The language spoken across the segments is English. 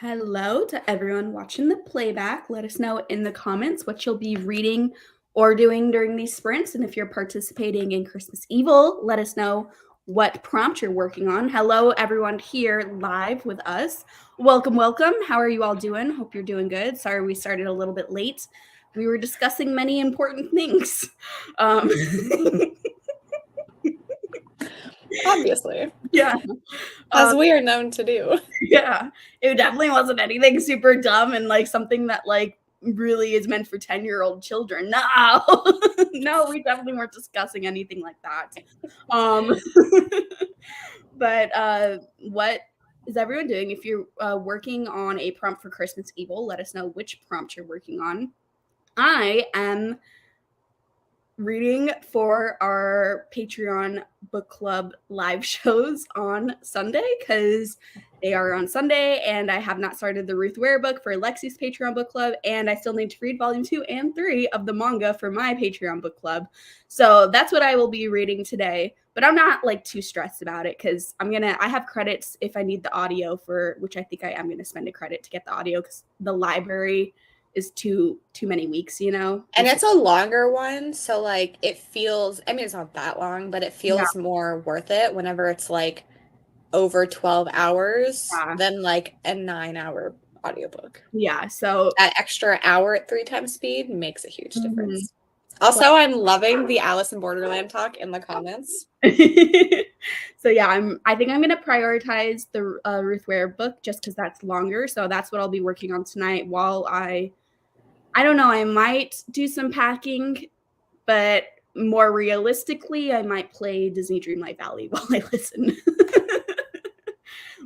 Hello to everyone watching the playback. Let us know in the comments what you'll be reading or doing during these sprints. And if you're participating in Christmas Evil, let us know what prompt you're working on. Hello, everyone here live with us. Welcome, welcome. How are you all doing? Hope you're doing good. Sorry we started a little bit late. We were discussing many important things. Obviously. Yeah. As we are known to do. Yeah. It definitely wasn't anything super dumb and like something that like really is meant for 10-year-old children. No. No, we definitely weren't discussing anything like that. But what is everyone doing? If you're working on a prompt for Christmas Evil, let us know which prompt you're working on. I am reading for our Patreon book club live shows on Sunday because they are on Sunday, and I have not started the Ruth Ware book for Lexi's Patreon book club, and I still need to read volume 2 and 3 of the manga for my Patreon book club. So that's what I will be reading today, but I'm not like too stressed about it because I have credits if I need the audio, for which I think I am gonna spend a credit to get the audio because the library is too many weeks, you know? And it's a longer one, so like it feels, I mean it's not that long, but it feels more worth it whenever it's like over 12 hours than like a 9-hour audiobook. Yeah, so that extra hour at 3 times speed makes a huge difference. Also, I'm loving the Alice in Borderland talk in the comments. So yeah, I think I'm gonna prioritize the Ruth Ware book just because that's longer. So that's what I'll be working on tonight while I don't know, I might do some packing, but more realistically, I might play Disney Dreamlight Valley while I listen.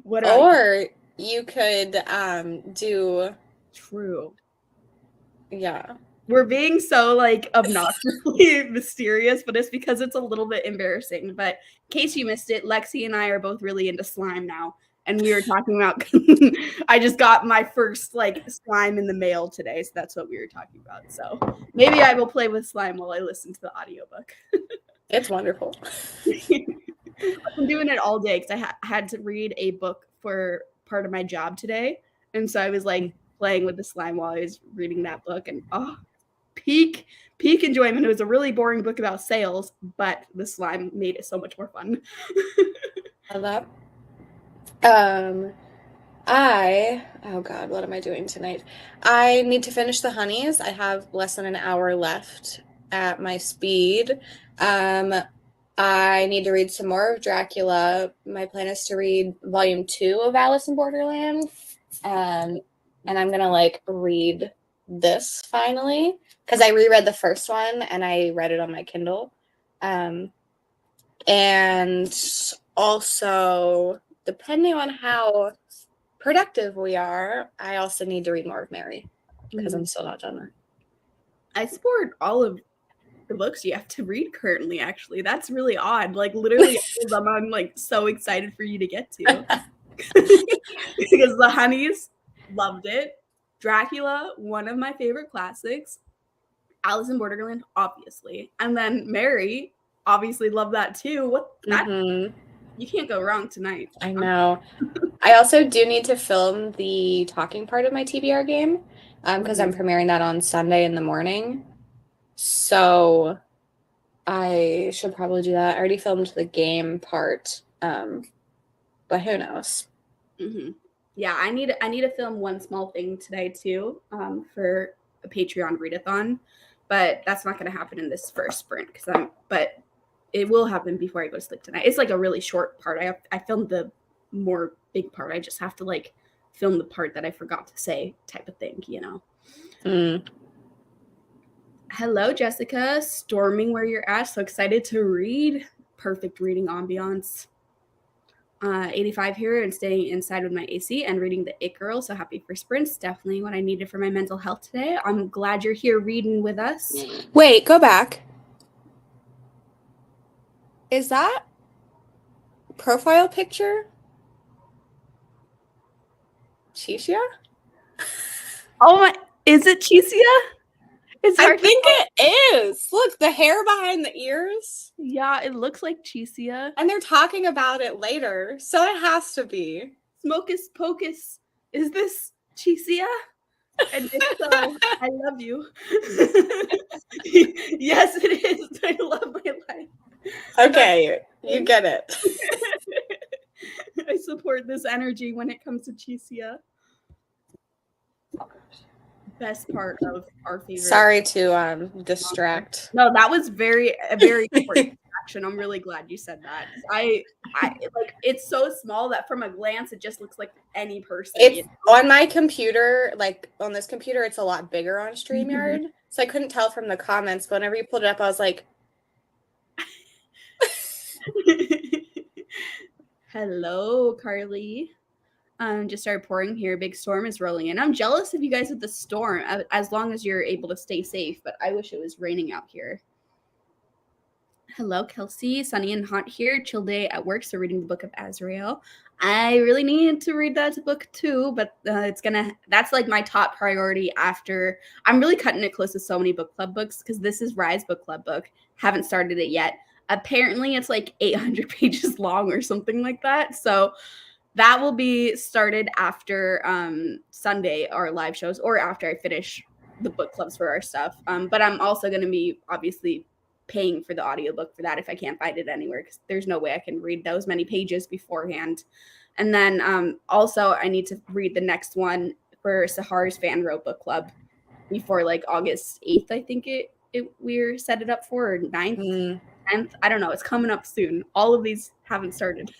Or you could do True. Yeah. We're being so like obnoxiously mysterious, but it's because it's a little bit embarrassing. But in case you missed it, Lexi and I are both really into slime now. And we were talking about I just got my first like slime in the mail today, so that's what we were talking about. So maybe I will play with slime while I listen to the audiobook. It's wonderful. I've been doing it all day because I had to read a book for part of my job today, and so I was like playing with the slime while I was reading that book, and peak enjoyment. It was a really boring book about sales, but the slime made it so much more fun. I love oh god, what am I doing tonight? I need to finish the honeys. I have less than an hour left at my speed. I need to read some more of Dracula. My plan is to read volume 2 of Alice in Borderland. And I'm gonna like read this finally because I reread the first one and I read it on my Kindle. And also, depending on how productive we are, I also need to read more of Mary because I'm still not done there. I support all of the books you have to read currently, actually. That's really odd. Like literally all of them I'm like so excited for you to get to. Because the honeys, loved it. Dracula, one of my favorite classics. Alice in Borderland, obviously. And then Mary, obviously love that too. You can't go wrong tonight. I know. I also do need to film the talking part of my TBR game because I'm premiering that on Sunday in the morning. So I should probably do that. I already filmed the game part, but who knows? Yeah, I need to film one small thing today too for a Patreon readathon, but that's not going to happen in this first sprint but it will happen before I go to sleep tonight. It's like a really short part. I filmed the more big part. I just have to like film the part that I forgot to say type of thing, you know. Hello, Jessica. Storming where you're at. So excited to read. Perfect reading ambiance. 85 here and staying inside with my AC and reading The It Girl. So happy for sprints. Definitely what I needed for my mental health today. I'm glad you're here reading with us. Wait, go back. Is that profile picture Chicia? Oh my, is it Chicia? I think it is. Look, the hair behind the ears. Yeah, it looks like Chicia. And they're talking about it later, so it has to be. Smokus Pocus Is this Chisia? And if so, I love you. Yes, it is. I love my life. Okay, you get it. I support this energy when it comes to Chisia. Best part of our favorite. Sorry to distract. No, that was a very important distraction. I'm really glad you said that. I like it's so small that from a glance it just looks like any person. It's on my computer, like on this computer, it's a lot bigger on StreamYard. So I couldn't tell from the comments, but whenever you pulled it up, I was like, hello, Carly. Just started pouring here. Big storm is rolling in. I'm jealous of you guys with the storm, as long as you're able to stay safe, but I wish it was raining out here. Hello, Kelsey. Sunny and hot here. Chill day at work, so reading the book of Azrael. I really need to read that book too, but that's like my top priority after. I'm really cutting it close to so many book club books because this is Rye's book club book. Haven't started it yet. Apparently, it's like 800 pages long or something like that. So that will be started after Sunday, our live shows, or after I finish the book clubs for our stuff. But I'm also going to be obviously paying for the audiobook for that if I can't find it anywhere, because there's no way I can read those many pages beforehand. And then also I need to read the next one for Sahar's Fan Row book club before like August 8th, I think we're set it up for, or 9th, 10th. I don't know. It's coming up soon. All of these haven't started.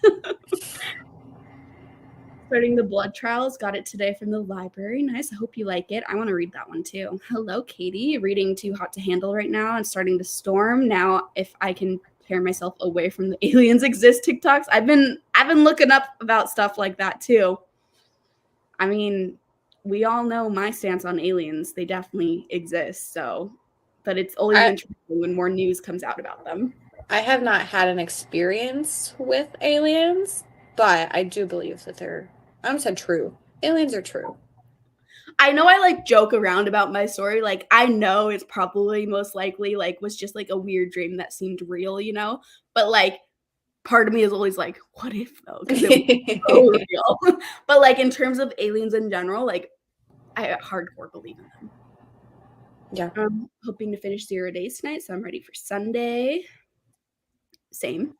Starting the blood trials. Got it today from the library. Nice. I hope you like it. I want to read that one too. Hello, Katie. Reading Too Hot to Handle right now and starting to storm. Now, if I can tear myself away from the aliens exist TikToks. I've been looking up about stuff like that too. I mean, we all know my stance on aliens. They definitely exist. So, but it's always interesting when more news comes out about them. I have not had an experience with aliens, but I do believe that they're, I almost said true. Aliens are true. I know I like joke around about my story. Like, I know it's probably most likely like was just like a weird dream that seemed real, you know? But like, part of me is always like, what if though? Because it was so real. But like, in terms of aliens in general, like, I hardcore believe in them. Yeah. I'm hoping to finish 0 days tonight, so I'm ready for Sunday. Same.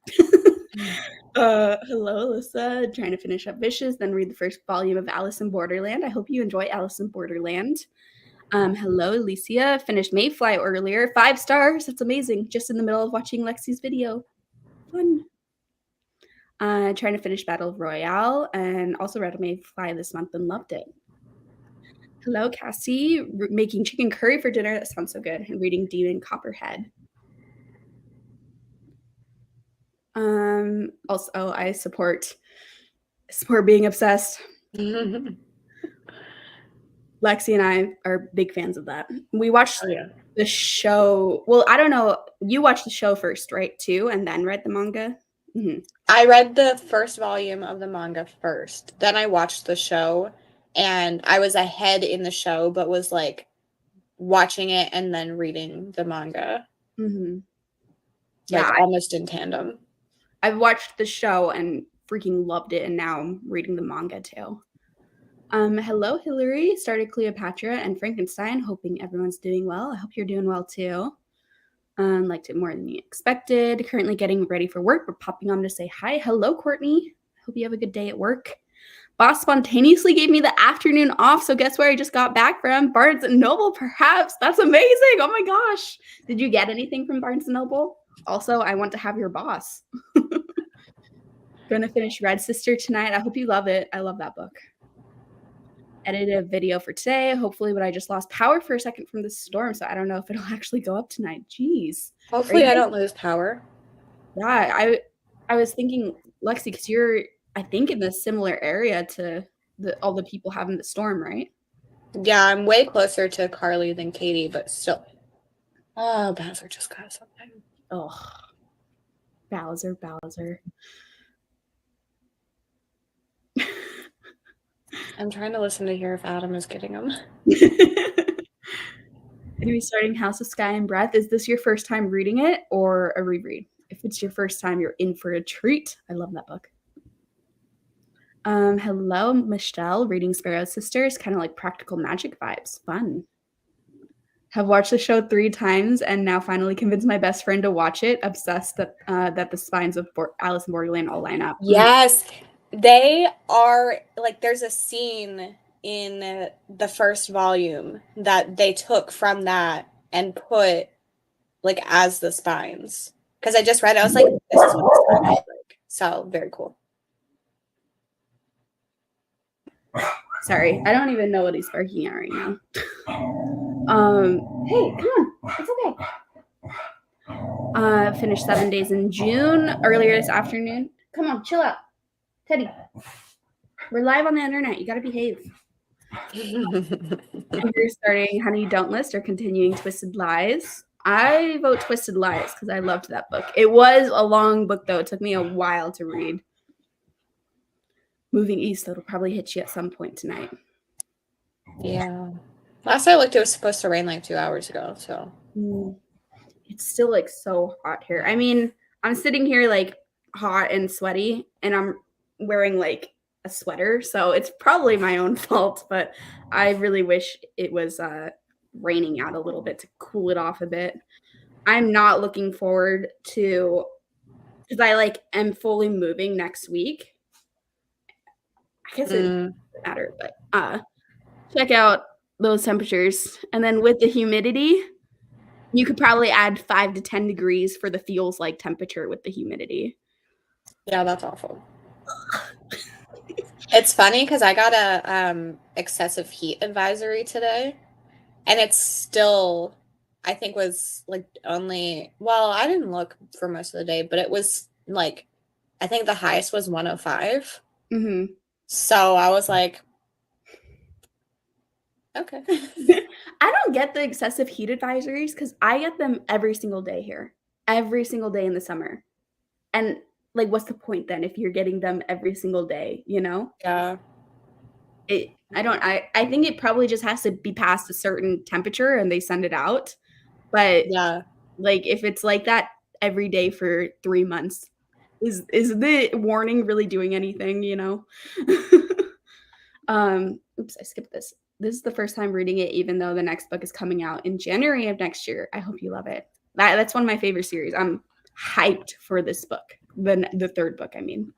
Hello, Alyssa. Trying to finish up Vicious, then read the first volume of Alice in Borderland. I hope you enjoy Alice in Borderland. Hello, Alicia. Finished Mayfly earlier. 5 stars. That's amazing. Just in the middle of watching Lexi's video. Fun. Trying to finish Battle Royale and also read Mayfly this month and loved it. Hello, Cassie. Making chicken curry for dinner. That sounds so good. And reading Demon Copperhead. Also, I support being obsessed. Lexi and I are big fans of that. We watched the show. Well, I don't know. You watched the show first, right? Too, and then read the manga. Mm-hmm. I read the first volume of the manga first. Then I watched the show, and I was ahead in the show, but was like watching it and then reading the manga. Mm-hmm. Like almost in tandem. I've watched the show and freaking loved it, and now I'm reading the manga too. Hello, Hillary. Started Cleopatra and Frankenstein. Hoping everyone's doing well. I hope you're doing well too. Liked it more than you expected. Currently getting ready for work. We're popping on to say hi. Hello, Courtney. Hope you have a good day at work. Boss spontaneously gave me the afternoon off, so guess where I just got back from? Barnes & Noble, perhaps. That's amazing. Oh my gosh. Did you get anything from Barnes & Noble? Also, I want to have your boss. Gonna finish Red Sister tonight. I hope you love it. I love that book. Edited a video for today, hopefully, but I just lost power for a second from the storm, so I don't know if it'll actually go up tonight. Jeez. Hopefully I don't lose power. Yeah, I was thinking, Lexi, because you're, I think, in a similar area to all the people having the storm, right? Yeah, I'm way closer to Carly than Katie, but still. Oh, Bowser just got something. Oh, Bowser. I'm trying to listen to hear if Adam is getting them. Going to be starting House of Sky and Breath. Is this your first time reading it or a reread? If it's your first time, you're in for a treat. I love that book. Hello, Michelle, reading Sparrow Sisters, kind of like practical magic vibes. Fun. Have watched the show 3 times and now finally convinced my best friend to watch it. Obsessed that the spines of Alice in Borderland all line up. Yes, they are like there's a scene in the first volume that they took from that and put like as the spines. Because I just read it, I was like, this is what the spine looks like. So very cool. Sorry, I don't even know what he's barking at right now. Hey, come on, it's okay. Finished 7 days in June earlier this afternoon. Come on, chill out, Teddy. We're live on the internet. You gotta behave. You're starting Honey Don't List or continuing Twisted Lies. I vote Twisted Lies because I loved that book. It was a long book though. It took me a while to read. Moving east, that'll probably hit you at some point tonight. Yeah. Last I looked, it was supposed to rain like 2 hours ago. So it's still like so hot here. I mean, I'm sitting here like hot and sweaty, and I'm wearing like a sweater, so it's probably my own fault. But I really wish it was raining out a little bit to cool it off a bit. I'm not looking forward to because I like am fully moving next week. I guess it doesn't matter, but check out those temperatures. And then with the humidity, you could probably add 5 to 10 degrees for the feels like temperature with the humidity. Yeah, that's awful. It's funny because I got a excessive heat advisory today, and it's still, I think was like only, well, I didn't look for most of the day, but it was like, I think the highest was 105. Mm-hmm. So I was like, okay. I don't get the excessive heat advisories because I get them every single day here, every single day in the summer. And like, what's the point then if you're getting them every single day, you know? Yeah. I think it probably just has to be past a certain temperature and they send it out. But Yeah. like if it's like that every day for 3 months, is the warning really doing anything, you know? Oops, I skipped this. This is the first time reading it, even though the next book is coming out in January of next year. I hope you love it. That's one of my favorite series. I'm hyped for this book. The third book, I mean.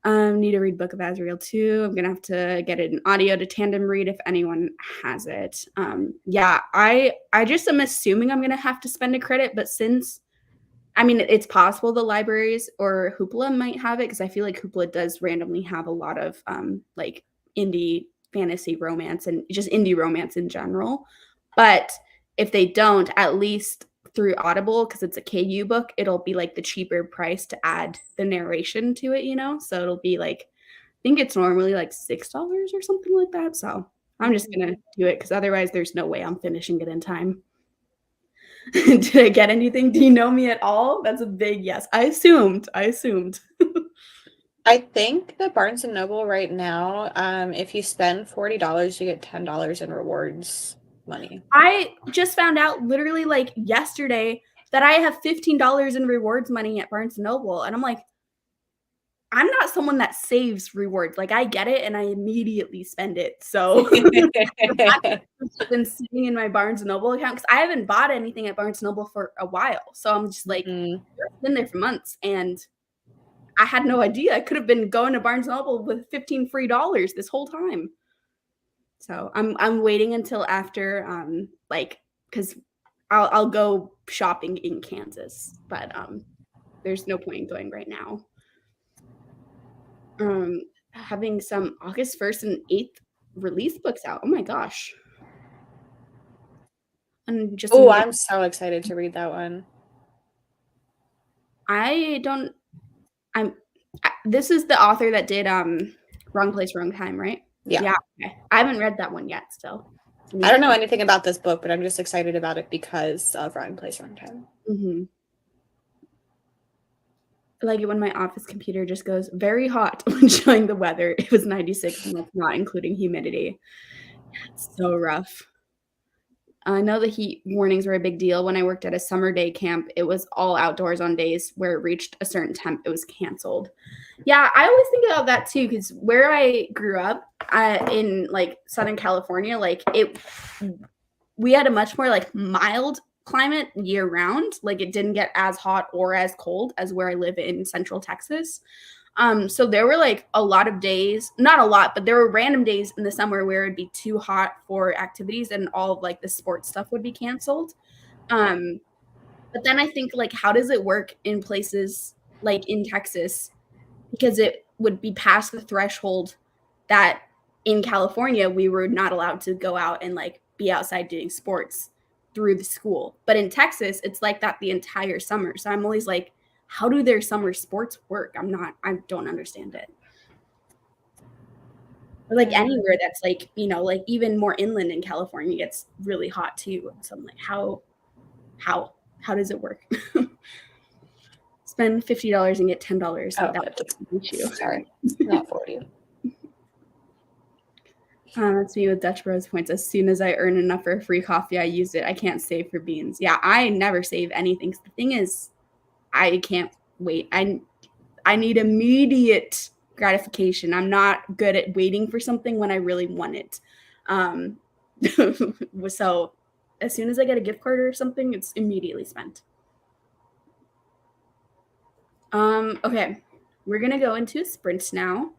Need to read Book of Azrael too. I'm gonna have to get it in audio to tandem read if anyone has it. Yeah, I just am assuming I'm gonna have to spend a credit, but since I mean it's possible the libraries or Hoopla might have it because I feel like Hoopla does randomly have a lot of like indie fantasy romance and just indie romance in general. But if they don't, at least through Audible, because it's a KU book, it'll be like the cheaper price to add the narration to it, you know? So it'll be like, I think it's normally like $6 or something like that. So I'm just going to do it because otherwise there's no way I'm finishing it in time. Did I get anything? Do you know me at all? That's a big yes. I assumed. I think that Barnes and Noble right now, if you spend $40, you get $10 in rewards money. I just found out literally like yesterday that I have $15 in rewards money at Barnes and Noble. And I'm like, I'm not someone that saves rewards. Like I get it and I immediately spend it. So I've been sitting in my Barnes and Noble account because I haven't bought anything at Barnes and Noble for a while. So I'm just like, it's been there for months and I had no idea. I could have been going to Barnes and Noble with 15 free dollars this whole time. So I'm waiting until after like because I'll go shopping in Kansas, but there's no point in going right now. Having some August 1st and 8th release books out. Oh my gosh. And just I'm so excited to read that one. This is the author that did Wrong Place, Wrong Time, right? Yeah. Okay. I haven't read that one yet still. I don't know anything about this book, but I'm just excited about it because of Wrong Place, Wrong Time. Mm-hmm. I like it when my office computer just goes very hot when showing the weather. It was 96 and that's not including humidity. It's so rough. I know the heat warnings were a big deal. When I worked at a summer day camp, it was all outdoors on days where it reached a certain temp, it was canceled. Yeah, I always think about that too, because where I grew up in like Southern California, like we had a much more like mild climate year round. Like it didn't get as hot or as cold as where I live in Central Texas. So there were like a lot of days, not a lot, but there were random days in the summer where it'd be too hot for activities and all of like the sports stuff would be canceled. Um, but then I think like how does it work in places like in Texas, because it would be past the threshold that in California we were not allowed to go out and like be outside doing sports through the school. But in Texas, it's like that the entire summer. So I'm always like, how do their summer sports work? I don't understand it. Or like anywhere that's like, like even more inland in California gets really hot too. So I'm like, how how does it work? Spend $50 and get $10. Oh, That's an issue. sorry, not 40. That's me with Dutch Bros points. As soon as I earn enough for a free coffee, I use it. I can't save for beans. Yeah, I never save anything. The thing is, I can't wait. I need immediate gratification. I'm not good at waiting for something when I really want it. Um, so as soon as I get a gift card or something, it's immediately spent. Okay, we're gonna go into a sprint now.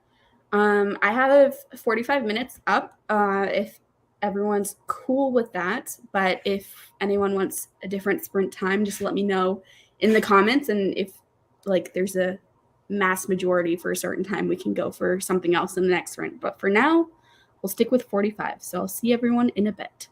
I have 45 minutes up if everyone's cool with that. But if anyone wants a different sprint time, just let me know in the comments. And if like there's a mass majority for a certain time, we can go for something else in the next sprint. But for now, we'll stick with 45. So I'll see everyone in a bit.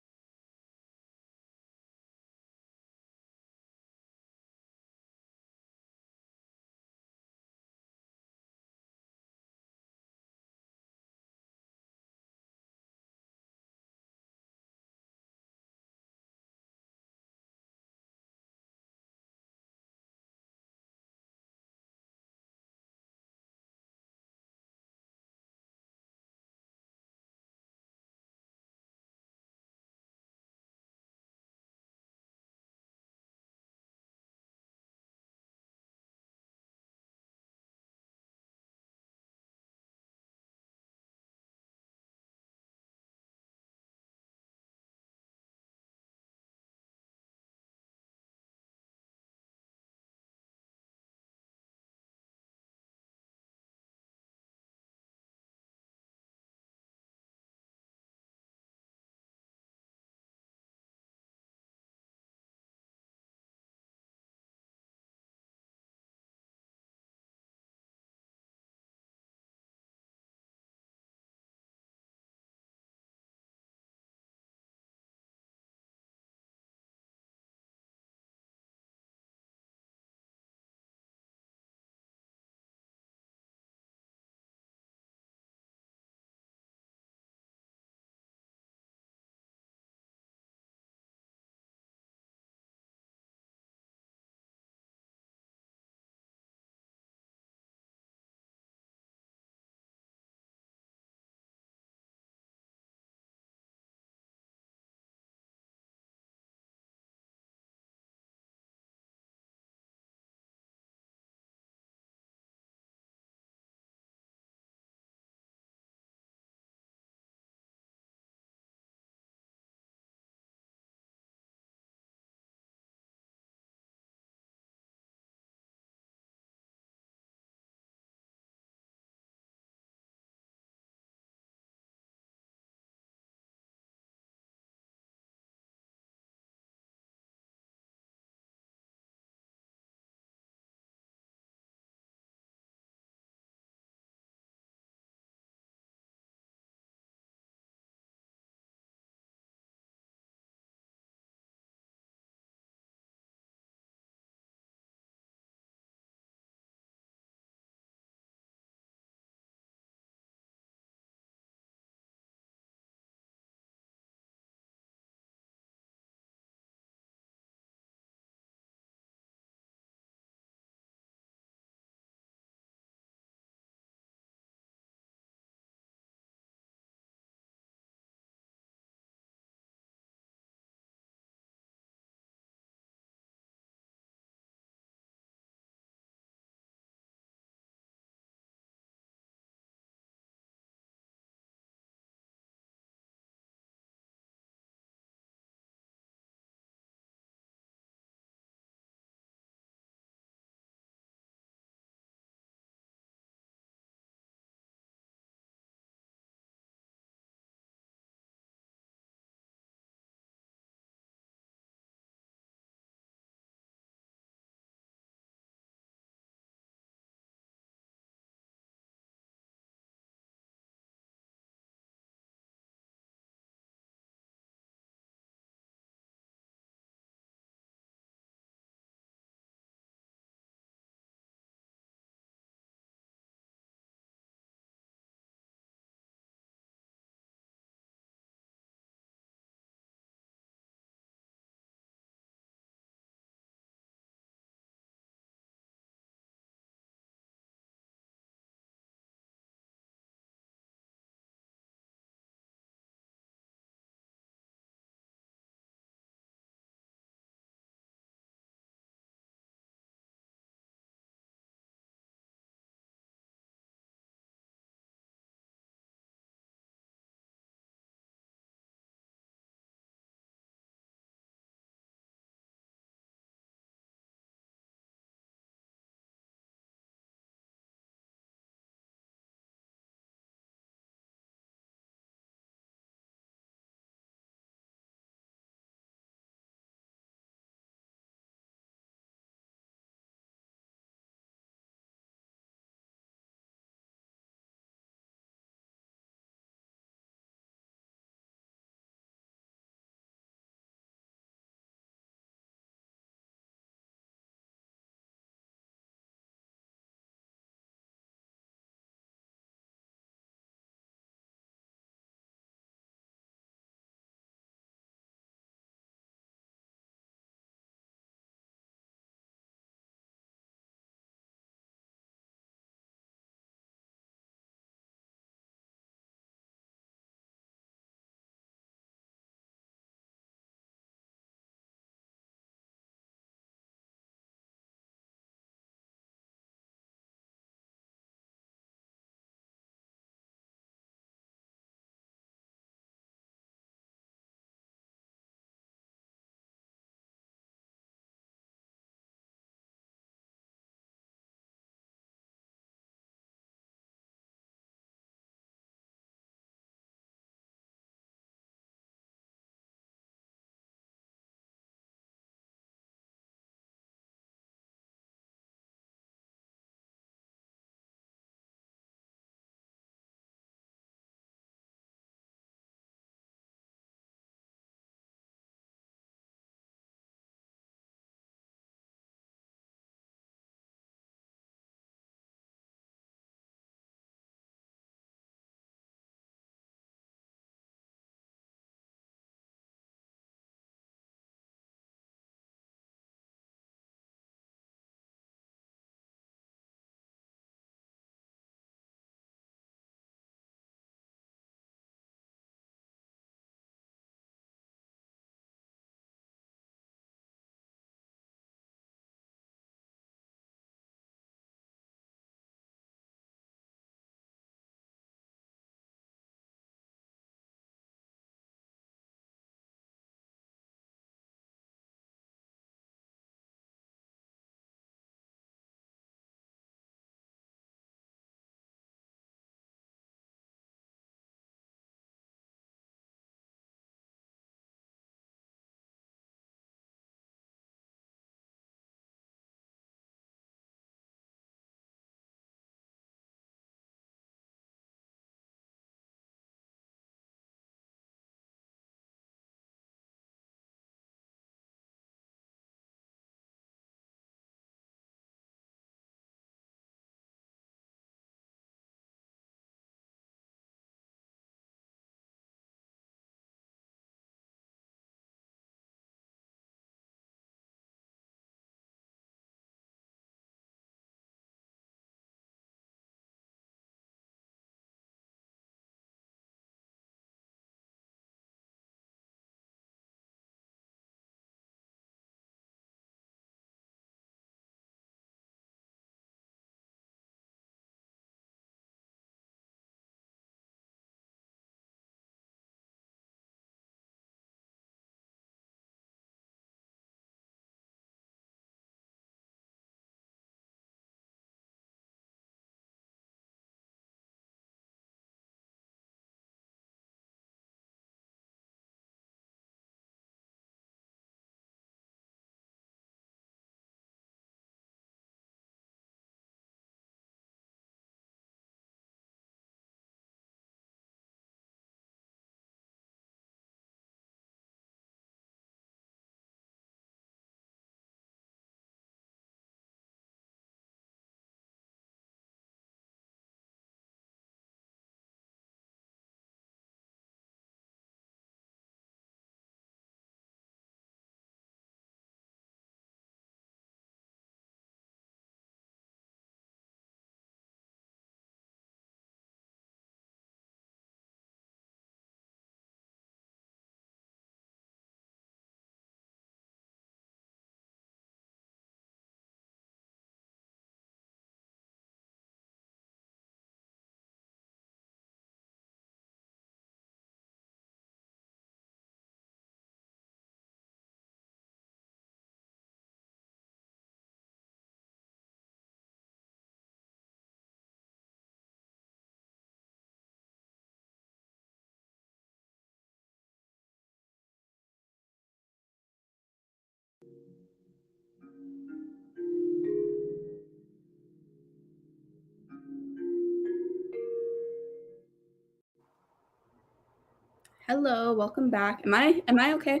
Hello, welcome back. Am I okay?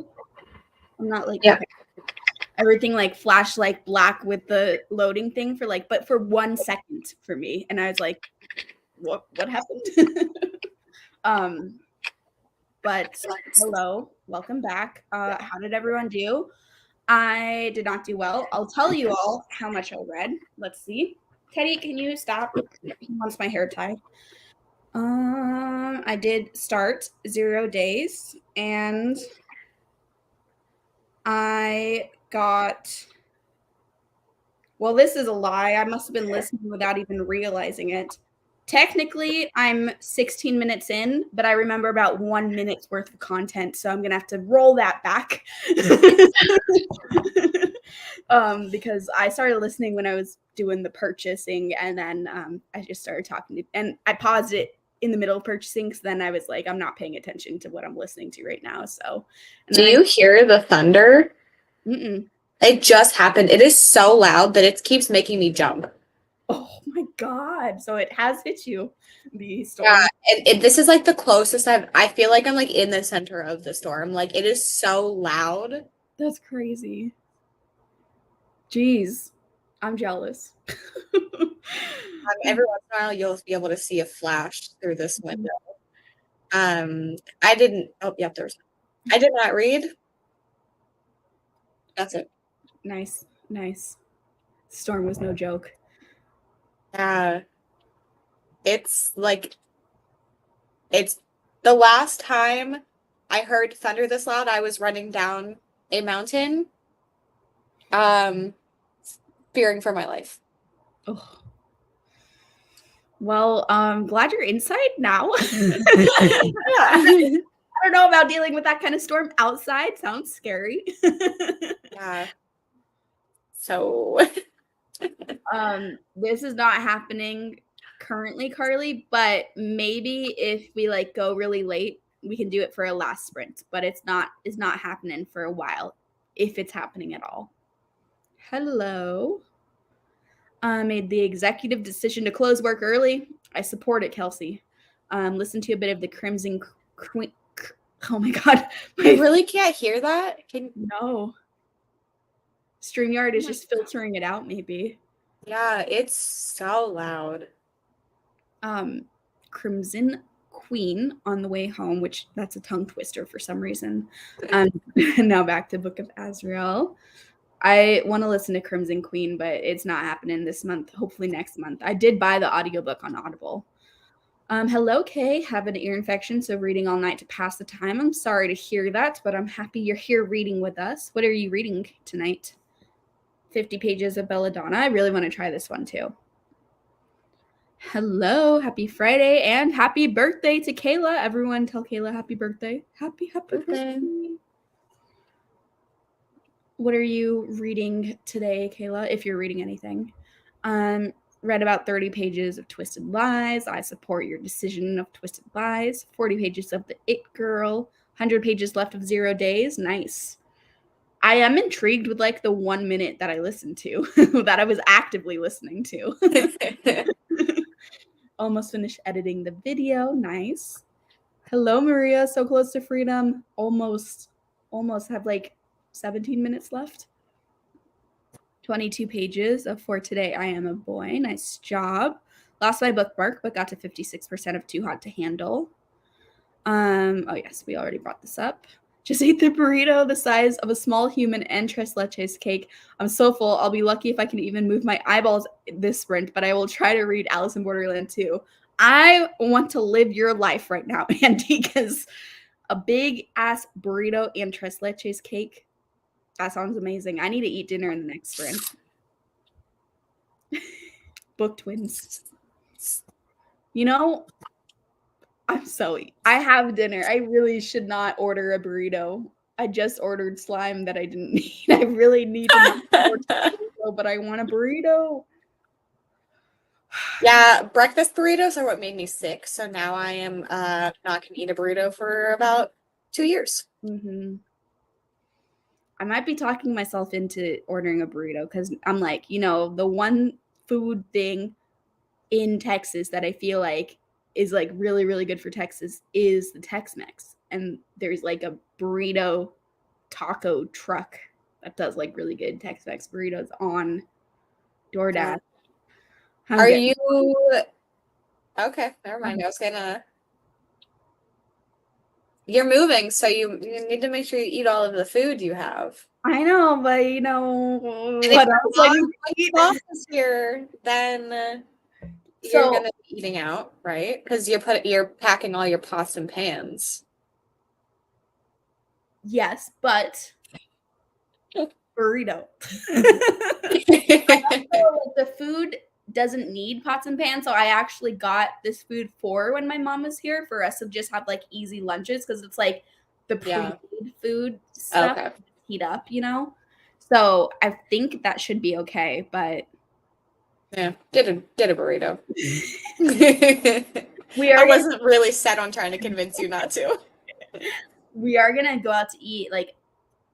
I'm not like Yeah. okay. Everything like flashed like black with the loading thing for like, but for 1 second for me, and I was like, what happened? um, but hello, welcome back. How did everyone do? I did not do well. I'll tell you all how much I read. Let's see. Teddy, can you stop? He wants my hair tied. I did start 0 days, and I got. Well, this is a lie. I must have been listening without even realizing it. Technically, I'm 16 minutes in, but I remember about 1 minute's worth of content, so I'm gonna have to roll that back. Because I started listening when I was doing the purchasing, and then I just started talking to, and I paused it in the middle of purchasing, because then I was like, I'm not paying attention to what I'm listening to right now. So, and Do then you hear the thunder? mm-mm. It just happened. It is so loud that it keeps making me jump. Oh my god! So it has hit you, the Yeah, storm. and this is like the closest I feel like I'm like in the center of the storm. Like it is so loud. That's crazy. Jeez, I'm jealous. Every once in a while you'll be able to see a flash through this window. I didn't. Oh, yep, there's. I did not read. That's it. Nice, nice. Storm was no joke. Yeah, it's like it's the last time I heard thunder this loud. I was running down a mountain, um, fearing for my life. Oh. Well, glad you're inside now. Yeah. I don't know about dealing with that kind of storm outside. Sounds scary. Yeah. So This is not happening currently, Carly, but maybe if we like go really late, we can do it for a last sprint. But it's not happening for a while, if it's happening at all. Hello. I made the executive decision to close work early. I support it, Kelsey. Listen to a bit of the Crimson Queen. Oh my god. I really can't hear that. No. StreamYard is Oh just filtering it out, maybe. yeah, it's so loud. Crimson Queen on the way home, which that's a tongue twister for some reason. Now back to Book of Azrael. I want to listen to Crimson Queen, but it's not happening this month. Hopefully next month. I did buy the audiobook on Audible. Hello, Kay. Have an ear infection, so reading all night to pass the time. I'm sorry to hear that, but I'm happy you're here reading with us. What are you reading tonight? 50 pages of Belladonna. I really want to try this one too. Hello, happy Friday, and happy birthday to Kayla. Everyone tell Kayla happy birthday. Happy birthday. What are you reading today, Kayla, if you're reading anything? Read about 30 pages of Twisted Lies. I support your decision of Twisted Lies. 40 pages of The It Girl. 100 pages left of 0 Days. Nice. I am intrigued with like the 1 minute that I listened to, that I was actively listening to. Almost finished editing the video. Nice. Hello, Maria. So close to freedom. Almost have like 17 minutes left. 22 pages of For Today I Am a Boy. Nice job. Lost my bookmark, but got to 56% of Too Hot to Handle. Oh yes, we already brought this up. Just ate the burrito the size of a small human and tres leches cake. I'm so full. I'll be lucky if I can even move my eyeballs this sprint, but I will try to read Alice in Borderland 2. I want to live your life right now, Andy, because a big ass burrito and tres leches cake. That sounds amazing. I need to eat dinner in the next sprint. Book twins. You know, I have dinner. I really should not order a burrito. I just ordered slime that I didn't need. I really need to not order a burrito, but I want a burrito. Yeah, breakfast burritos are what made me sick. So now I am not gonna eat a burrito for about 2 years. Mm-hmm. I might be talking myself into ordering a burrito because I'm like, the one food thing in Texas that I feel like is like really, really good for Texas is the Tex-Mex. and there's like a burrito taco truck that does like really good Tex-Mex burritos on DoorDash. Are you okay? Never mind. I was gonna. You're moving, so you need to make sure you eat all of the food you have. I know, but you know what else I need to eat is here, then you're gonna be eating out, right? Because you're packing all your pots and pans. Yes, but burrito. The food doesn't need pots and pans, so I actually got this food for when my mom was here for us to just have like easy lunches because it's like the pre-made food stuff heat up, you know. So I think that should be okay, but yeah, get a burrito. I wasn't really set on trying to convince you not to. We are gonna go out to eat, like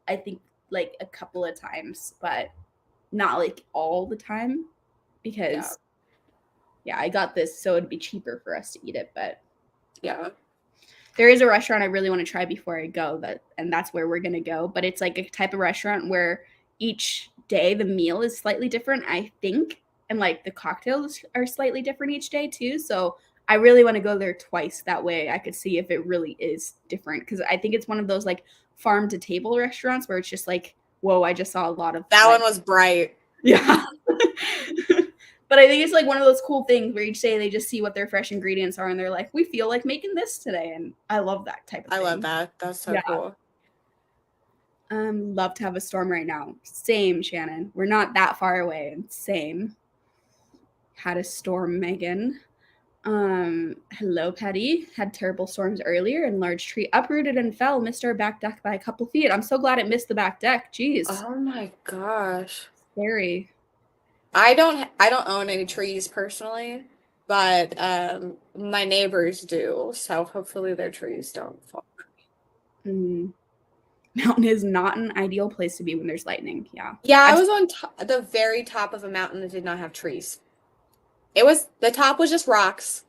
I think like a couple of times, but not like all the time because I got this so it'd be cheaper for us to eat it, but there is a restaurant I really want to try before I go, and that's where we're gonna go, but it's like a type of restaurant where each day the meal is slightly different, I think, and like the cocktails are slightly different each day too, so I really want to go there twice. That way I could see if it really is different because I think it's one of those like farm to table restaurants where it's just like, whoa, I just saw a lot of that one was bright. Yeah. But I think it's like one of those cool things where each day they just see what their fresh ingredients are and they're like, we feel like making this today. And I love that type of thing. I love that. That's so cool. Love to have a storm right now. Same, Shannon. We're not that far away. Same. Had a storm, Megan. Hello, Patty. Had terrible storms earlier and large tree uprooted and fell, missed our back deck by a couple feet. I'm so glad it missed the back deck. Jeez. Oh my gosh. Scary. I don't own any trees personally, but my neighbors do, so hopefully their trees don't fall. Mountain is not an ideal place to be when there's lightning. Yeah, I was on the very top of a mountain that did not have trees. The top was just rocks,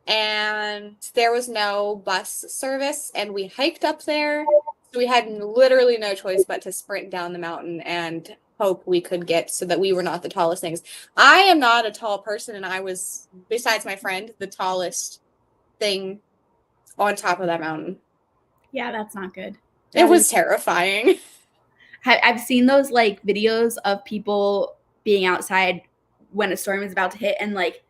and there was no bus service, and we hiked up there, so we had literally no choice but to sprint down the mountain and hope we could get so that we were not the tallest things. I am not a tall person, and I was, besides my friend, the tallest thing on top of that mountain. Yeah, that's not good. It was terrifying. I've seen those like videos of people being outside when a storm is about to hit and like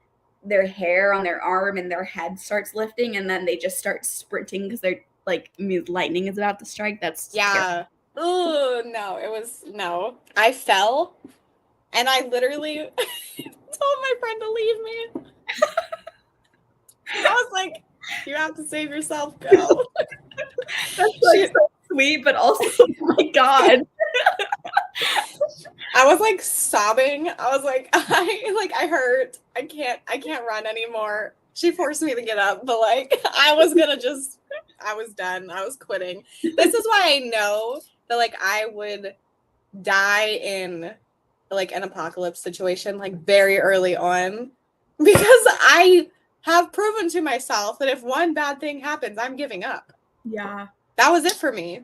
their hair on their arm and their head starts lifting and then they just start sprinting because they're like lightning is about to strike. That's terrible. Oh, no. I fell and I literally told my friend to leave me. I was like, you have to save yourself, go. That's like so sweet, but also, oh my God. I was like sobbing. I was like, I hurt. I can't run anymore. She forced me to get up, but like I was done. I was quitting. This is why I know that like I would die in like an apocalypse situation like very early on because I have proven to myself that if one bad thing happens, I'm giving up. Yeah. That was it for me.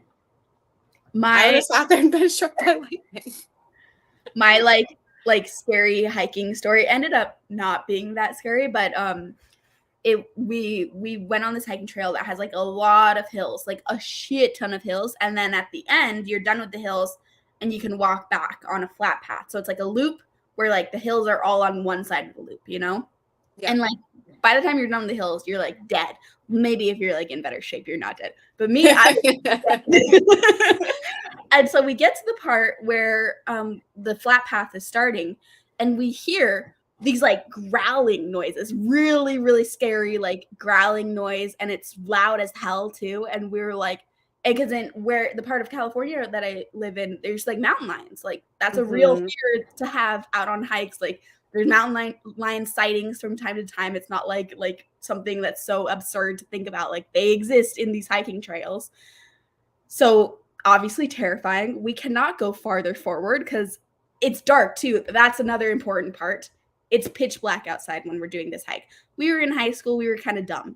I would have sat there and been struck by lightning. My like scary hiking story ended up not being that scary, but we went on this hiking trail that has like a lot of hills, like a shit ton of hills, and then at the end you're done with the hills and you can walk back on a flat path. So it's like a loop where like the hills are all on one side of the loop, you know? Yeah. And like by the time you're done with the hills, you're like dead. Maybe if you're like in better shape, you're not dead. But me, and so we get to the part where the flat path is starting and we hear these like growling noises, really, really scary, like growling noise. And it's loud as hell too. And we were like, because in where the part of California that I live in, there's like mountain lions. Like that's a real fear to have out on hikes. Like there's mountain lion sightings from time to time. It's not like something that's so absurd to think about. Like they exist in these hiking trails. So obviously terrifying. We cannot go farther forward because it's dark too. That's another important part. it's pitch black outside when we're doing this hike. We were in high school. We were kind of dumb,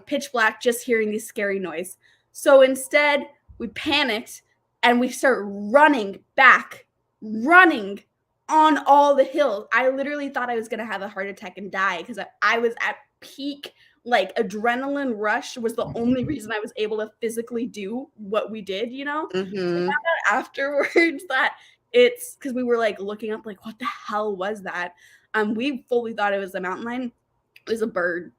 pitch black, just hearing this scary noise. So instead, we panicked and we start running back, running on all the hills. I literally thought I was going to have a heart attack and die because I was at peak, like, adrenaline rush was the only reason I was able to physically do what we did, Mm-hmm. afterwards that it's because we were like looking up, like, what the hell was that? We fully thought it was a mountain lion. It was a bird.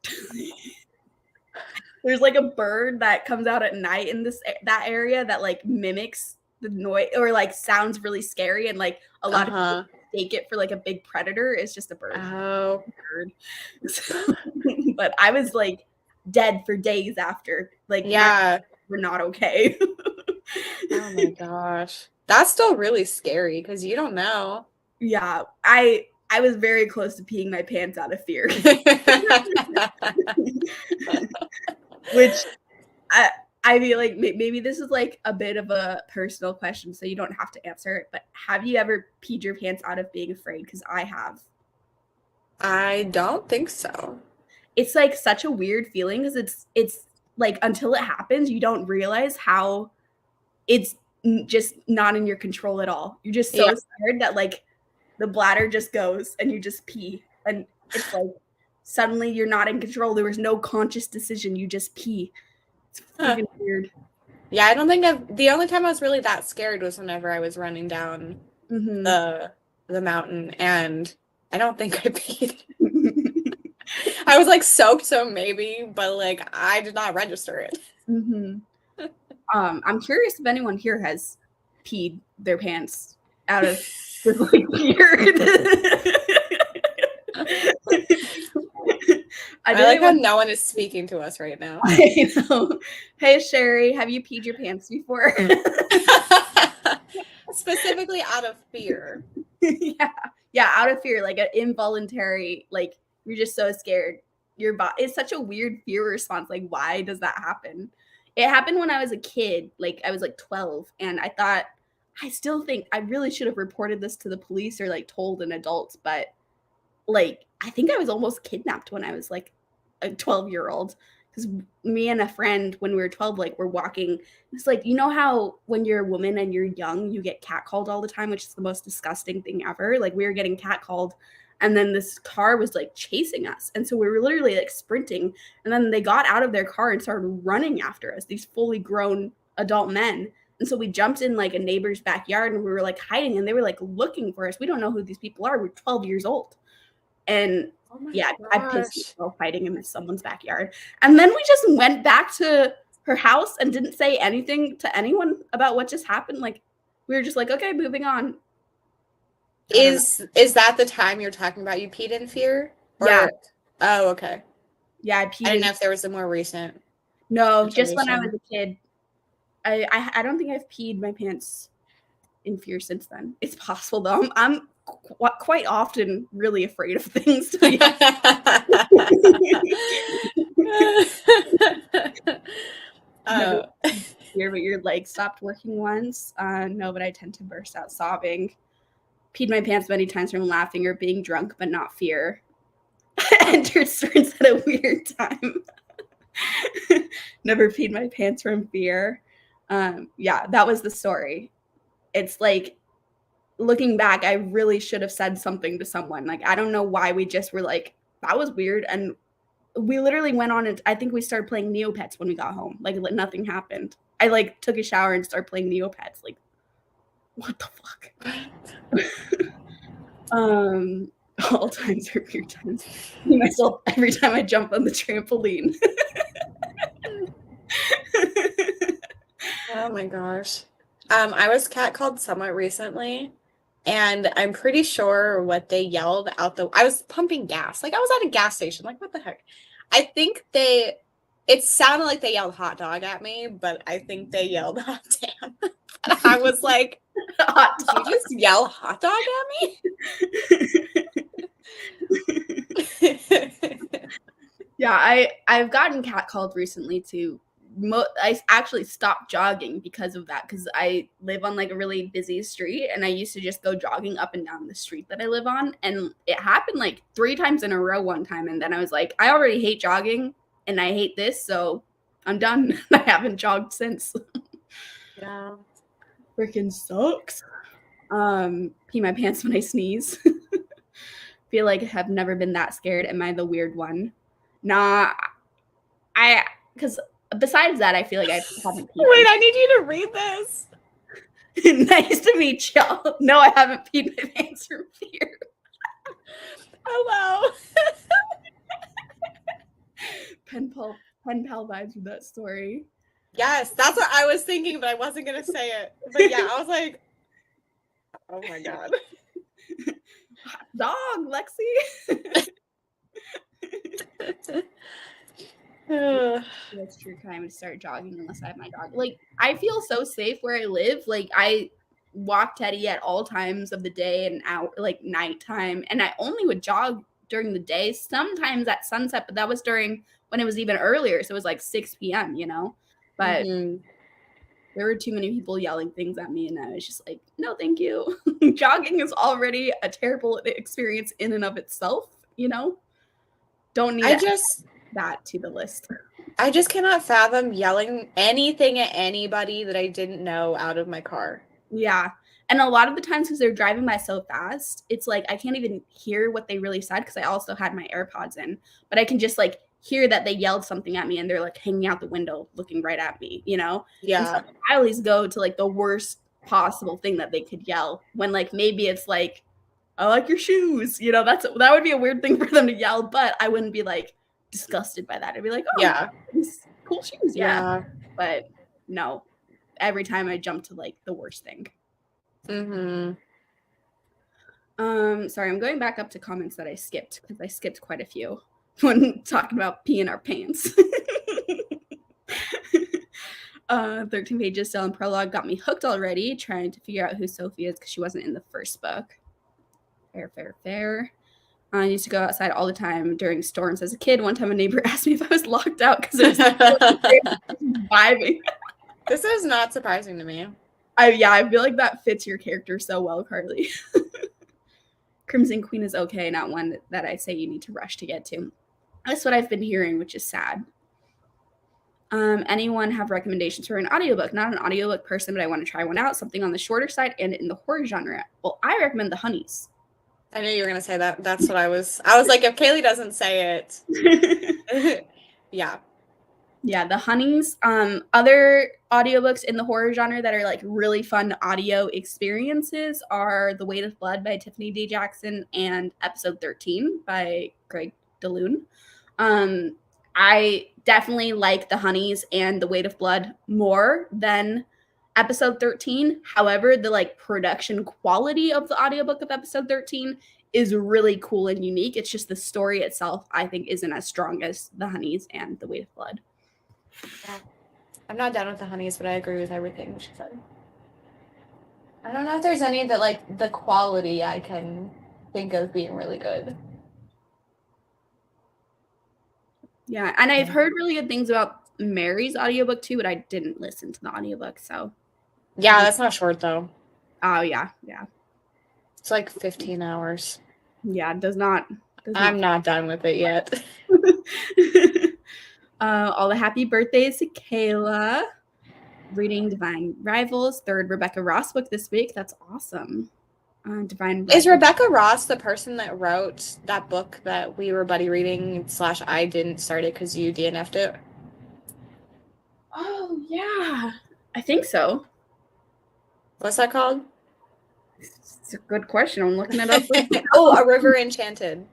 There's like a bird that comes out at night in that area that like mimics the noise or like sounds really scary, and like a lot of people take it for like a big predator. It's just a bird. Oh. So, but I was like dead for days after. Like, yeah, we're not okay. Oh my gosh. That's still really scary because you don't know. Yeah, I was very close to peeing my pants out of fear. Which I feel like maybe this is like a bit of a personal question, so you don't have to answer it, but have you ever peed your pants out of being afraid? Because I have. I don't think so. It's like such a weird feeling because it's like until it happens, you don't realize how it's just not in your control at all. You're just so scared that like the bladder just goes and you just pee, and it's like suddenly you're not in control. There was no conscious decision. You just pee. It's freaking weird. Yeah, I don't think the only time I was really that scared was whenever I was running down the mountain, and I don't think I peed. I was like soaked, so maybe, but like I did not register it. I'm curious if anyone here has peed their pants out of like fear. I like how no one is speaking to us right now. I know. Hey, Sherry, have you peed your pants before? Specifically out of fear. Yeah, out of fear, like an involuntary, like you're just so scared. Your body, it's such a weird fear response. Like, why does that happen? It happened when I was a kid. Like, I was like 12, and I still think I really should have reported this to the police or like told an adult, but like I think I was almost kidnapped when I was like a 12-year-old, because me and a friend, when we were 12, like we're walking. It's like, how when you're a woman and you're young, you get catcalled all the time, which is the most disgusting thing ever. Like, we were getting catcalled, and then this car was like chasing us, and so we were literally like sprinting, and then they got out of their car and started running after us, these fully grown adult men. And so we jumped in like a neighbor's backyard, and we were like hiding, and they were like looking for us. We don't know who these people are. We're 12 years old. And I pissed myself fighting in someone's backyard. And then we just went back to her house and didn't say anything to anyone about what just happened. Like, we were just like, okay, moving on. Is that the time you're talking about? You peed in fear? Yeah. Oh, okay. Yeah, I peed. I didn't know if there was a more recent. No, just when I was a kid. I don't think I've peed my pants in fear since then. It's possible though. I'm quite often really afraid of things. To be fear, but your leg stopped working once. No, but I tend to burst out sobbing. Peed my pants many times from laughing or being drunk, but not fear. Entered sprints at a weird time. Never peed my pants from fear. Yeah, that was the story. It's like, looking back, I really should have said something to someone. Like, I don't know why we just were like, that was weird. And we literally went on and I think we started playing Neopets when we got home. Like, nothing happened. I like took a shower and started playing Neopets. Like, what the fuck? All times are weird times. I see myself every time I jump on the trampoline. Oh my gosh. I was catcalled somewhat recently, and I'm pretty sure what they yelled out I was pumping gas. Like, I was at a gas station. Like, what the heck? I think it sounded like they yelled hot dog at me, but I think they yelled hot damn. And I was like, hot dog. Did you just yell hot dog at me? Yeah, I've gotten catcalled recently too. I actually stopped jogging because of that, because I live on like a really busy street, and I used to just go jogging up and down the street that I live on, and it happened like 3 times in a row one time, and then I was like, I already hate jogging and I hate this, so I'm done. I haven't jogged since. Yeah. Freaking sucks. Pee my pants when I sneeze. Feel like I have never been that scared. Am I the weird one? Nah, because besides that, I feel like I haven't peed. Wait, I need you to read this. Nice to meet y'all. No, I haven't peed my pants from fear. Hello. Pen pal vibes with that story. Yes, that's what I was thinking, but I wasn't gonna say it. But yeah, I was like, oh my god. Dog, Lexi. That's true. I'm gonna start jogging unless I have my dog. Like, I feel so safe where I live. Like, I walk Teddy at all times of the day and out, like nighttime, and I only would jog during the day, sometimes at sunset, but that was during when it was even earlier, so it was like 6 p.m. But there were too many people yelling things at me, and I was just like, no, thank you. Jogging is already a terrible experience in and of itself. Don't need that to the list. I just cannot fathom yelling anything at anybody that I didn't know out of my car. Yeah. And a lot of the times, because they're driving by so fast, it's like I can't even hear what they really said, because I also had my AirPods in, but I can just like hear that they yelled something at me, and they're like hanging out the window looking right at me, Yeah. And so I always go to like the worst possible thing that they could yell, when like maybe it's like, I like your shoes, that would be a weird thing for them to yell, but I wouldn't be like disgusted by that. I'd be like, oh yeah, cool shoes, yeah. But no, every time I jump to like the worst thing. Sorry, I'm going back up to comments that I skipped, because I skipped quite a few when talking about peeing our pants. 13 pages still in prologue got me hooked already, trying to figure out who Sophie is, because she wasn't in the first book. Fair. I used to go outside all the time during storms as a kid. One time a neighbor asked me if I was locked out because it was vibing. This is not surprising to me. I feel like that fits your character so well, Carly. Crimson Queen is okay, not one that I say you need to rush to get to. That's what I've been hearing, which is sad. Anyone have recommendations for an audiobook? Not an audiobook person, but I want to try one out. Something on the shorter side and in the horror genre. Well, I recommend The Honeys. I knew you were going to say that. That's what I was like, if Kaylee doesn't say it. Yeah. Yeah, The Honeys. Other audiobooks in the horror genre that are like really fun audio experiences are The Weight of Blood by Tiffany D. Jackson and Episode 13 by Greg DeLune. I definitely like The Honeys and The Weight of Blood more than Episode 13. However, the like production quality of the audiobook of Episode 13 is really cool and unique. It's just the story itself, I think, isn't as strong as The Honeys and The Weight of Blood. Yeah. I'm not done with The Honeys, but I agree with everything she said. I don't know if there's any that like the quality I can think of being really good. Yeah, and I've heard really good things about Mary's audiobook too, but I didn't listen to the audiobook, so. Yeah, that's not short though. Oh, yeah. It's like 15 hours. Yeah, it does not. I'm not done with it yet. All the happy birthdays to Kayla. Reading Divine Rivals, third Rebecca Ross book this week. That's awesome. Is Rebecca Ross the person that wrote that book that we were buddy reading / I didn't start it because you DNF'd it? Oh, yeah. I think so. What's that called? It's a good question. I'm looking it up. Oh, A River Enchanted.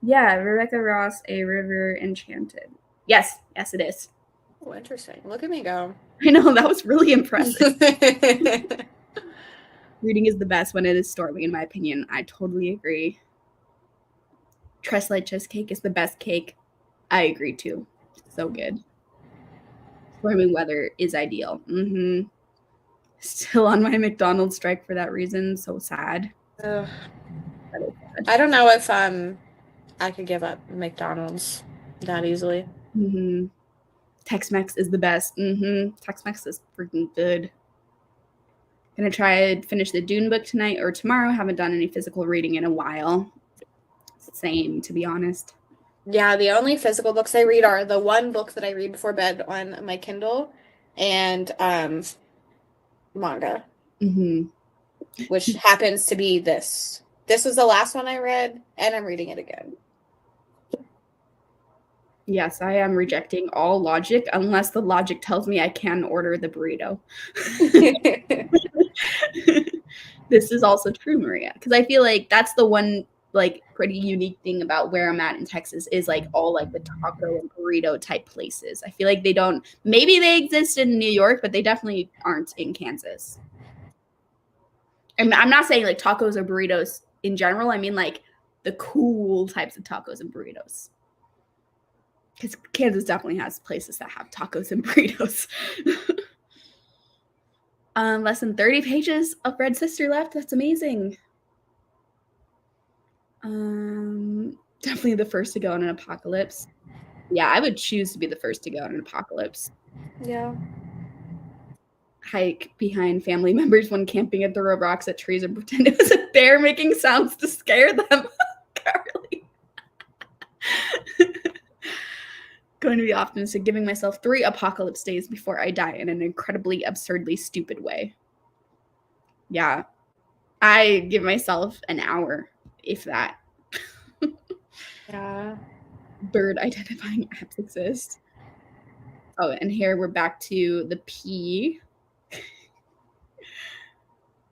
Yeah, Rebecca Ross, A River Enchanted. Yes, it is. Oh, interesting. Look at me go. I know, that was really impressive. Reading is the best when it is storming, in my opinion. I totally agree. Tresslight cheesecake is the best cake. I agree too. So good. Storming weather is ideal. Still on my McDonald's strike for that reason. So sad. That is sad. I don't know if I could give up McDonald's that easily. Tex-Mex is the best. Tex-Mex is freaking good. Gonna try to finish the Dune book tonight or tomorrow. Haven't done any physical reading in a while. Same, to be honest. Yeah, the only physical books I read are the one book that I read before bed on my Kindle and manga, which happens to be this. This was the last one I read, and I'm reading it again. Yes, I am rejecting all logic unless the logic tells me I can order the burrito. This is also true, Maria, because I feel like that's the one like pretty unique thing about where I'm at in Texas is like all like the taco and burrito type places. I feel like they don't, maybe they exist in New York, but they definitely aren't in Kansas. And I'm not saying like tacos or burritos in general. I mean like the cool types of tacos and burritos. Because Kansas definitely has places that have tacos and burritos. Less than 30 pages of Red Sister left. That's amazing. Definitely the first to go in an apocalypse. Yeah, I would choose to be the first to go in an apocalypse. Yeah. Hike behind family members when camping and throw rocks at trees and pretend it was a bear making sounds to scare them. Carly. Going to be optimistic, giving myself 3 apocalypse days before I die in an incredibly absurdly stupid way. Yeah. I give myself an hour, if that. Yeah. Bird identifying apps exist. Oh, and here we're back to the P.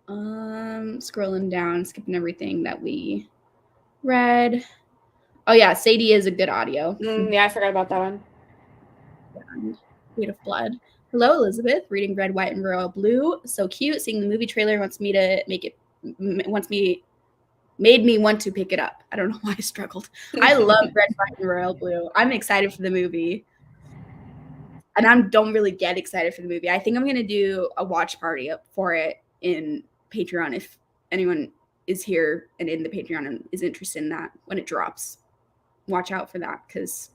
Scrolling down, skipping everything that we read. Oh yeah, Sadie is a good audio. Yeah, I forgot about that one. And Fate of Blood. Hello, Elizabeth. Reading Red, White, and Royal Blue. So cute. Seeing the movie trailer made me want to pick it up. I don't know why I struggled. I love Red, White, and Royal Blue. I'm excited for the movie. And I don't really get excited for the movie. I think I'm going to do a watch party for it in Patreon if anyone is here and in the Patreon and is interested in that when it drops. Watch out for that because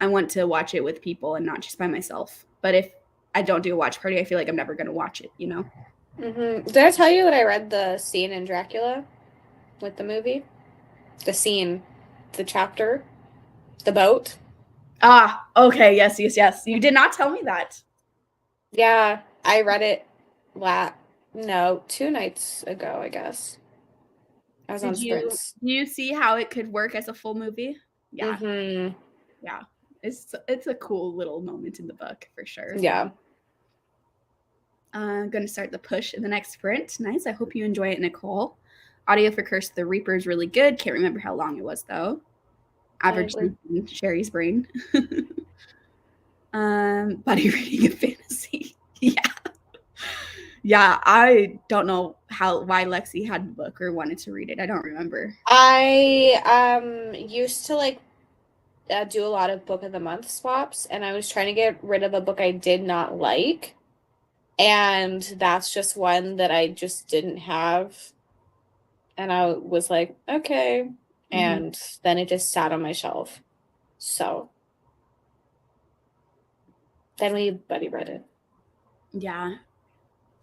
I want to watch it with people and not just by myself. But if I don't do a watch party, I feel like I'm never going to watch it, you know? Did I tell you that I read the scene in Dracula with the movie? The scene, the chapter, the boat. Ah, okay. Yes. You did not tell me that. Yeah, I read it 2 nights ago, I guess. I was on sprints. Do you see how it could work as a full movie? Yeah. Mm-hmm. Yeah. It's a cool little moment in the book for sure. Yeah. I'm going to start the push in the next sprint. Nice. I hope you enjoy it, Nicole. Audio for Curse of the Reaper is really good. Can't remember how long it was, though. Average Sherry's brain. Buddy reading a fantasy. Yeah. Yeah, I don't know why Lexi had the book or wanted to read it. I don't remember. I used to do a lot of book of the month swaps, and I was trying to get rid of a book I did not like. And that's just one that I just didn't have. And I was like, okay. And then it just sat on my shelf. So then we buddy read it. Yeah.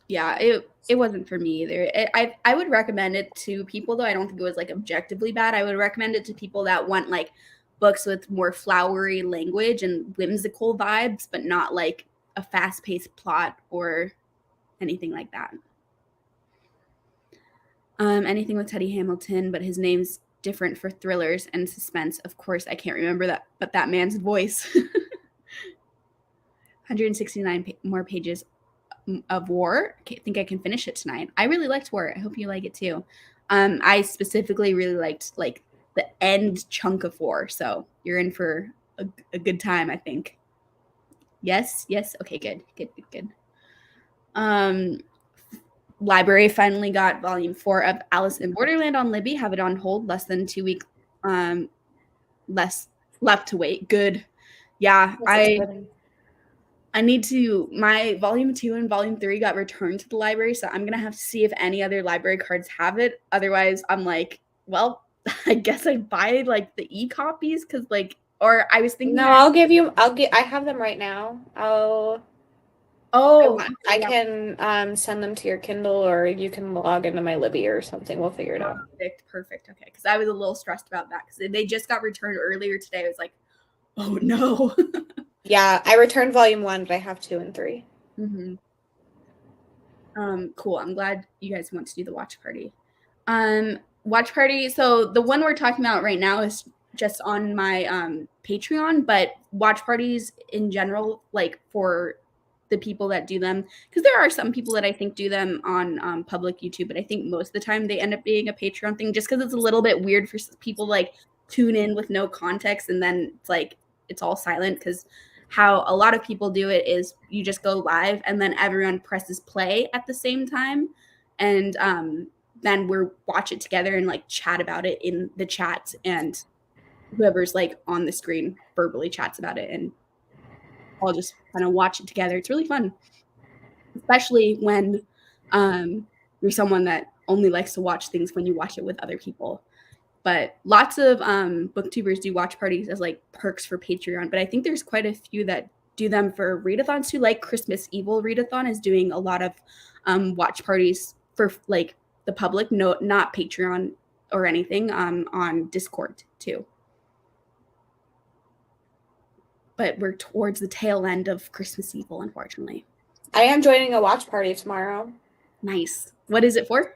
Yeah, it wasn't for me either. I would recommend it to people, though. I don't think it was like objectively bad. I would recommend it to people that want like books with more flowery language and whimsical vibes, but not like a fast-paced plot or anything like that. Anything with Teddy Hamilton, but his name's different for thrillers and suspense. Of course, I can't remember that, but that man's voice. 169 more pages of War. I think I can finish it tonight. I really liked War. I hope you like it too. I specifically really liked like the end chunk of War, so you're in for a good time, I think. Yes. Okay, good. Library finally got volume 4 of Alice in Borderland on Libby. Have it on hold. Less than 2 weeks less left to wait. Good. Yeah, I need to, my volume 2 and volume 3 got returned to the library, so I'm going to have to see if any other library cards have it. Otherwise, I'm like, well, I guess I'd buy like the e-copies because like Or I was thinking. No, I have them right now. Oh, I yeah. can send them to your Kindle, or you can log into my Libby or something. We'll figure it out. Perfect. Okay, because I was a little stressed about that because they just got returned earlier today. I was like, oh no. Yeah, I returned volume 1, but I have 2 and 3. Mm-hmm. Cool. I'm glad you guys want to do the watch party. Watch party. So the one we're talking about right now is just on my Patreon, but watch parties in general, like for the people that do them, because there are some people that I think do them on public YouTube, but I think most of the time they end up being a Patreon thing, just because it's a little bit weird for people like tune in with no context and then it's like it's all silent because how a lot of people do it is you just go live and then everyone presses play at the same time and then we're watch it together and like chat about it in the chat and whoever's like on the screen verbally chats about it and I'll just kind of watch it together. It's really fun, especially when you're someone that only likes to watch things when you watch it with other people. But lots of booktubers do watch parties as like perks for Patreon. But I think there's quite a few that do them for readathons too. Like Christmas Evil Readathon is doing a lot of watch parties for like the public, no, not Patreon or anything, on Discord too. But we're towards the tail end of Christmas Evil, unfortunately. I am joining a watch party tomorrow. Nice. What is it for?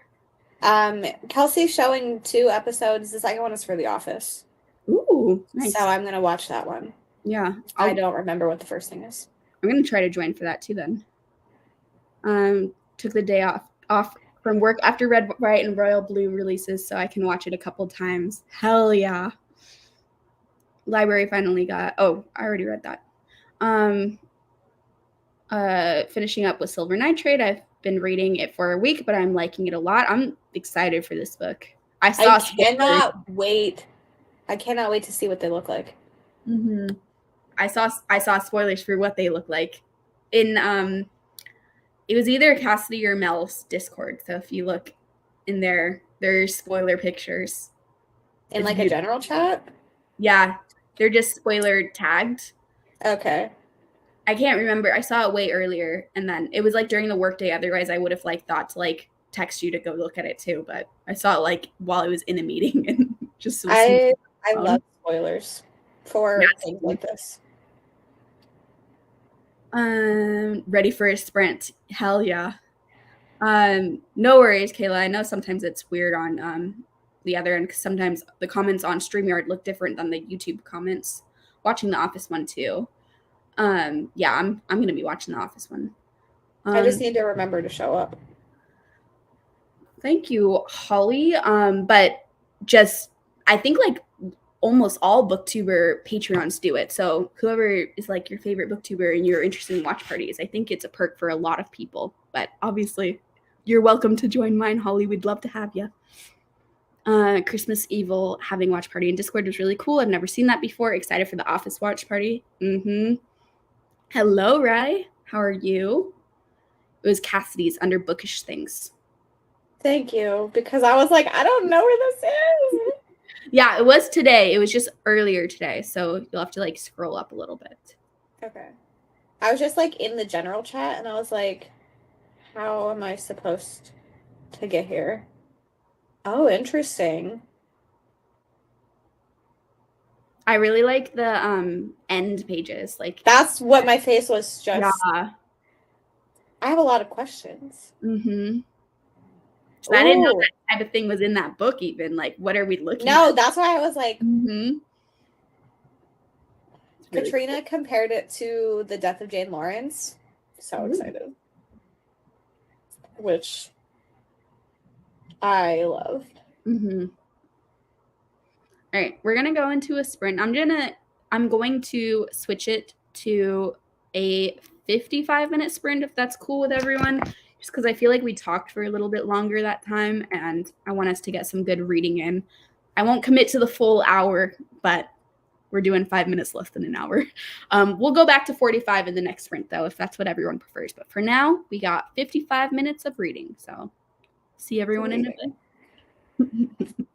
Kelsey's showing 2 episodes. The second one is for The Office. Ooh, nice. So I'm gonna watch that one. Yeah. I don't remember what the first thing is. I'm gonna try to join for that too then. Took the day off from work after Red, White, and Royal Blue releases so I can watch it a couple times. Hell yeah. Library finally got, oh, I already read that. Finishing up with Silver Nitrate. I've been reading it for a week, but I'm liking it a lot. I'm excited for this book. I cannot wait. I cannot wait to see what they look like. Mm-hmm. I saw spoilers for what they look like in it was either Cassidy or Mel's Discord. So if you look in there, there's spoiler pictures. In like a general chat? Yeah. They're just spoiler tagged. Okay. I can't remember. I saw it way earlier and then it was like during the workday. Otherwise I would have like thought to like text you to go look at it too. But I saw it like while I was in a meeting and just I love spoilers for things like this. Ready for a sprint. Hell yeah. No worries, Kayla. I know sometimes it's weird on the other end because sometimes the comments on StreamYard look different than the YouTube comments. Watching the Office one too. Yeah, I'm gonna be watching the Office one. I just need to remember to show up. Thank you, Holly. But just I think like almost all booktuber Patreons do it. So whoever is like your favorite booktuber and you're interested in watch parties, I think it's a perk for a lot of people. But obviously, you're welcome to join mine, Holly. We'd love to have you. Christmas Evil having watch party in Discord was really cool. I've never seen that before. Excited for the Office watch party. Hello, Rye. How are you? It was Cassidy's under bookish things. Thank you, because I was like, I don't know where this is. Yeah, it was today. It was just earlier today, so you'll have to like scroll up a little bit. Okay. I was just like in the general chat and I was like, how am I supposed to get here? Oh, interesting. I really like the end pages. Like that's what my face was just. Yeah. I have a lot of questions. So I didn't know that type of thing was in that book even. Like, what are we looking at? No, that's why I was like, really Katrina compared it to The Death of Jane Lawrence. So excited. Which I loved. All right, we're gonna go into a sprint. I'm going to switch it to a 55-minute sprint if that's cool with everyone. Just because I feel like we talked for a little bit longer that time, and I want us to get some good reading in. I won't commit to the full hour, but we're doing 5 minutes less than an hour. We'll go back to 45 in the next sprint, though, if that's what everyone prefers. But for now, we got 55 minutes of reading. So see everyone in a bit.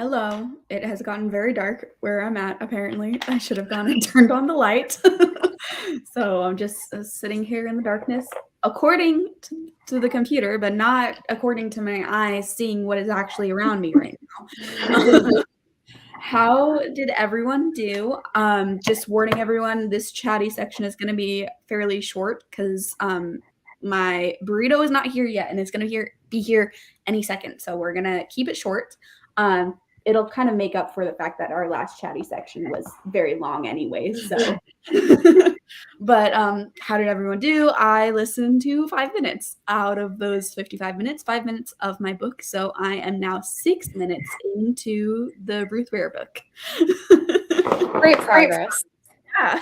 Hello. It has gotten very dark where I'm at, apparently. I should have gone and turned on the light. So I'm just sitting here in the darkness, according to the computer, but not according to my eyes seeing what is actually around me right now. How did everyone do? Just warning everyone, this chatty section is going to be fairly short because my burrito is not here yet, and it's going to be here any second. So we're going to keep it short. It'll kind of make up for the fact that our last chatty section was very long anyway. So, but how did everyone do? I listened to 5 minutes out of those 55 minutes, 5 minutes of my book. So I am now 6 minutes into the Ruth Ware book. Great progress. Yeah.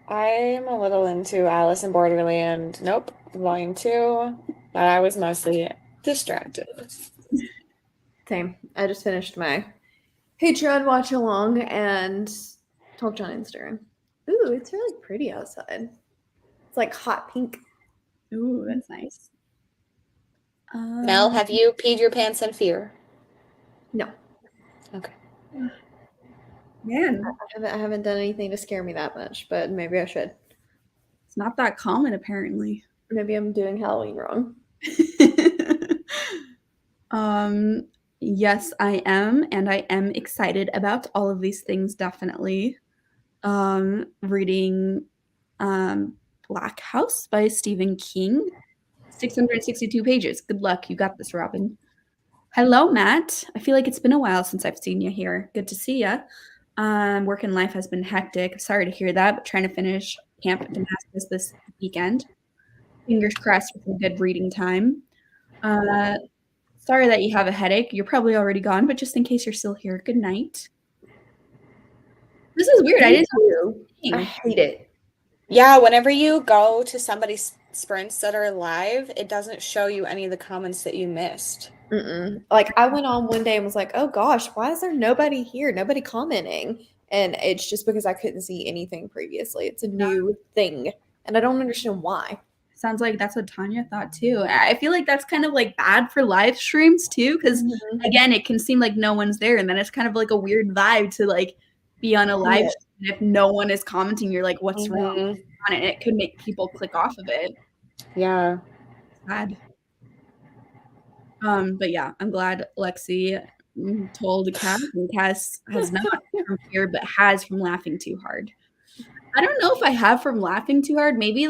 I'm a little into Alice in Borderland. Nope, volume 2, but I was mostly distracted. Same. I just finished my Patreon watch along and talked on Instagram. Ooh, it's really pretty outside. It's like hot pink. Ooh, that's nice. Mel, have you peed your pants in fear? No. Okay. Man, I haven't done anything to scare me that much, but maybe I should. it's not that common apparently. Maybe I'm doing Halloween wrong. Yes, I am, and I am excited about all of these things, definitely. Reading Black House by Stephen King. 662 pages. Good luck. You got this, Robin. Hello, Matt. I feel like it's been a while since I've seen you here. Good to see you. Work and life has been hectic. Sorry to hear that, but trying to finish Camp Damascus this weekend. Fingers crossed for some good reading time. Sorry that you have a headache. You're probably already gone, but just in case you're still here, good night. This is weird. I didn't know. I hate it. Yeah, whenever you go to somebody's sprints that are live, it doesn't show you any of the comments that you missed. Like I went on one day and was like, oh gosh, why is there nobody here? Nobody commenting. And it's just because I couldn't see anything previously. It's a new thing. And I don't understand why. Sounds like that's what Tanya thought too. I feel like that's kind of like bad for live streams too, because again, it can seem like no one's there, and then it's kind of like a weird vibe to like be on a live stream. If no one is commenting, you're like, what's wrong on it? It could make people click off of it. Yeah. Sad. But yeah, I'm glad Lexi told Cass, and Cass has not from fear, but has from laughing too hard. I don't know if I have from laughing too hard. Maybe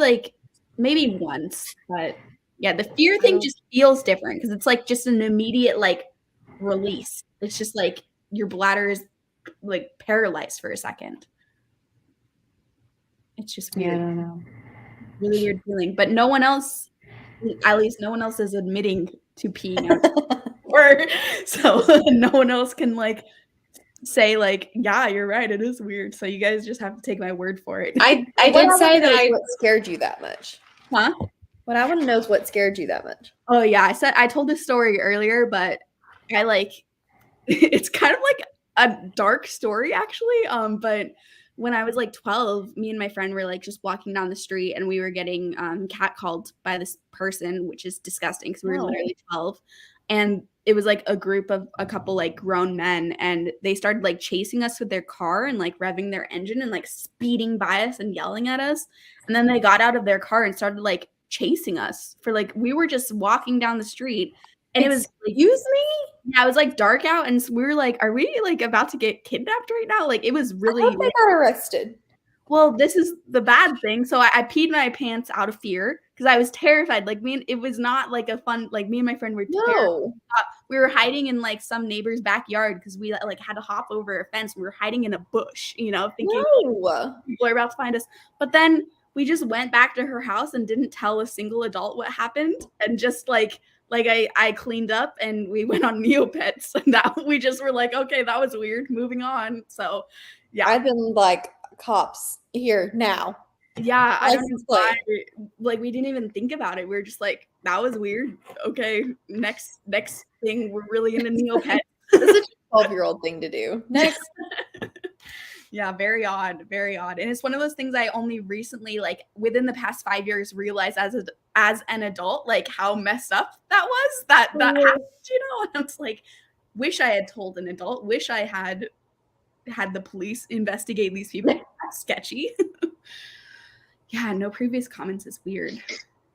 once, but yeah, the fear thing just feels different because it's like just an immediate like release. It's just like your bladder is like paralyzed for a second. It's just weird. Yeah, I don't know. Really weird feeling. But no one else, at least no one else is admitting to peeing out. Or so no one else can like say like, yeah, you're right, it is weird. So you guys just have to take my word for it. I did say that what scared you that much. Huh? What I want to know is what scared you that much. Oh yeah, I told this story earlier, but I like it's kind of like a dark story actually. But when I was like 12, me and my friend were like just walking down the street and we were getting catcalled by this person, which is disgusting because we were literally 12. And it was like a group of a couple like grown men, and they started like chasing us with their car and like revving their engine and like speeding by us and yelling at us. And then they got out of their car and started like chasing us for like we were just walking down the street. And it was like, excuse me? Yeah, it was like dark out, and we were like, "Are we like about to get kidnapped right now?" Like it was really. I thought they got arrested. Well, this is the bad thing. So I peed my pants out of fear because I was terrified. Like it was not like a fun. Like me and my friend were terrified. We were hiding in like some neighbor's backyard because we like had to hop over a fence. We were hiding in a bush, thinking people are about to find us. But then we just went back to her house and didn't tell a single adult what happened, and just like I cleaned up and we went on Neopets, and that we just were like, okay, that was weird. Moving on. So yeah, I've been like cops here now. Yeah, I don't know why. Like we didn't even think about it. We were just like, that was weird. Okay, next thing. We're really into Neopets. This is a 12-year-old thing to do. Next. Yeah, very odd, very odd. And it's one of those things I only recently, like within the past 5 years, realized as an adult, like how messed up that was. That happened, And I was like, Wish I had told an adult. Wish I had the police investigate these people. That's sketchy. Yeah, no previous comments is weird.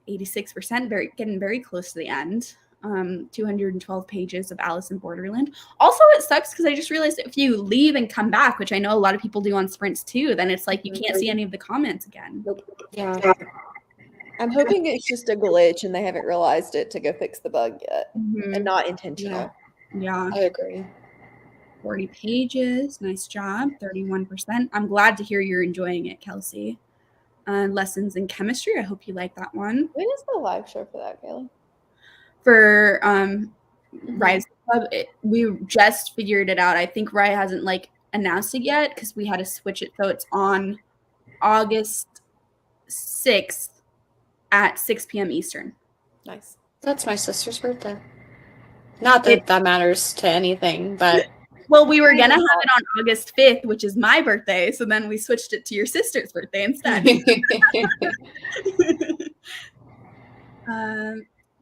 86%, getting very close to the end. 212 pages of Alice in Borderland. Also, it sucks because I just realized if you leave and come back, which I know a lot of people do on sprints too, then it's like you can't see any of the comments again. Yeah. I'm hoping it's just a glitch and they haven't realized it to go fix the bug yet, and not intentional. Yeah. I agree. 40 pages. Nice job. 31%. I'm glad to hear you're enjoying it, Kelsey. Lessons in chemistry. I hope you like that one. When is the live show for that, Kaylee? For Rise Club, we just figured it out. I think Rye hasn't like announced it yet because we had to switch it so it's on August 6th at 6 p.m. Eastern. Nice. That's my sister's birthday. Not that that matters to anything, but well, we were gonna have it on August 5th, which is my birthday, so then we switched it to your sister's birthday instead.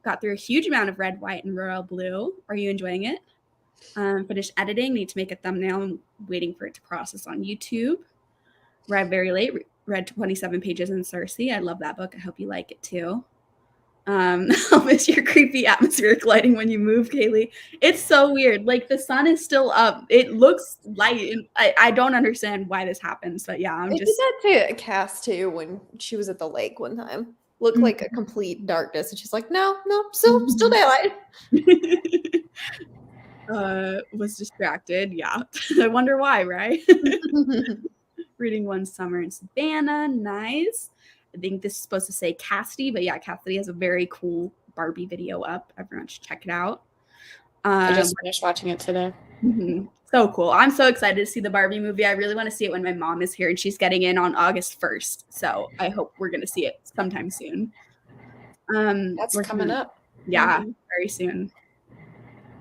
Got through a huge amount of red, white, and royal blue. Are you enjoying it? Finished editing. Need to make a thumbnail. I'm waiting for it to process on YouTube. Read very late. Read 27 pages in Cersei. I love that book. I hope you like it too. I'll miss your creepy atmospheric lighting when you move, Kaylee. It's so weird. Like the sun is still up. It looks light. And I don't understand why this happens, but yeah, They did that to Cass too when she was at the lake one time. Looked like a complete darkness, and she's like, "No, still daylight." Was distracted. Yeah, I wonder why, right? Reading One Summer in Savannah. Nice. I think this is supposed to say Cassidy, but yeah, Cassidy has a very cool Barbie video up. Everyone should check it out. I just finished watching it today. So cool. I'm so excited to see the Barbie movie. I really want to see it when my mom is here, and she's getting in on August 1st. So I hope we're going to see it sometime soon. That's coming up. Yeah, very soon.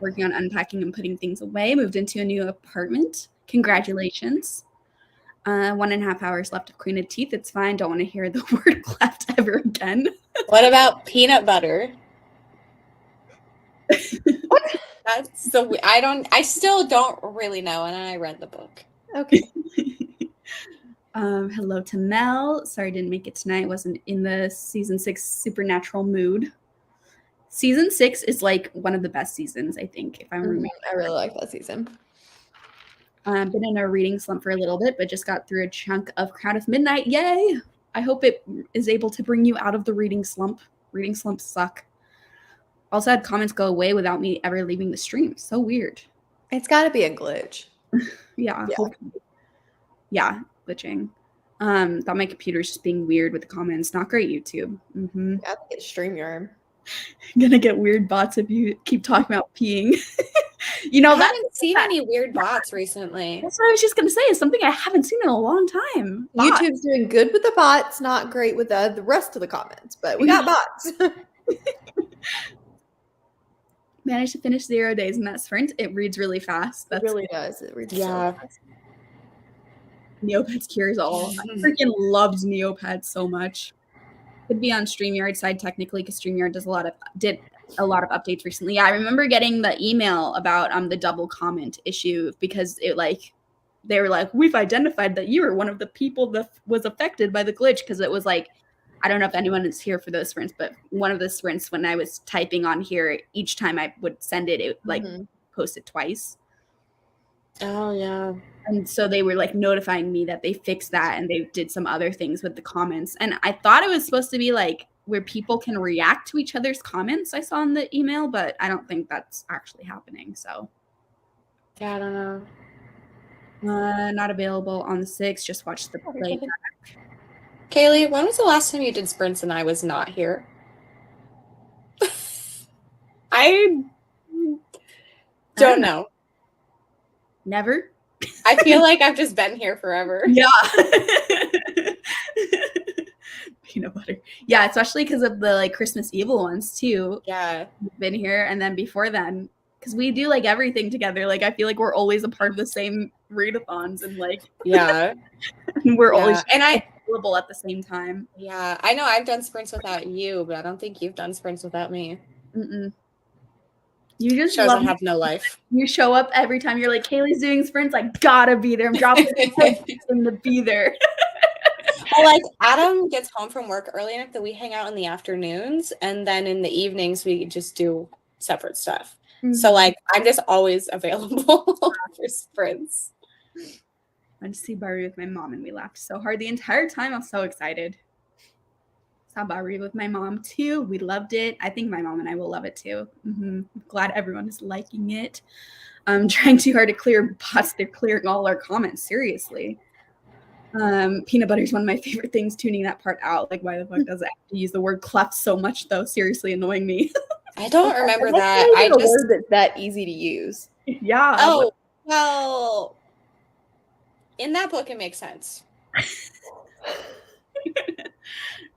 Working on unpacking and putting things away. Moved into a new apartment. Congratulations. 1.5 hours left of cleaning teeth. It's fine. Don't want to hear the word cleft ever again. What about peanut butter? That's so I still don't really know, and I read the book. Okay. Hello to Mel. Sorry I didn't make it tonight. Wasn't in the season 6 supernatural mood. Season 6 is like one of the best seasons, I think, if I'm remembering. I really like that season. Been in a reading slump for a little bit, but just got through a chunk of Crown of Midnight. Yay! I hope it is able to bring you out of the reading slump. Reading slumps suck. Also had comments go away without me ever leaving the stream. So weird. It's got to be a glitch. Yeah. Yeah, glitching. Thought my computer's just being weird with the comments. Not great, YouTube. I think it's StreamYard. Gonna get weird bots if you keep talking about peeing. I haven't seen any weird bots recently. That's what I was just gonna say. It's something I haven't seen in a long time. Bots. YouTube's doing good with the bots, not great with the rest of the comments, but we got bots. Managed to finish 0 days in that sprint. It reads really fast. It really does. It reads so fast. Neopets cures all. I freaking loved Neopets so much. Could be on StreamYard side technically because StreamYard did a lot of updates recently. Yeah, I remember getting the email about the double comment issue because they were like, we've identified that you were one of the people that was affected by the glitch because it was like, I don't know if anyone is here for those sprints, but one of the sprints when I was typing on here, each time I would send it, it like posted twice. Oh yeah. And so they were like notifying me that they fixed that and they did some other things with the comments. And I thought it was supposed to be like where people can react to each other's comments I saw in the email, but I don't think that's actually happening. So yeah, I don't know. Not available on the 6th. Just watch the playback. Kaylee, when was the last time you did sprints and I was not here? I don't know. Never? I feel like I've just been here forever. Yeah. Peanut butter. Yeah, especially because of the like Christmas Evil ones too. Yeah. We've been here and then before then. Because we do like everything together. Like I feel like we're always a part of the same readathons and like yeah. And we're always available at the same time. Yeah. I know I've done sprints without you, but I don't think you've done sprints without me. You just Shows love I have no life. You show up every time. You're like, Kaylee's doing sprints. I gotta be there. I'm dropping him to be there. Well, like Adam gets home from work early enough that we hang out in the afternoons, and then in the evenings we just do separate stuff. So like I'm just always available for sprints. I went to see Bari with my mom and we laughed so hard the entire time. I was so excited. Saw Bari with my mom too. We loved it. I think my mom and I will love it too. Glad everyone is liking it. I'm trying too hard to clear bots. They're clearing all our comments. Seriously. Peanut butter is one of my favorite things. Tuning that part out. Like, why the fuck does it have to use the word cleft so much though? Seriously annoying me. I don't remember that. I just a word that's that easy to use. Yeah. Oh, well, in that book it makes sense.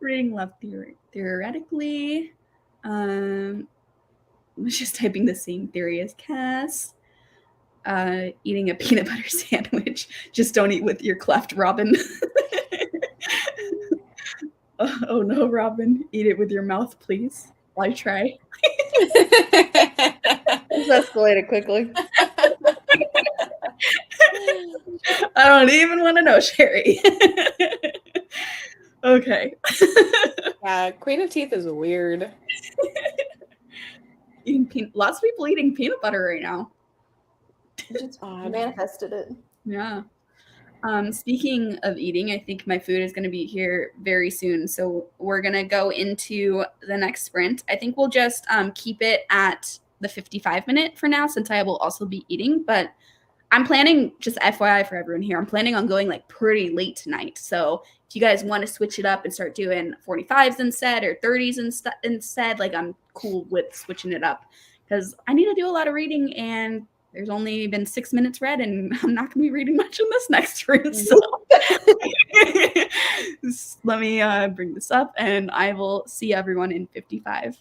Reading left theoretically. I was just typing the same theory as Cass. Eating a peanut butter sandwich. Just don't eat with your cleft, Robin. Oh no, Robin. Eat it with your mouth, please. Why try? This escalated quickly. I don't even want to know, Sherry. Okay. Yeah, Queen of Teeth is weird. Lots of people eating peanut butter right now. Just manifested it. Yeah. Speaking of eating, I think my food is going to be here very soon. So we're going to go into the next sprint. I think we'll just keep it at the 55-minute for now, since I will also be eating. But I'm planning, just FYI for everyone here, I'm planning on going like pretty late tonight. So if you guys want to switch it up and start doing 45s instead or 30s instead, like I'm cool with switching it up because I need to do a lot of reading and there's only been 6 minutes read and I'm not going to be reading much in this next sprint. So let me bring this up and I will see everyone in 55.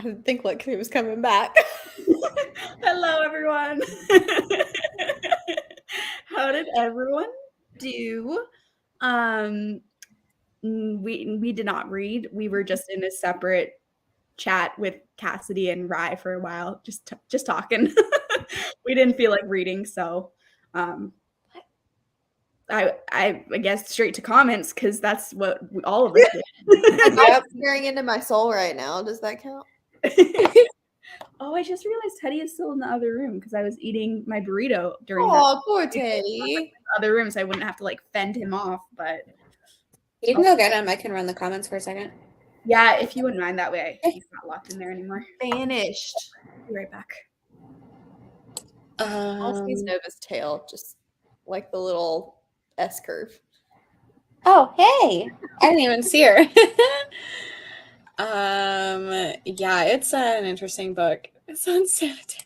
didn't think Lexi was coming back. Hello, everyone. How did everyone do? We did not read. We were just in a separate chat with Cassidy and Rye for a while, just talking. We didn't feel like reading, so I guess straight to comments because that's what all of us did. I'm staring into my soul right now. Does that count? Oh, I just realized Teddy is still in the other room because I was eating my burrito during Oh, poor Teddy. the other room, so I wouldn't have to like fend him off. But You can go get him. I can run the comments for a second. yeah, if you wouldn't mind, that way he's not locked in there anymore. Vanished. Be right back. I'll squeeze Nova's tail, just like the little S curve. Oh, hey! I didn't even see her. Yeah, it's an interesting book. It's on Saturday.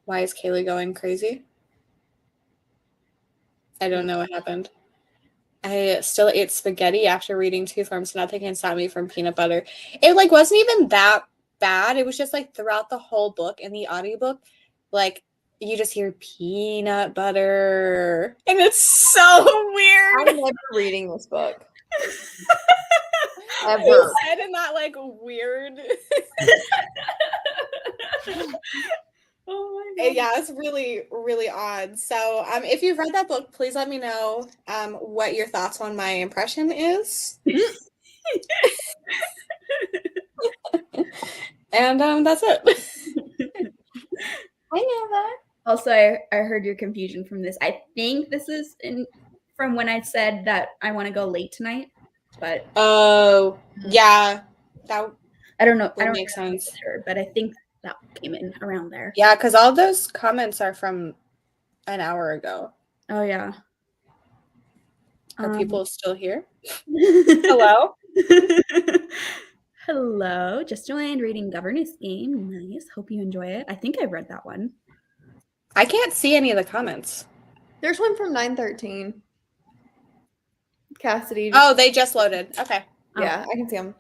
Why is Kaylee going crazy? I don't know what happened. I still ate spaghetti after reading Two Farms to Nothing and Stop Me from Peanut Butter. It like wasn't even that bad. It was just like throughout the whole book in the audiobook, like you just hear peanut butter. And it's so weird. I'm never reading this book. Ever. It's said in that like weird. Oh my god. Yeah, it's really, really odd. So if you've read that book, please let me know what your thoughts on my impression is. And that's it. I know that. Also, I heard your confusion from this. I think this is from when I said that I want to go late tonight, but Oh, yeah. That I don't know. I don't make sense. sure, but I think that came in around there. Yeah, because all those comments are from an hour ago. Oh yeah. Are people still here? Hello. Hello. Just joined reading Governess Game. Nice. Hope you enjoy it. I think I've read that one. I can't see any of the comments. There's one from 913. Cassidy. Oh, they just loaded. Okay. Yeah, I can see them.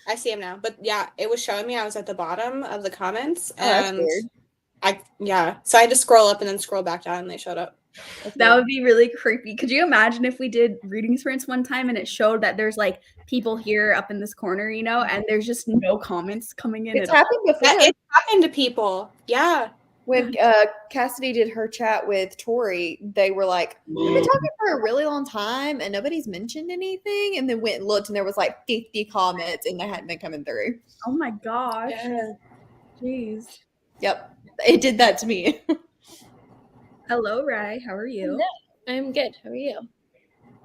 I see them now. But yeah, it was showing me I was at the bottom of the comments. Oh, that's And weird. so I had to scroll up and then scroll back down and they showed up. That would be really creepy. Could you imagine if we did reading sprints one time and it showed that there's like people here up in this corner, you know, and there's just no comments coming in? It's happened before. Yeah, it's happened to people. Yeah. When Cassidy did her chat with Tori, they were like, we've been talking for a really long time and nobody's mentioned anything. And then went and looked and there was like 50 comments and they hadn't been coming through. Oh my gosh. Yeah. Jeez. Yep. It did that to me. Hello, Rai. How are you? Hello. I'm good. How are you?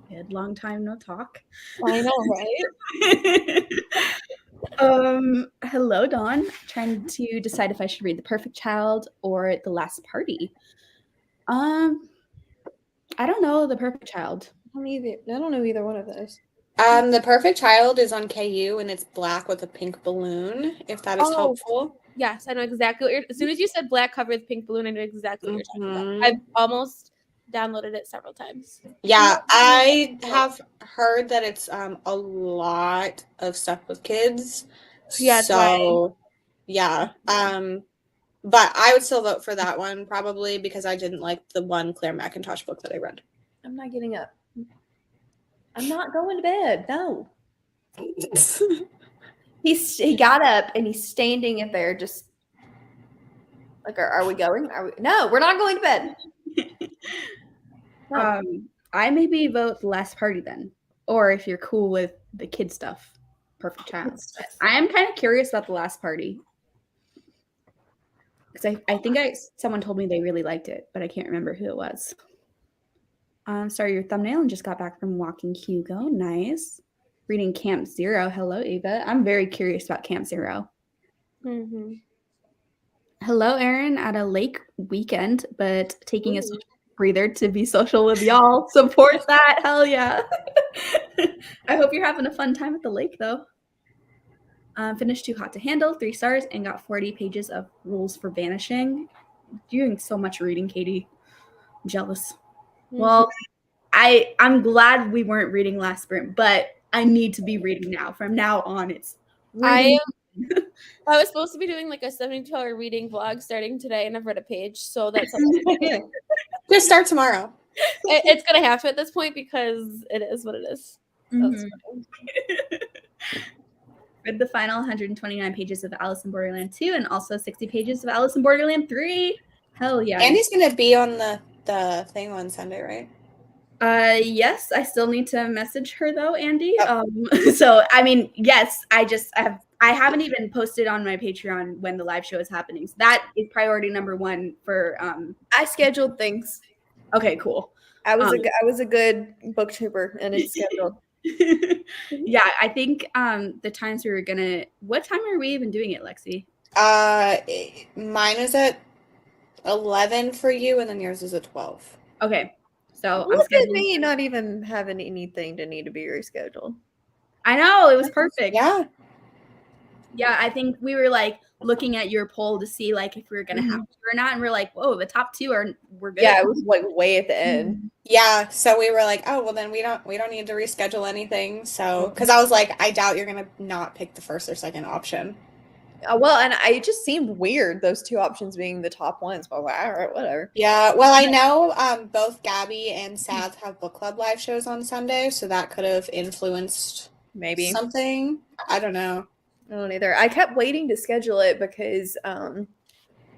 Good. Long time no talk. I know, right? Hello, Dawn. Trying to decide if I should read The Perfect Child or The Last Party. I don't know The Perfect Child. I don't know either one of those. The Perfect Child is on KU and it's black with a pink balloon, if that is helpful. Yes, I know exactly what you're. As soon as you said black cover with pink balloon, I know exactly what you're talking about. I've almost downloaded it several times. Yeah, I have heard that it's a lot of stuff with kids. Yeah, so yeah. But I would still vote for that one probably because I didn't like the one Claire McIntosh book that I read. I'm not getting up. I'm not going to bed. No. He got up and he's standing in there just like, are we going? No, we're not going to bed. No. I maybe vote The Last Party then. Or if you're cool with the kid stuff, Perfect Child. I am kind of curious about The Last Party. Because I think someone told me they really liked it, but I can't remember who it was. Sorry, your thumbnail and just got back from walking Hugo. Nice. Reading Camp Zero. Hello, Ava. I'm very curious about Camp Zero. Mm-hmm. Hello, Erin. At a lake weekend, but taking a breather to be social with y'all. Support that. Hell yeah. I hope you're having a fun time at the lake, though. Finished Too Hot to Handle, 3 stars, and got 40 pages of rules for vanishing. You're doing so much reading, Katie. I'm jealous. Mm-hmm. Well, I'm glad we weren't reading last sprint, but I need to be reading now. From now on, it's I was supposed to be doing like a 72-hour reading vlog starting today, and I've read a page, so that's Just start tomorrow. it's gonna have to at this point because it is what it is. Mhm. Read the final 129 pages of Alice in Borderland 2 and also 60 pages of Alice in Borderland 3. Hell yeah. Andy's gonna be on the thing on Sunday, right? Yes, I still need to message her though, Andy. So I mean, yes, I haven't even posted on my Patreon when the live show is happening. So that is priority number one for I scheduled things. Okay, cool. I was a good booktuber, and it's scheduled. Yeah, I think the times we were gonna. What time are we even doing it, Lexi? Mine is at 11 for you, and then yours is at 12. Okay, so I'm Look at scheduling. me not even having anything to need to be rescheduled. I know, it was perfect. Yeah. Yeah, I think we were like looking at your poll to see like if we were gonna have to or not, and we're like, whoa, the top two we're good. Yeah, it was like way at the end. Yeah, so we were like, oh well, then we don't need to reschedule anything. So because I was like, I doubt you're gonna not pick the first or second option. Well, and it just seemed weird those two options being the top ones. But all right, whatever. Yeah, well, I know both Gabby and Sav have book club live shows on Sunday, so that could have influenced Maybe something. I don't know. I don't either. I kept waiting to schedule it because I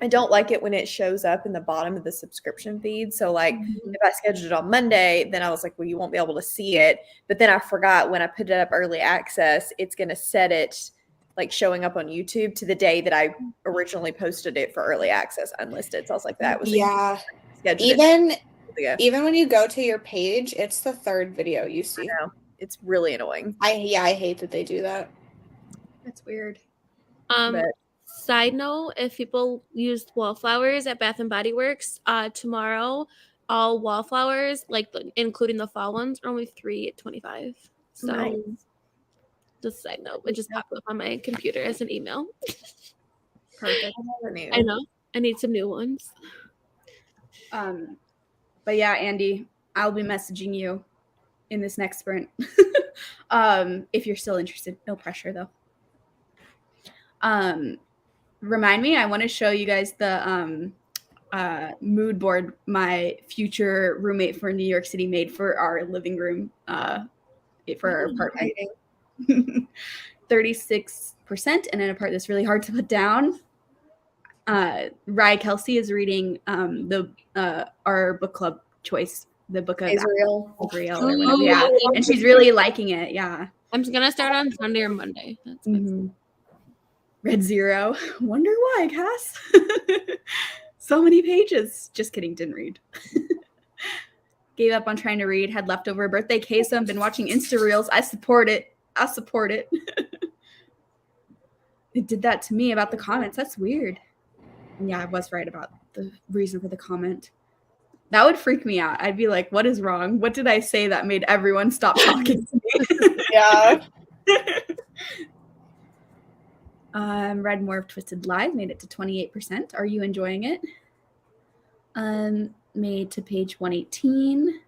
don't like it when it shows up in the bottom of the subscription feed. So like if I scheduled it on Monday, then I was like, well, you won't be able to see it. But then I forgot when I put it up early access, it's going to set it like showing up on YouTube to the day that I originally posted it for early access unlisted. So I was like, that was even when you go to your page, it's the third video you see. I know. It's really annoying. I hate that they do that. That's weird. But Side note, if people used wallflowers at Bath and Body Works, tomorrow all wallflowers, like including the fall ones, are only $3.25. So Nice. just a side note, it just popped up on my computer as an email. Perfect. I know. I need some new ones. But yeah, Andy, I'll be messaging you in this next sprint. If you're still interested. No pressure though. Remind me, I want to show you guys the mood board my future roommate for New York City made for our living room for our apartment. 36% in an part that's really hard to put down. Rye Kelsey is reading our book club choice, the book of Israel. or whatever. Yeah, and she's really liking it. Yeah, I'm just gonna start on Sunday or Monday. That's Red Zero. Wonder why, Cass. So many pages. Just kidding, didn't read. Gave up on trying to read, had leftover birthday queso, been watching Insta Reels. I support it. It did that to me about the comments. That's weird. Yeah, I was right about the reason for the comment. That would freak me out. I'd be like, what is wrong? What did I say that made everyone stop talking to me? Yeah. Read more of Twisted Lies, made it to 28%. Are you enjoying it? Made to page 118.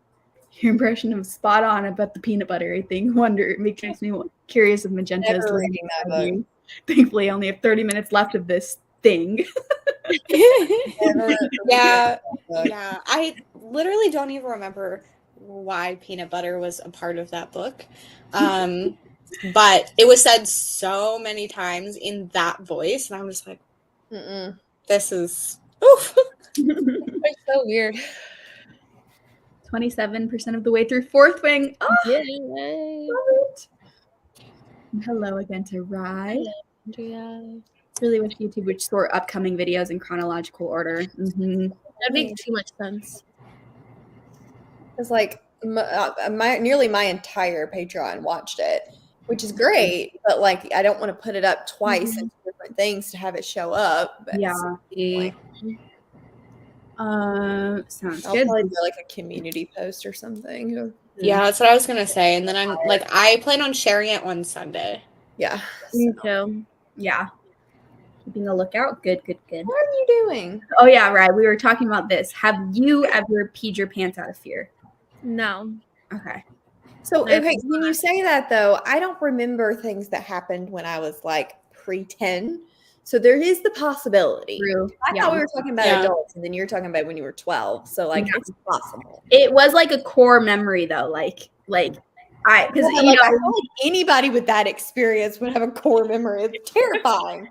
Your impression of spot on about the peanut butter thing. Makes me curious if Magenta is reading that book. Thankfully, I only have 30 minutes left of this thing. Yeah. I literally don't even remember why peanut butter was a part of that book. But it was said so many times in that voice, and I was like, this is oof. It's so weird. 27% of the way through Fourth Wing. Oh, Yay. love it. Hello again to Rye. Andrea. Really wish YouTube would store upcoming videos in chronological order. That makes too much sense. It's like nearly my entire Patreon watched it, which is great. But like, I don't want to put it up twice in different things to have it show up. But Yeah. Sounds I'll good. probably do like a community post or something. Yeah, that's what I was gonna say. And then I'm like, I plan on sharing it on Sunday. Yeah. Me too. Yeah. Keeping a lookout. Good. What are you doing? Oh yeah, right. We were talking about this. Have you ever peed your pants out of fear? No. Okay. So, That's okay, when you say that though, I don't remember things that happened when I was like pre-10. So there is the possibility. True. I thought we were talking about Yeah. adults, and then you're talking about when you were 12. So like Yeah. it's possible. It was like a core memory though, like because Yeah, you like, know I feel like anybody with that experience would have a core memory. It's terrifying.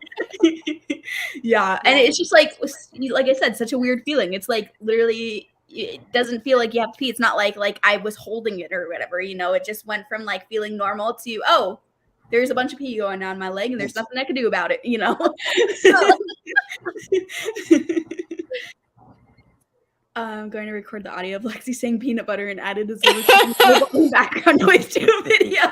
yeah, and it's just like I said, such a weird feeling. It's like literally it doesn't feel like you have to pee. It's not like I was holding it or whatever, you know. It just went from like feeling normal to, oh, there's a bunch of pee going down my leg and there's nothing I can do about it, you know. I'm going to record the audio of Lexi saying peanut butter and add it as a background noise to a video.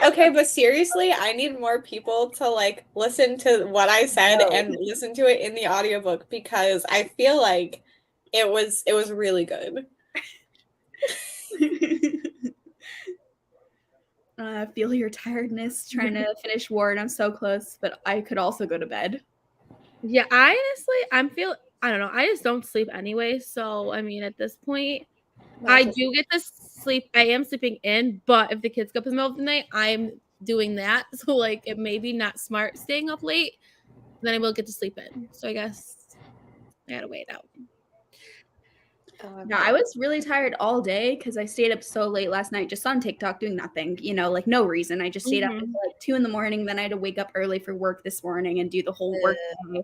Okay, but seriously, I need more people to like listen to what I said and listen to it in the audiobook because I feel like it was really good. I feel your tiredness trying to finish Ward. I'm so close, but I could also go to bed. Yeah, I don't know. I just don't sleep anyway. So, I mean, at this point, I do get to sleep. I am sleeping in, but if the kids get up in the middle of the night, I'm doing that. So, like, it may be not smart staying up late. Then I will get to sleep in. So, I guess I gotta wait out. Yeah, I was really tired all day because I stayed up so late last night just on TikTok doing nothing, you know, like no reason. I just stayed up until like 2 a.m. Then I had to wake up early for work this morning and do the whole work day.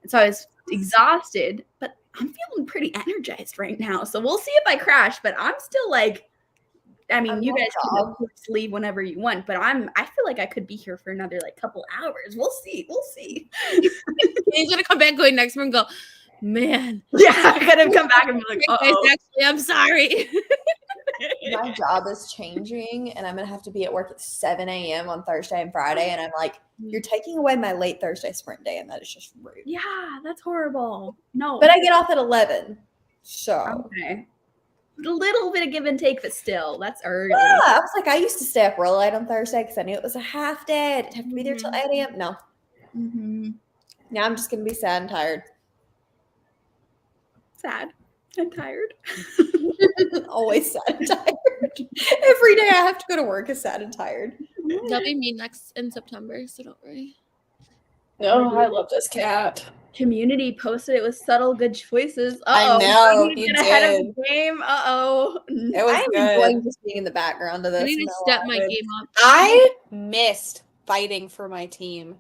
And so I was exhausted, but I'm feeling pretty energized right now. So we'll see if I crash, but I'm still like, I mean, you guys can of course leave whenever you want, but I feel like I could be here for another like couple hours. We'll see. He's gonna come back going next month and go, man. Yeah, I gotta come back and be like, actually, I'm sorry. My job is changing, and I'm gonna have to be at work at 7 a.m. on Thursday and Friday. And I'm like, you're taking away my late Thursday sprint day, and that is just rude. Yeah, that's horrible. No, but I get off at 11. So okay, a little bit of give and take, but still, that's early. Yeah, I was like, I used to stay up real late on Thursday because I knew it was a half day. I didn't have to be there till 8 a.m. No. Now I'm just gonna be sad and tired. Sad and tired. Always sad and tired. Every day I have to go to work is sad and tired. That'll be me next in September, so don't worry. No, I love this cat. Community posted it with subtle good choices. I know, you did ahead of the game. It was I am enjoying just being in the background of this. I need to step my game up. I missed fighting for my team.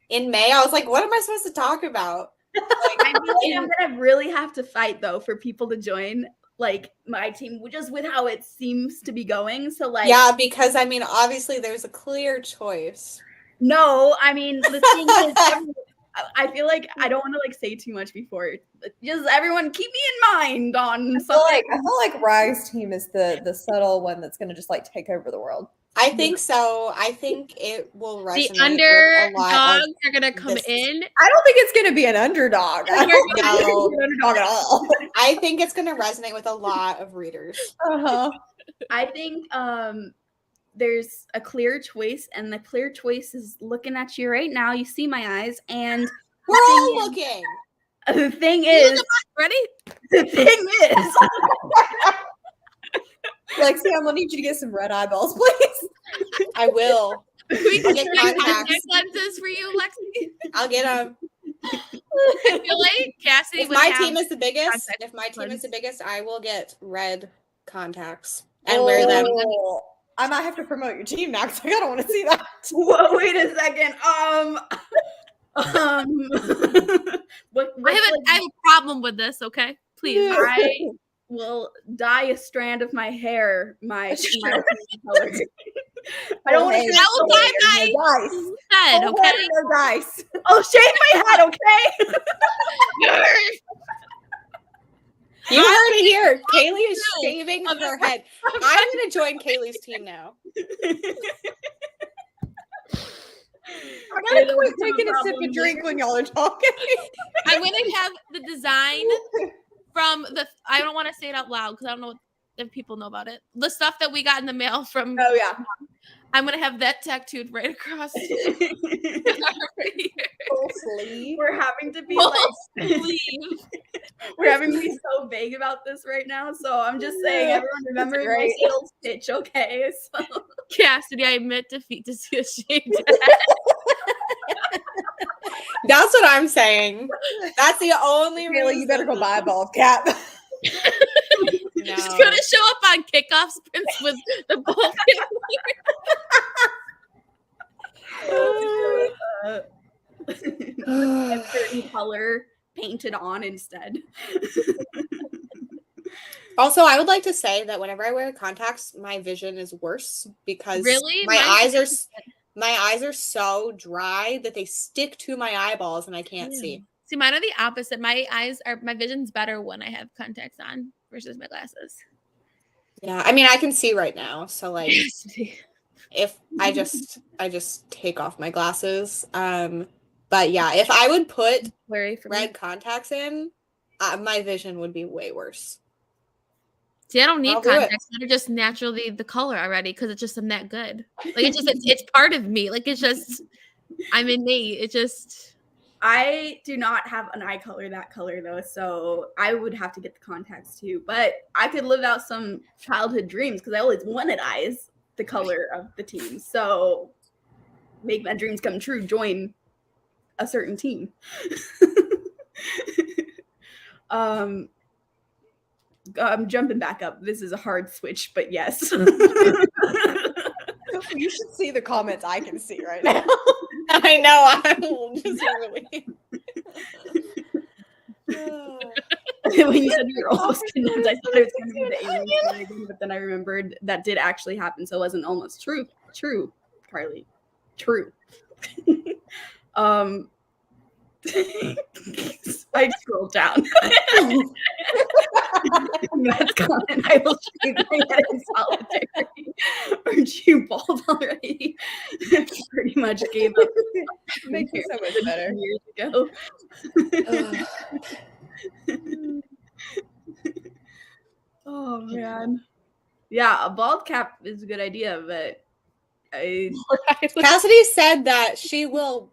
In May, I was like, what am I supposed to talk about? Like, I feel like I'm gonna really have to fight though for people to join like my team, just with how it seems to be going. So like, yeah, because I mean, obviously, there's a clear choice. No, I mean the thing is, I feel like I don't want to like say too much before. Just everyone, keep me in mind on. I feel like Rye's team is the subtle one that's gonna just like take over the world. I think so. I think it will resonate. The underdogs are gonna come in. I don't think it's gonna be an underdog. I don't think it's gonna be an underdog at all. I think it's gonna resonate with a lot of readers. I think there's a clear choice, and the clear choice is looking at you right now. You see my eyes, and we're all looking. The thing is, ready? The thing is. Lexi, I'm gonna need you to get some red eyeballs, please. I will. We can get contact lenses for you, Lexi. I'll get them. I feel like Cassidy. If my team is the biggest, I will get red contacts and wear them. I might have to promote your team now because I don't want to see that. Whoa, wait a second. I have a problem with this. Okay, please. I will dye a strand of my hair my color. I don't want to. I will dye my head. Okay. No dice. I'll shave my head. Okay. You heard it here. Kaylee is shaving her head. I'm gonna join Kaylee's team now. I gotta quit taking a sip of drink when y'all are talking. I'm gonna have the design from the. I don't want to say it out loud because I don't know if people know about it. The stuff that we got in the mail from. Oh yeah. I'm gonna have that tattooed right across. Full sleeve. We're having to be like. We're having to be so vague about this right now. So I'm just saying, everyone remember my great. sales pitch, okay? So Cassidy, I admit defeat to see a shaved head. That's what I'm saying. That's the only Haley, reason. you better go buy a bald cap. No. She's gonna show up on kickoff sprints with the ball a certain color painted on instead. Also, I would like to say that whenever I wear contacts, my vision is worse because Really? my Mine's eyes are so dry that they stick to my eyeballs and I can't see. See, mine are the opposite. My vision's better when I have contacts on versus my glasses. Yeah, I mean, I can see right now, so like, if I just take off my glasses. But yeah, if I would put Blurry for red me. contacts in, my vision would be way worse. See, I don't need I'll do it. contacts. They're just naturally the color already because it's just I'm that good. Like it's part of me. Like it's just I'm innate. It just I do not have an eye color that color though, so I would have to get the contacts too. But I could live out some childhood dreams because I always wanted eyes the color of the team. So make my dreams come true. Join a certain team. I'm jumping back up. This is a hard switch, but yes. You should see the comments I can see right now. I know. I'm just really. When you said you were almost convinced, I thought it was going to be the alien thing again, but then I remembered that did actually happen, so it wasn't almost true. True, Carly. True. I scrolled down. That's comment. I will shave my head in solidarity. Aren't you bald already? Pretty much gave up. Makes it so much better. Years ago. Oh man. Yeah, a bald cap is a good idea, but Cassidy said that she will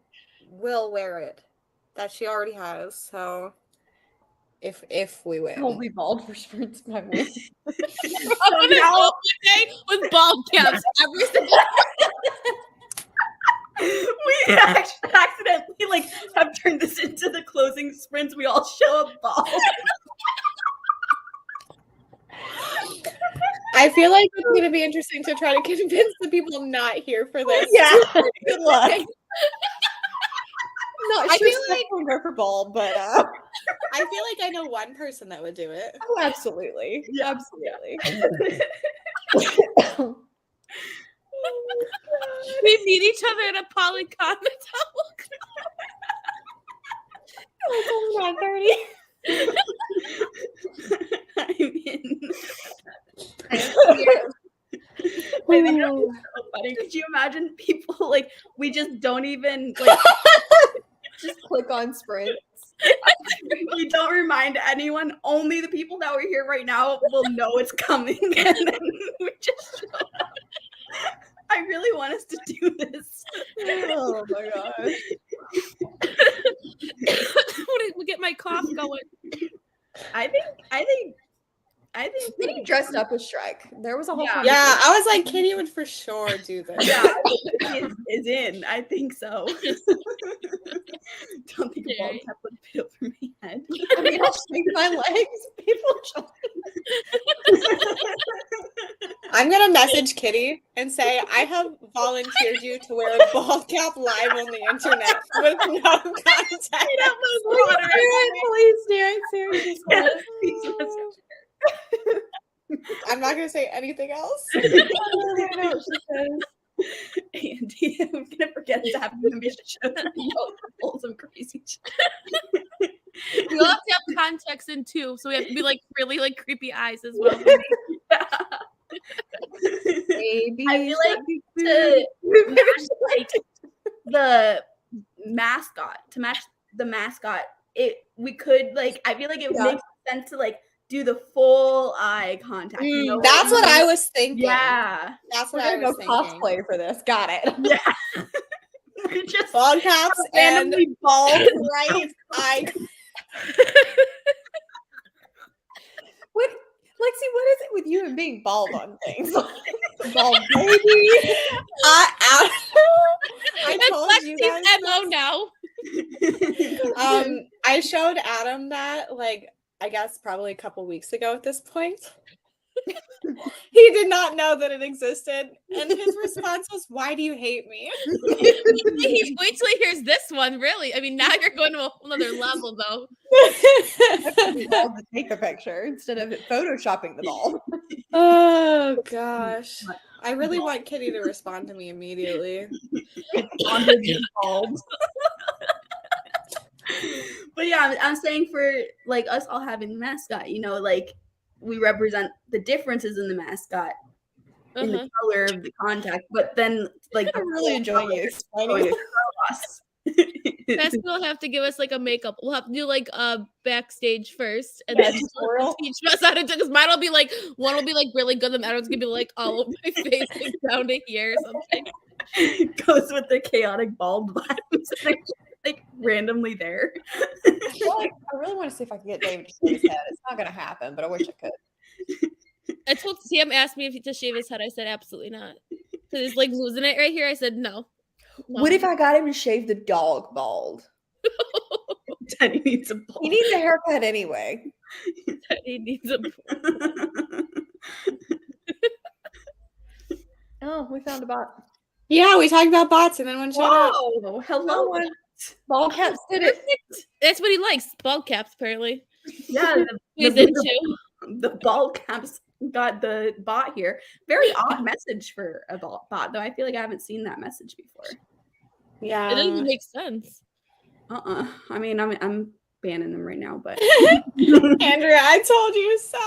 wear it. That she already has. So if we win. I'll be bald for sprints my way. I'm gonna go one day with bald caps every single we actually accidentally have turned this into the closing sprints. We all show up bald. I feel like it's going to be interesting to try to convince the people not here for this. Yeah. Good luck. Not I sure feel like we'll go for bald, but I feel like I know one person that would do it. oh, absolutely. Yeah. Absolutely. we meet each other at a polygon. It's only 9:30. I'm in. I think that would be so funny. Could you imagine people we just don't even Just click on sprints. we don't remind anyone. Only the people that were here right now will know it's coming, and then we just show up. I really want us to do this. Oh my gosh. We get my cough going. I think Kitty dressed up with Shrek. There was a whole Yeah. Yeah, I was like, Kitty would for sure do this. yeah, is in. I think so. Don't think a bald cap would fit over my head. I mean, I'll shake my legs. People I'm going to message Kitty and say, I have volunteered you to wear a bald cap live on the internet with no context. Please do it. Seriously. Yes, please message her. I'm not going to say anything else. I don't know what she says. Andy, I'm gonna forget it's happening to me. Show pull some crazy shit. We all have to have context in too, so we have to be really creepy eyes as well. Baby. I feel like to match the mascot, we could I feel like it makes sense to do the full eye contact. That's what I was thinking. Yeah. That's We're what I gonna was go thinking. cosplay for this. Got it. Yeah. We're just Bald caps and randomly bald. right eye. What, Lexi? What is it with you and being bald on things? Bald baby. I It's told you guys Lexi's MO now. I showed Adam that, like, I guess probably a couple weeks ago at this point. He did not know that it existed, and his response was, "Why do you hate me?" Wait till he hears this one, really. I mean, now you're going to a whole other level, though. Bald to take the picture instead of photoshopping the bald. Oh gosh. I really want Kitty to respond to me immediately. Bald. But yeah, I'm saying for like us all having the mascot, you know, like we represent the differences in the mascot in the color of the contact, but then like I'm really enjoying you explaining it. us. Cassie will have to give us like a makeup. We'll have to do like a backstage first, and then tutorial. teach us how to do. Because mine will be like one will be like really good, and the other one's gonna be like all over my face, like down to here or something. Goes with the chaotic bald vibes. Like randomly there. I really want to see if I can get David to shave his head. It's not going to happen, but I wish I could. I told Sam asked me if he to shave his head. I said absolutely not. Because he's like losing it right here. I said no. What if I got him to shave the dog bald? Teddy needs a bald. He needs a haircut anyway. He needs a. Oh, we found a bot. Yeah, we talked about bots and then one showed up. Oh, hello. Bald caps did it. That's what he likes. Bald caps, apparently. Yeah, He's into. The bald caps got the bot here. Very odd message for a bot, though. I feel like I haven't seen that message before. Yeah. It doesn't make sense. I mean, I'm banning them right now, but Andrea, I told you so.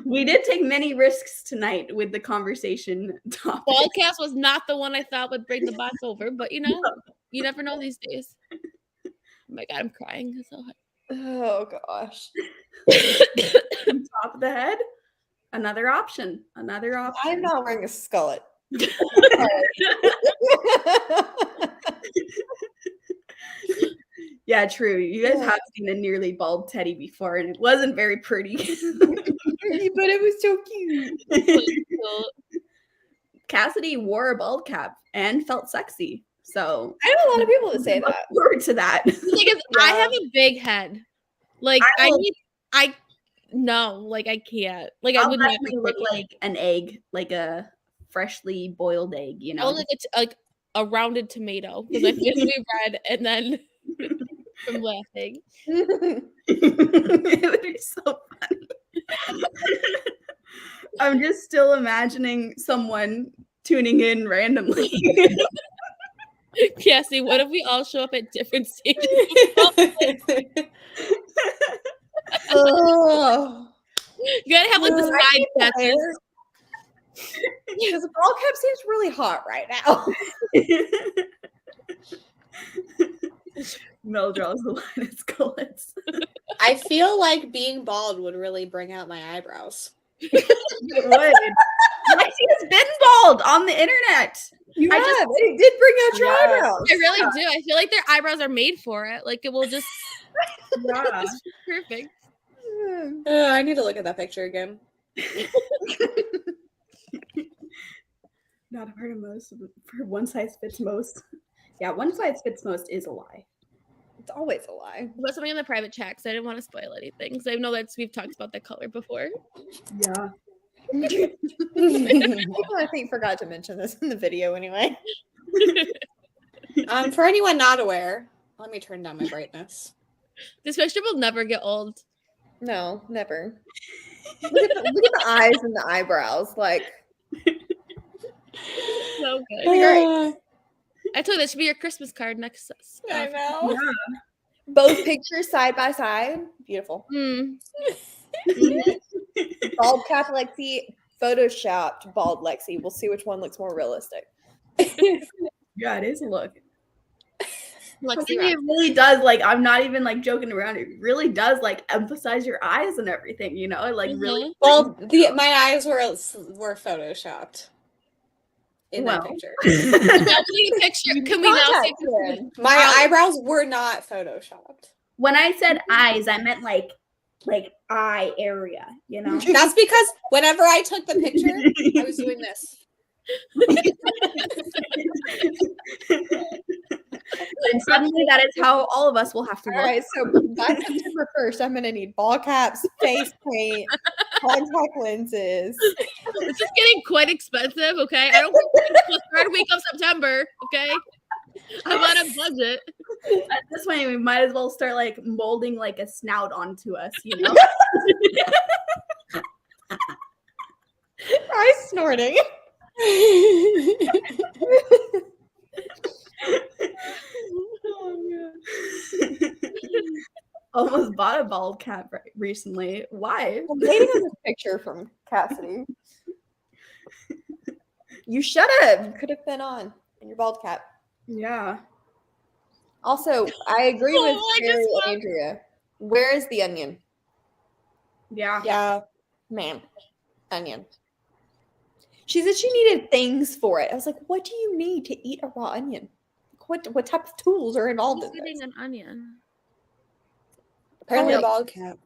We did take many risks tonight with the conversation topic. Bald caps was not the one I thought would bring the bots over, but you know, you never know these days. Oh my god, I'm crying. So Oh gosh. On top of the head, another option. I'm not wearing a skullet. Yeah, true. You guys have seen a nearly bald Teddy before, and it wasn't very pretty. But it was so cute. Cassidy wore a bald cap and felt sexy. So I know a lot of people that say look that. forward to that. because I have a big head. Like I can't. Like I I'll would not definitely look like an egg, like a freshly boiled egg, you know. I look like it's like a rounded tomato because my face will be red and then from laughing. It would be so funny. I'm just still imagining someone tuning in randomly. Cassie, what if we all show up at different stages? Oh. You gotta have like the side patches. Because the bald cap seems really hot right now. Mel draws the line at skullets. I feel like being bald would really bring out my eyebrows. It would. Lexi has been bald on the internet. It did bring out your eyebrows. I really do. I feel like their eyebrows are made for it. Like it will just it's perfect. I need to look at that picture again. Not heard of most. For one size fits most. Yeah, one size fits most is a lie. It's always a lie. But something in the private chat because I didn't want to spoil anything. Because I know that we've talked about that color before. Yeah. People, I think, forgot to mention this in the video anyway. For anyone not aware, let me turn down my brightness. This picture will never get old. No, never. Look at the eyes and the eyebrows. Like, So good. great. I told you that should be your Christmas card next. I know. Yeah. Both pictures side by side. Beautiful. Bald cap Lexi, photoshopped bald Lexi. We'll see which one looks more realistic. Yeah, it is a look. Lexi It really does, like, I'm not even like joking around. It really does like emphasize your eyes and everything, you know? Like really. Well, my eyes were photoshopped in that picture. Now see a picture. Can we now see a picture? My eyebrows were not photoshopped. When I said eyes, I meant like like eye area, you know? That's because whenever I took the picture, I was doing this. And suddenly that is how all of us will have to All look. right, so by September 1st, I'm gonna need ball caps, face paint, contact lenses. This is getting quite expensive, okay? I don't think the third week of September, okay? I'm on a budget. At this point, we might as well start like molding like a snout onto us, you know? Rice snorting. Almost bought a bald cap recently. Why? I'm waiting on this picture from Cassidy. You should have. You could have been on in your bald cap. Yeah. Also, I agree with Oh, I Jerry just and Andrea. Where is the onion? Yeah. Yeah. Ma'am, onion. She said she needed things for it. I was like, what do you need to eat a raw onion? What type of tools are involved He's in eating this? an onion. Apparently a Oh. bald cap.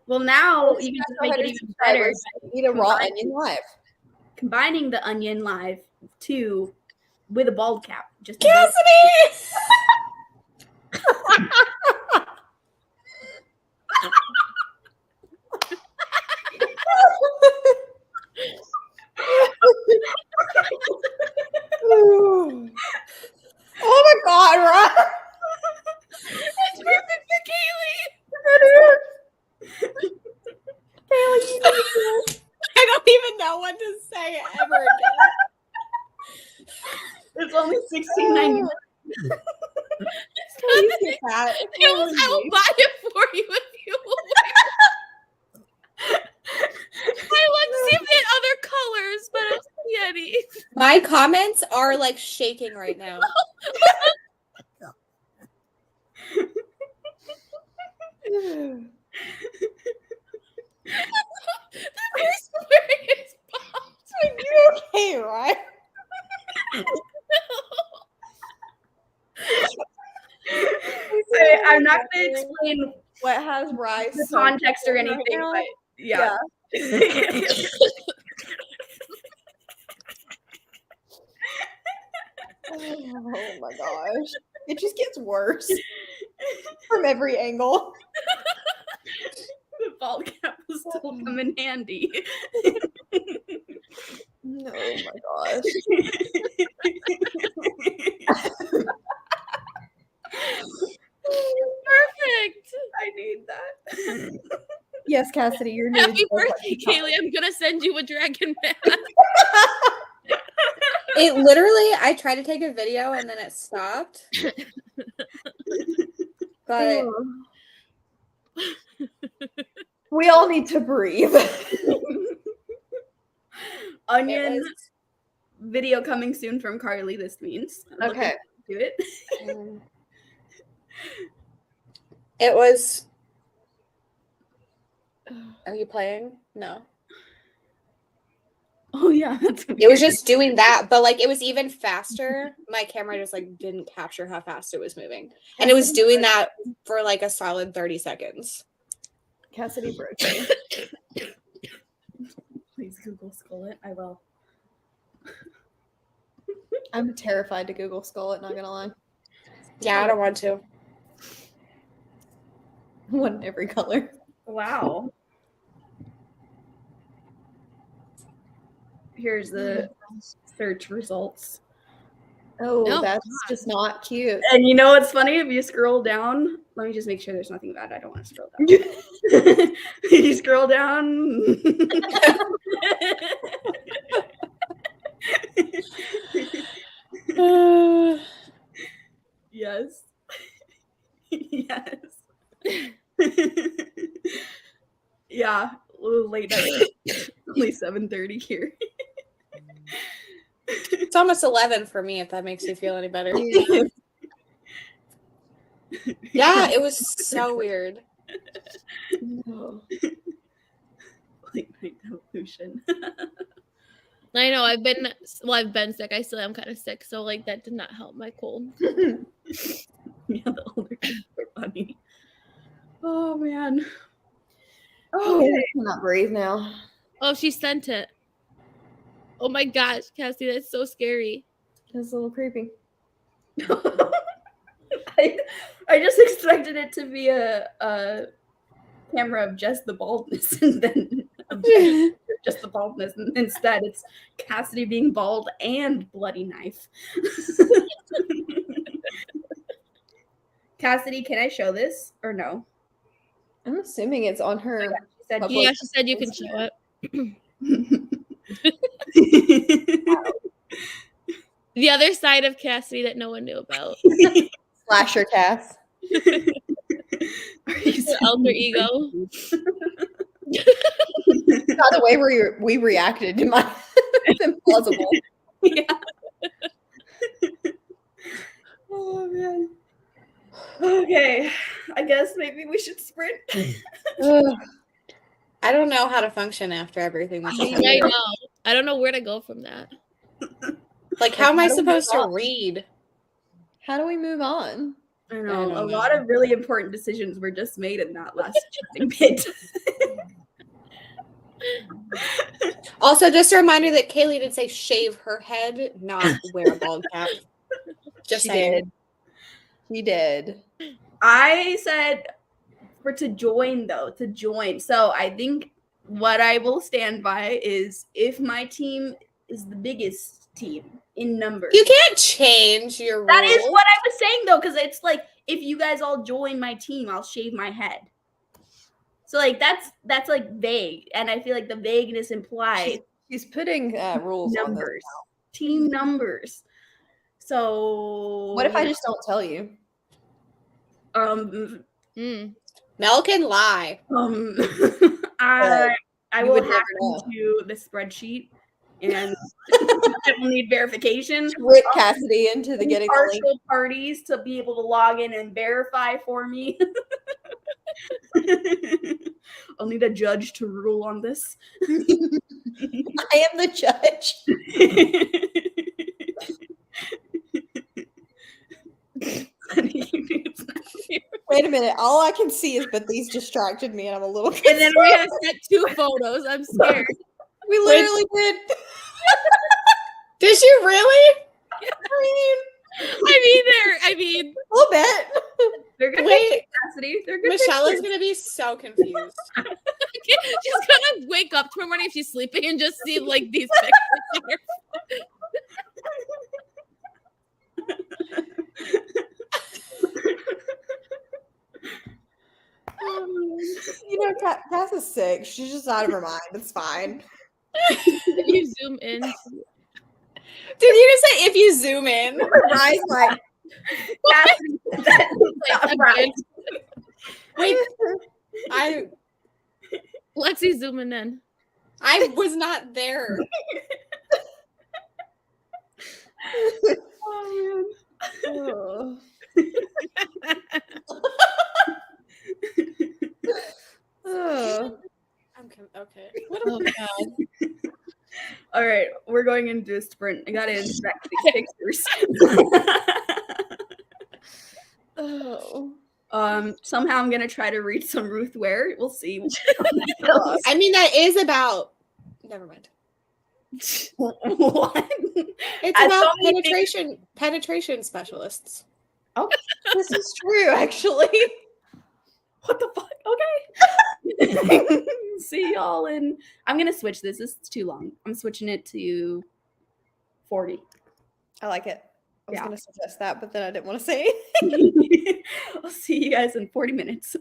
Well, now Well, you can just go make ahead it and even better. subscribe. Eat a raw onion live. Combining the onion live too with a bald cap. Just Cassidy! Oh my god, right? It's perfect for Kaylee. Kaylee, you need this. I don't even know what to say ever again. It's only $16.99. Please get that. Jules, I will buy it for you if you will. I looked to see if they had other colors, but I don't see any. My comments are like shaking right now. The first wearing his pops. Are you okay, right? I'm not going to explain What has rice? the context or right anything, now? but yeah. Oh my gosh. It just gets worse from every angle. The bald cap will still come in handy. Oh my gosh. Perfect. I need that. Yes, Cassidy, you're new. Happy birthday, Kaylee. I'm going to send you a dragon mask. It literally, I tried to take a video and then it stopped. But We all need to breathe. Onion it was, video coming soon from Carly, this means. I'm looking Okay. to it. it was. Are you playing? No. Oh yeah, that's It was just doing that, but like it was even faster. My camera just like didn't capture how fast it was moving. And it was doing that for like a solid 30 seconds. Cassidy birthday. Please Google skull it. I will. I'm terrified to Google skull it, not gonna lie. Yeah, I don't want to. One in every color. Wow. Here's the search results. Oh, No, that's just not cute. And you know what's funny? If you scroll down, let me just make sure there's nothing bad. I don't want to scroll down. You scroll down. Yes. Yes. Yeah, a little late night. Only 7:30 here. It's almost 11 for me, if that makes you feel any better. Yeah, it was so weird. Late night evolution. I know I've been sick. I still am kind of sick, so like that did not help my cold. Yeah, the older kids are funny. Oh man. Oh, Okay. I cannot breathe now. Oh, she sent it. Oh my gosh, Cassie, that's so scary. That's a little creepy. I just expected it to be a camera of just the baldness and then just the baldness. And instead, it's Cassidy being bald and bloody knife. Cassidy, can I show this or no? I'm assuming it's on her. She said public- Yeah, she said you can show it. The other side of Cassidy that no one knew about. Slasher Cass. Her alter ego. By the way, we reacted to my it's implausible. Yeah. Oh man. Okay, I guess maybe we should sprint. I don't know how to function after everything that's I happened. know. I don't know where to go from that. Like, how am I How do we supposed to stop? read? How do we move on? I I know don't a know. lot of really important decisions were just made in that last chatting bit. Also, just a reminder that Kaylee did say shave her head, not wear a bald cap. Just She saying. did. She did. I said to join though, to join. So I think what I will stand by is if my team is the biggest team in numbers. You can't change your rules. That is what I was saying though, because it's like if you guys all join my team, I'll shave my head. So like that's like vague, and I feel like the vagueness implies She's putting rules on this. numbers, team numbers. So What if I just don't tell you? Mel can lie. I You will would hack never know. into the spreadsheet, and I will need verification. Trick Cassidy into the getting the link. Partial parties to be able to log in and verify for me. I'll need a judge to rule on this. I am the judge. Wait a minute. All I can see is but these distracted me and I'm a little And then we have sent 2 photos. I'm scared. We literally did. Did you really? I mean, A little bit. They're good. Wait, Cassidy. They're good. Michelle is pictures. going to be so confused. she's gonna wake up tomorrow morning if she's sleeping and just see like these pictures. You know, Cass is sick. She's just out of her mind. It's fine. If you zoom in, Did you just say if you zoom in? Rye's like, Cassidy. That's right. Wait, Lexi zooming in. I was not there. Oh, oh. Oh. Okay. Oh god. all right, we're going into a sprint. I gotta inspect these pictures. Oh. Somehow I'm gonna try to read some Ruth Ware. We'll see. I mean, that is about. Never mind. What? It's I about thought we penetration specialists. Oh, this is true, actually. What the fuck? Okay. See y'all in. I'm gonna switch this. This is too long. I'm switching it to 40. I like it. I was Yeah. going to suggest that, but then I didn't want to say I'll see you guys in 40 minutes.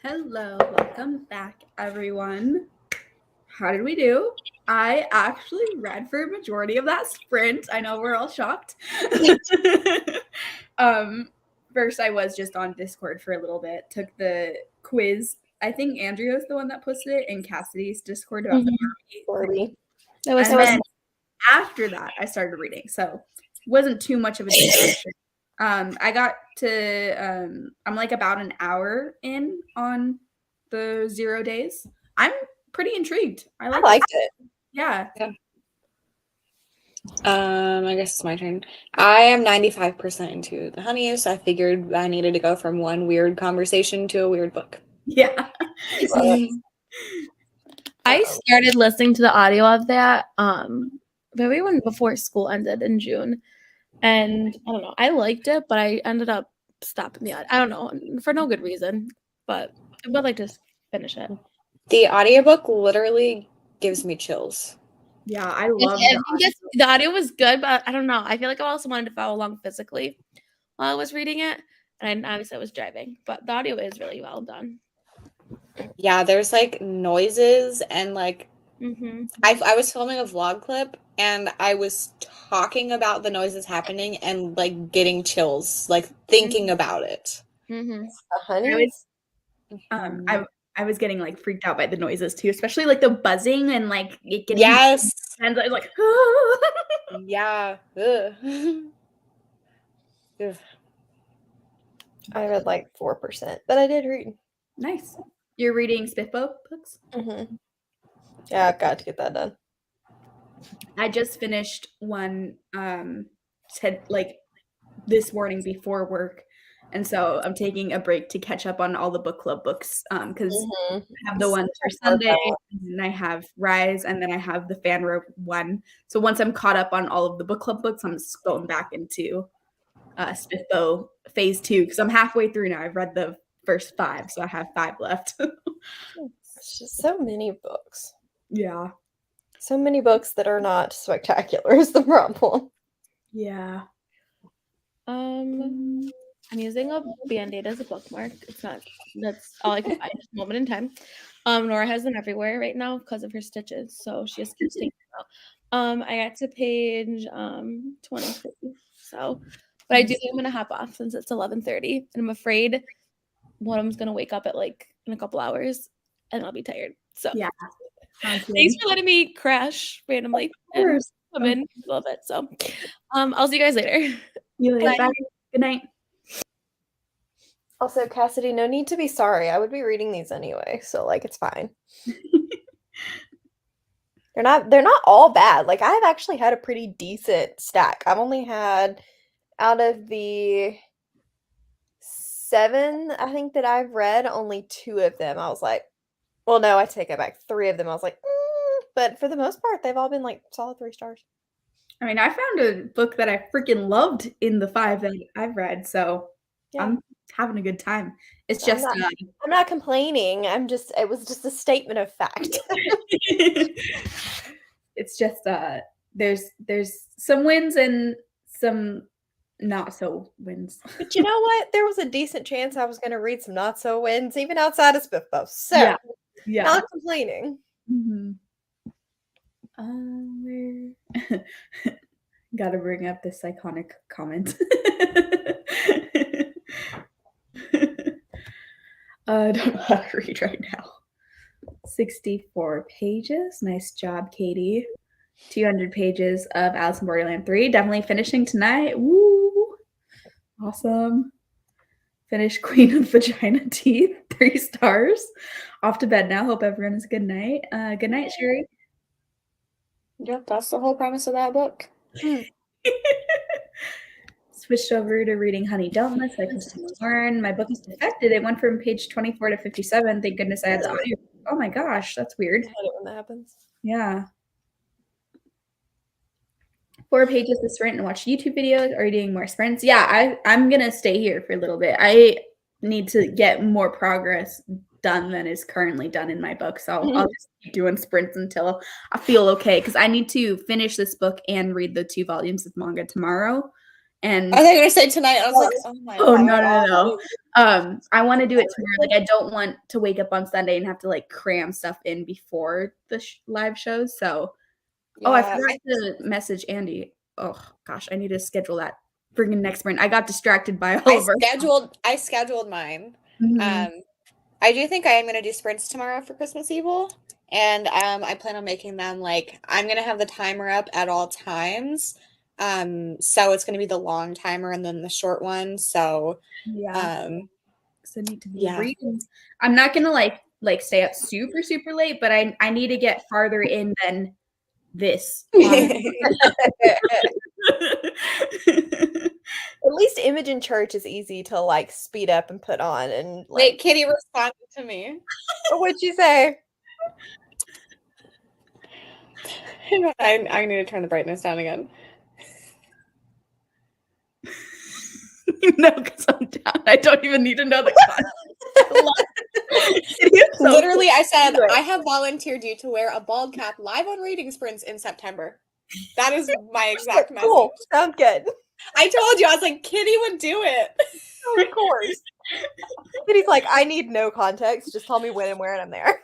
Hello, welcome back, everyone. How did we do? I actually read for a majority of that sprint. I know we're all shocked. First, I was just on Discord for a little bit, took the quiz. I think Andrea was the one that posted it in Cassidy's Discord about the Barbie. That was and then after that, I started reading. So it wasn't too much of a distraction. I got to I'm like about an hour in on the 0 days. I'm pretty intrigued. I liked it. Yeah. I guess it's my turn. I am 95% into the honey, so I figured I needed to go from one weird conversation to a weird book. Yeah. I started listening to the audio of that maybe when before school ended in June. And I don't know, I liked it, but I ended up stopping the audio. I don't know, for no good reason, but I would like to finish it. The audiobook literally gives me chills. Yeah, I love the audio was good, but I don't know. I feel like I also wanted to follow along physically while I was reading it. And obviously I was driving, but the audio is really well done. Yeah, there's like noises and like Mm-hmm. I was filming a vlog clip and I was talking about the noises happening and like getting chills, like thinking about it. Mm-hmm. Honey. I was getting like freaked out by the noises too, especially like the buzzing and like it getting Yes. and I was like Yeah. Ugh. Ugh. I read like 4%, but I did read. Nice. You're reading Spiffbo books? Mm-hmm. Yeah, I've got to get that done. I just finished one like this morning before work. And so I'm taking a break to catch up on all the book club books because I have the ones for Sunday, and I have Rise, and then I have the Fanro one. So once I'm caught up on all of the book club books, I'm just going back into Spiffbo phase 2 because I'm halfway through now. I've read the first 5, so I have 5 left. It's just so many books. Yeah. So many books that are not spectacular is the problem. Yeah. I'm using a Band-Aid as a bookmark. That's all I can find at this moment in time. Nora has them everywhere right now because of her stitches, so she just keeps taking them out. I got to page 23. So, but I do think I'm gonna hop off since it's 11:30, and I'm afraid one of them's gonna wake up at like in a couple hours, and I'll be tired. So yeah. Thanks for letting me crash randomly and come in a little bit. So, I'll see you guys later. Bye. Good night. Also, Cassidy, no need to be sorry. I would be reading these anyway, so like it's fine. They're not all bad. Like I've actually had a pretty decent stack. I've only had out of the 7, I think that I've read, only 2 of them. I was like, well, no, I take it back. 3 of them. I was like, but for the most part, they've all been like solid 3 stars. I mean, I found a book that I freaking loved in the 5 that I've read, so yeah. I'm having a good time. It's just I'm not complaining. It was just a statement of fact. It's just there's some wins and some not so wins. But you know what? There was a decent chance I was going to read some not so wins, even outside of Spiffbo. So yeah, not complaining. Mm-hmm. Got to bring up this iconic comment. I don't know how to read right now. 64 pages. Nice job, Katie. 200 pages of Alice in Borderland 3. Definitely finishing tonight. Woo! Awesome. Finish Queen of Vagina Teeth. 3 stars. Off to bed now. Hope everyone has a good night. Good night, Sherry. Yep, that's the whole premise of that book. Switched over to reading Honey Don't Miss by Kristen Lauren. My book is defected. It went from page 24 to 57. Thank goodness I had the audio. Oh my gosh, that's weird. I hate it when that happens. Yeah. 4 pages to sprint and watch YouTube videos. Are you doing more sprints? Yeah, I'm gonna stay here for a little bit. I need to get more progress done than is currently done in my book. So I'll just keep doing sprints until I feel okay, because I need to finish this book and read the 2 volumes of manga tomorrow. And I thought you were gonna say tonight. I was like, oh my oh god. no. I want to do it tomorrow. Like I don't want to wake up on Sunday and have to like cram stuff in before the live shows. So oh, I Yeah, forgot to message Andy. Oh gosh, I need to schedule that friggin' next sprint. I got distracted by all of our I scheduled mine. Mhm. I do think I am gonna do sprints tomorrow for Christmas Evil. And I plan on making them like I'm gonna have the timer up at all times. So it's gonna be the long timer and then the short one. So Yeah. So I need to be yeah. reading. I'm not gonna like stay up super late, but I need to get farther in than this. At least Imogen Church is easy to like speed up and put on and like. Wait, Kitty responded to me. What'd you say? I need to turn the brightness down again. No, because I'm down. I don't even need to know the context. Literally, I said I have volunteered you to wear a bald cap live on reading sprints in September. That is my exact message. Cool. Sounds good. I told you, I was like, Kitty would do it. Of course. Kitty's like, I need no context. Just tell me when and where, and I'm there.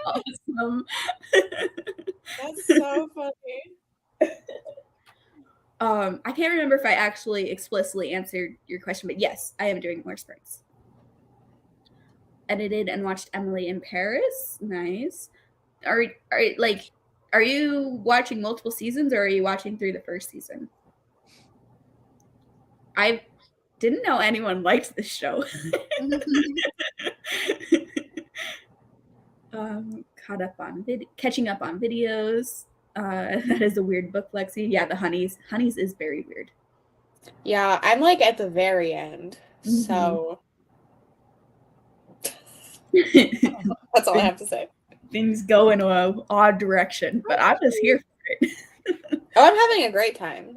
Awesome. That's so funny. I can't remember if I actually explicitly answered your question, but yes, I am doing more sprints. Edited and watched Emily in Paris. Nice. Are you watching multiple seasons or are you watching through the first season? I didn't know anyone liked this show. Catching up on videos. That is a weird book, Lexi. Yeah, the Honeys. Honeys is very weird. Yeah, I'm like at the very end. So that's all I have to say. Things go in an odd direction, but I'm just here for it. Oh, I'm having a great time.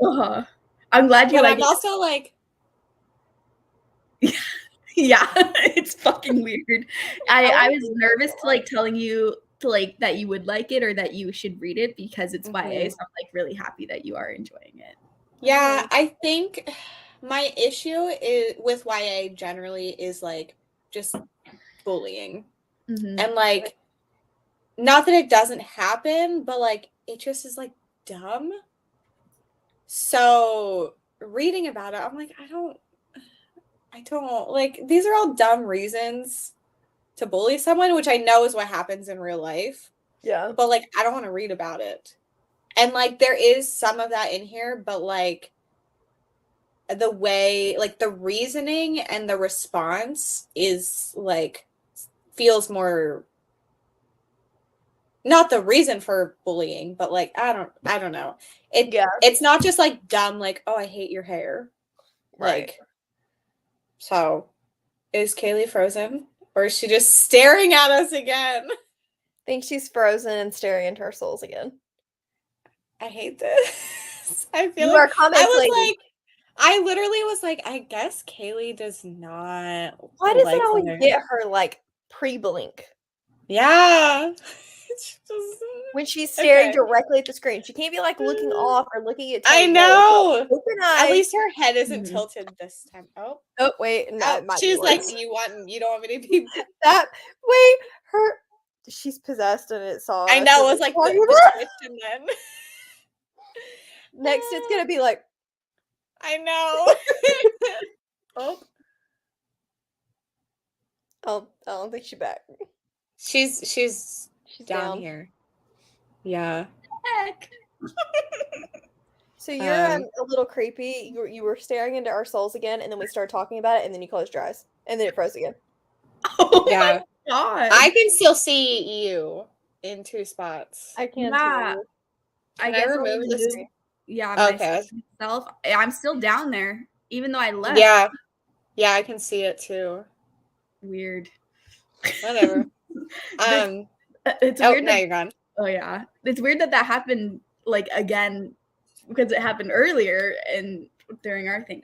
I'm glad you like it. I'm also like, yeah, it's fucking weird. I was nervous to like telling you to like that you would like it or that you should read it because it's YA, so I'm like really happy that you are enjoying it. Yeah, I think my issue is with YA generally is like just bullying. And like not that it doesn't happen, but like it just is like dumb. So reading about it, I'm like, I don't like these are all dumb reasons to bully someone, which I know is what happens in real life. Yeah. But like I don't want to read about it. And like there is some of that in here, but like the way, like the reasoning and the response is like feels more not the reason for bullying, but like I don't know. It's not just like dumb, like, oh, I hate your hair. Right. Like, so is Kaylee frozen? Or is she just staring at us again? I think she's frozen and staring into her souls again. I hate this. I feel you like are comments I was lady. like, I literally was like, I guess Kaylee does not. Why does it always get her like pre-blink? Yeah. When she's staring directly at the screen, she can't be like looking off or looking at. I know. Open eyes. At least her head isn't tilted this time. Oh wait, no, she's like, you don't want me to be that. Wait, she's possessed and it saw. I know it was like the twitch and then. Next, it's gonna be like. I know. I don't think she's back. She's down here. Yeah. Heck. So you're a little creepy. You were staring into our souls again, and then we started talking about it, and then you closed your eyes, and then it froze again. Oh yeah. My God. I can still see you in two spots. I can't. I guess remove this. Yeah. Okay. Myself, I'm still down there, even though I left. Yeah. Yeah, I can see it too. Weird. Whatever. It's weird. Now you're gone. Oh yeah, it's weird that happened like again because it happened earlier and during our thing,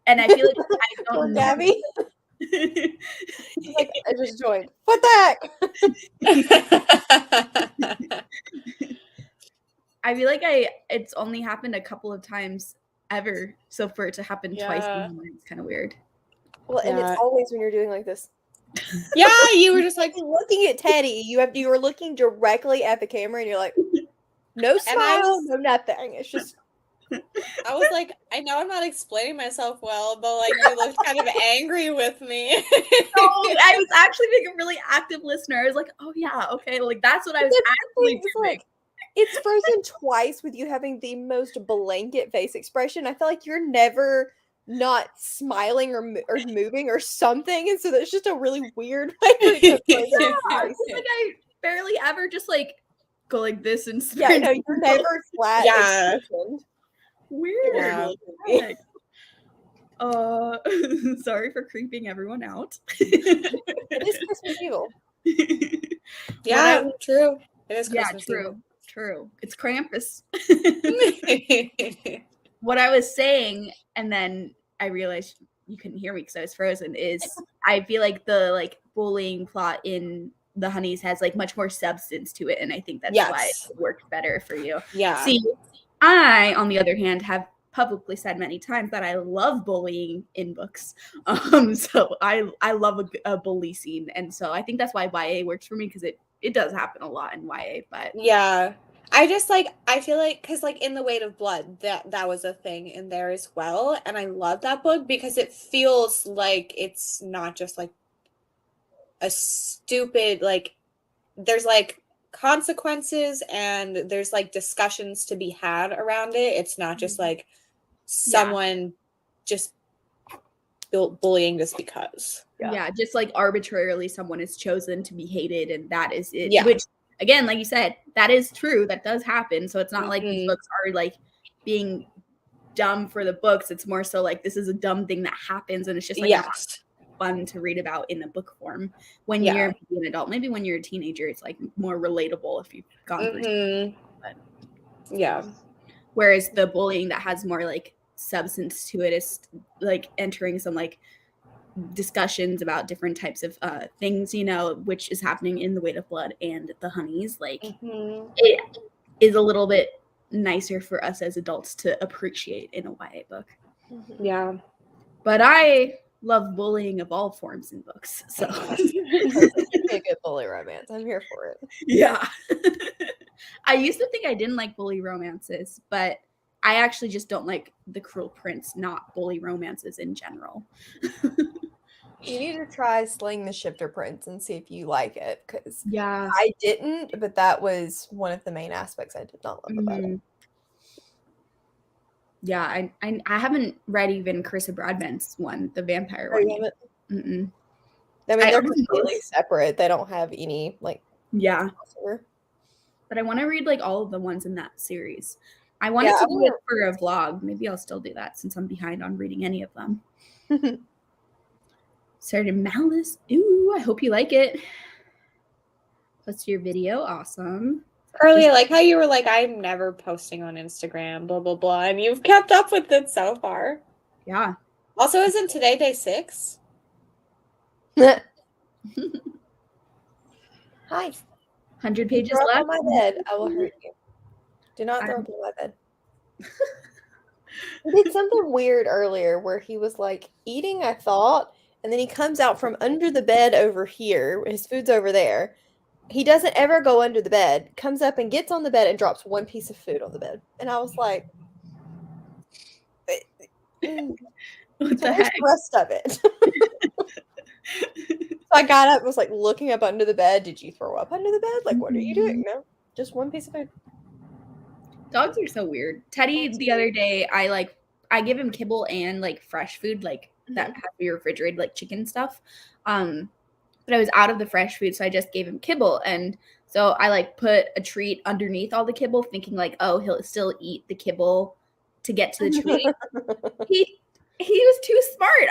and I feel like I don't know. Gabby. Like, I just joined. What the heck? I feel like it's only happened a couple of times ever. So for it to happen twice, Yeah. it's kind of weird. Well, and Yeah. it's always when you're doing like this. Yeah, you were just like, looking at Teddy. You were looking directly at the camera, and you're like, no smile, no nothing. It's just. I was like, I know I'm not explaining myself well, but like you looked kind of angry with me. No, I was actually being a really active listener. I was like, oh yeah, okay, like that's what I was actually doing. Like, it's frozen twice with you having the most blanket face expression. I feel like you're never not smiling or moving or something, and so that's just a really weird way for it to frozen twice. It's like I barely ever just like go like this and Yeah, no, you're never flat. Yeah. Weird. Yeah. Sorry for creeping everyone out. It is Christmas Evil. Yeah, true. It is Yeah, Christmas Eve. true. It's Krampus. What I was saying, and then I realized you couldn't hear me because I was frozen, is I feel like the like bullying plot in the Honeys has like much more substance to it, and I think that's why it worked better for you. Yeah. See, I, on the other hand, have publicly said many times that I love bullying in books. So I love a bully scene, and so I think that's why YA works for me, because it does happen a lot in YA. But yeah, I just like, I feel like, because like in The Weight of Blood, that was a thing in there as well, and I love that book because it feels like it's not just like a stupid, like there's like consequences and there's like discussions to be had around it. It's not just like someone just bullying just because. Yeah, just like arbitrarily someone is chosen to be hated, and that is it. Yeah. Which, again, like you said, that is true. That does happen. So it's not like these books are like being dumb for the books. It's more so like this is a dumb thing that happens, and it's just like fun to read about in a book form when you're an adult. Maybe when you're a teenager, it's like more relatable if you've gone through. But, whereas the bullying that has more like substance to it is like entering some like discussions about different types of things, you know, which is happening in The Weight of Blood and the Honeys. Like it is a little bit nicer for us as adults to appreciate in a YA book. Yeah. But I love bullying of all forms in books. So a good bully romance. I'm here for it. Yeah. I used to think I didn't like bully romances, but I actually just don't like The Cruel Prince, not bully romances in general. You need to try Slaying the Shifter Prince and see if you like it, because yeah, I didn't, but that was one of the main aspects I did not love about it. Yeah, I haven't read even Carissa Broadbent's one, the vampire one. You haven't? I mean, they're completely separate. They don't have any like crossover. But I want to read like all of the ones in that series. I wanted to do it for a vlog. Maybe I'll still do that since I'm behind on reading any of them. Started Malice. Ooh, I hope you like it. Post your video. Awesome. Carly, I like how you were like, I'm never posting on Instagram, blah, blah, blah. And you've kept up with it so far. Yeah. Also, isn't today day 6? Hi. 100 pages throw left. Up on my bed. I will hurt you. Do not throw up on my bed. He did something weird earlier where he was like eating, I thought, and then he comes out from under the bed over here. His food's over there. He doesn't ever go under the bed, comes up and gets on the bed and drops one piece of food on the bed. And I was like, what the heck? The rest of it. So I got up and was like looking up under the bed. Did you throw up under the bed? Like, what are you doing? No, just one piece of food. Dogs are so weird. Teddy, the other day, I give him kibble and like fresh food, like that has to be refrigerated, like chicken stuff. But I was out of the fresh food, so I just gave him kibble. And so I like put a treat underneath all the kibble, thinking like, oh, he'll still eat the kibble to get to the treat. He was too smart.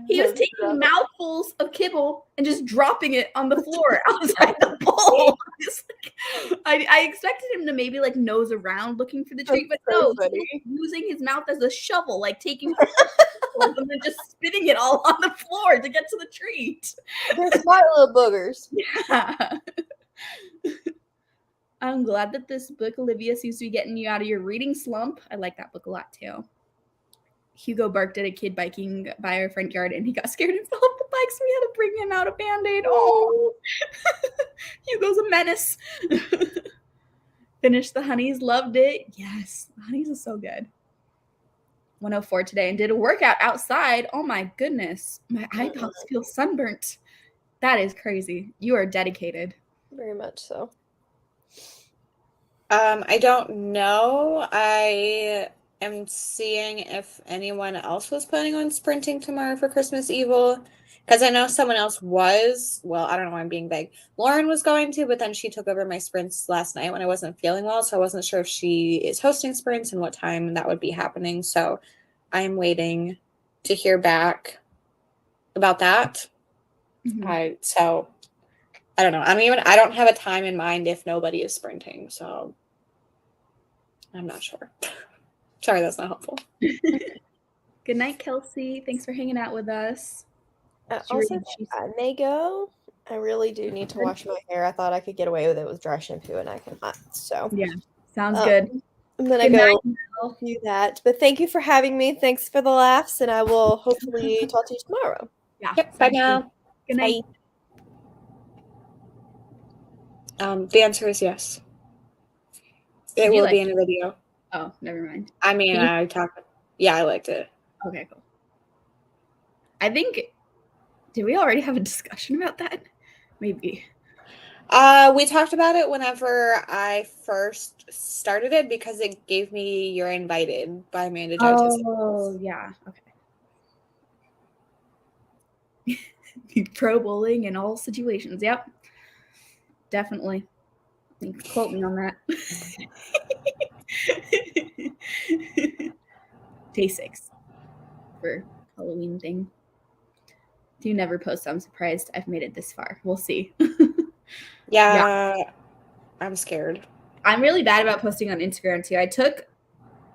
He was taking mouthfuls of kibble and just dropping it on the floor outside the bowl. I expected him to maybe like nose around looking for the treat, but no, he was using his mouth as a shovel, like taking and then just spitting it all on the floor to get to the treat. They're smart little boogers. Yeah. I'm glad that this book, Olivia, seems to be getting you out of your reading slump. I like that book a lot too. Hugo barked at a kid biking by our front yard and he got scared and fell off the bike, so we had to bring him out a Band-Aid. Oh, Hugo's a menace. Finished the honeys, loved it. Yes, the honeys is so good. 104 today and did a workout outside. Oh my goodness. My eyeballs feel sunburnt. That is crazy. You are dedicated. Very much so. I don't know. I am seeing if anyone else was planning on sprinting tomorrow for Christmas Evil. Because I know someone else was. Well, I don't know why I'm being vague. Lauren was going to, but then she took over my sprints last night when I wasn't feeling well. So I wasn't sure if she is hosting sprints and what time that would be happening. So I'm waiting to hear back about that. Mhm. So I don't know. I don't have a time in mind if nobody is sprinting. So I'm not sure. Sorry, that's not helpful. Good night, Kelsey. Thanks for hanging out with us. Also, I may go. I really do need to wash my hair. I thought I could get away with it with dry shampoo, and I cannot. So Yeah, sounds good. I'm gonna go do that. But thank you for having me. Thanks for the laughs, and I will hopefully talk to you tomorrow. Yeah. Yep. Bye now. Good night. The answer is yes. It will be in a video. Oh, never mind. I mean, yeah, I liked it. Okay, cool. I think, did we already have a discussion about that? Maybe. We talked about it whenever I first started it because it gave me You're Invited by Amanda Judges. Oh, yeah. Okay. Pro bowling in all situations. Yep. Definitely. Quote me on that. Day 6 for Halloween thing. Do you never post? I'm surprised I've made it this far. We'll see. Yeah, I'm scared. I'm really bad about posting on Instagram too. I took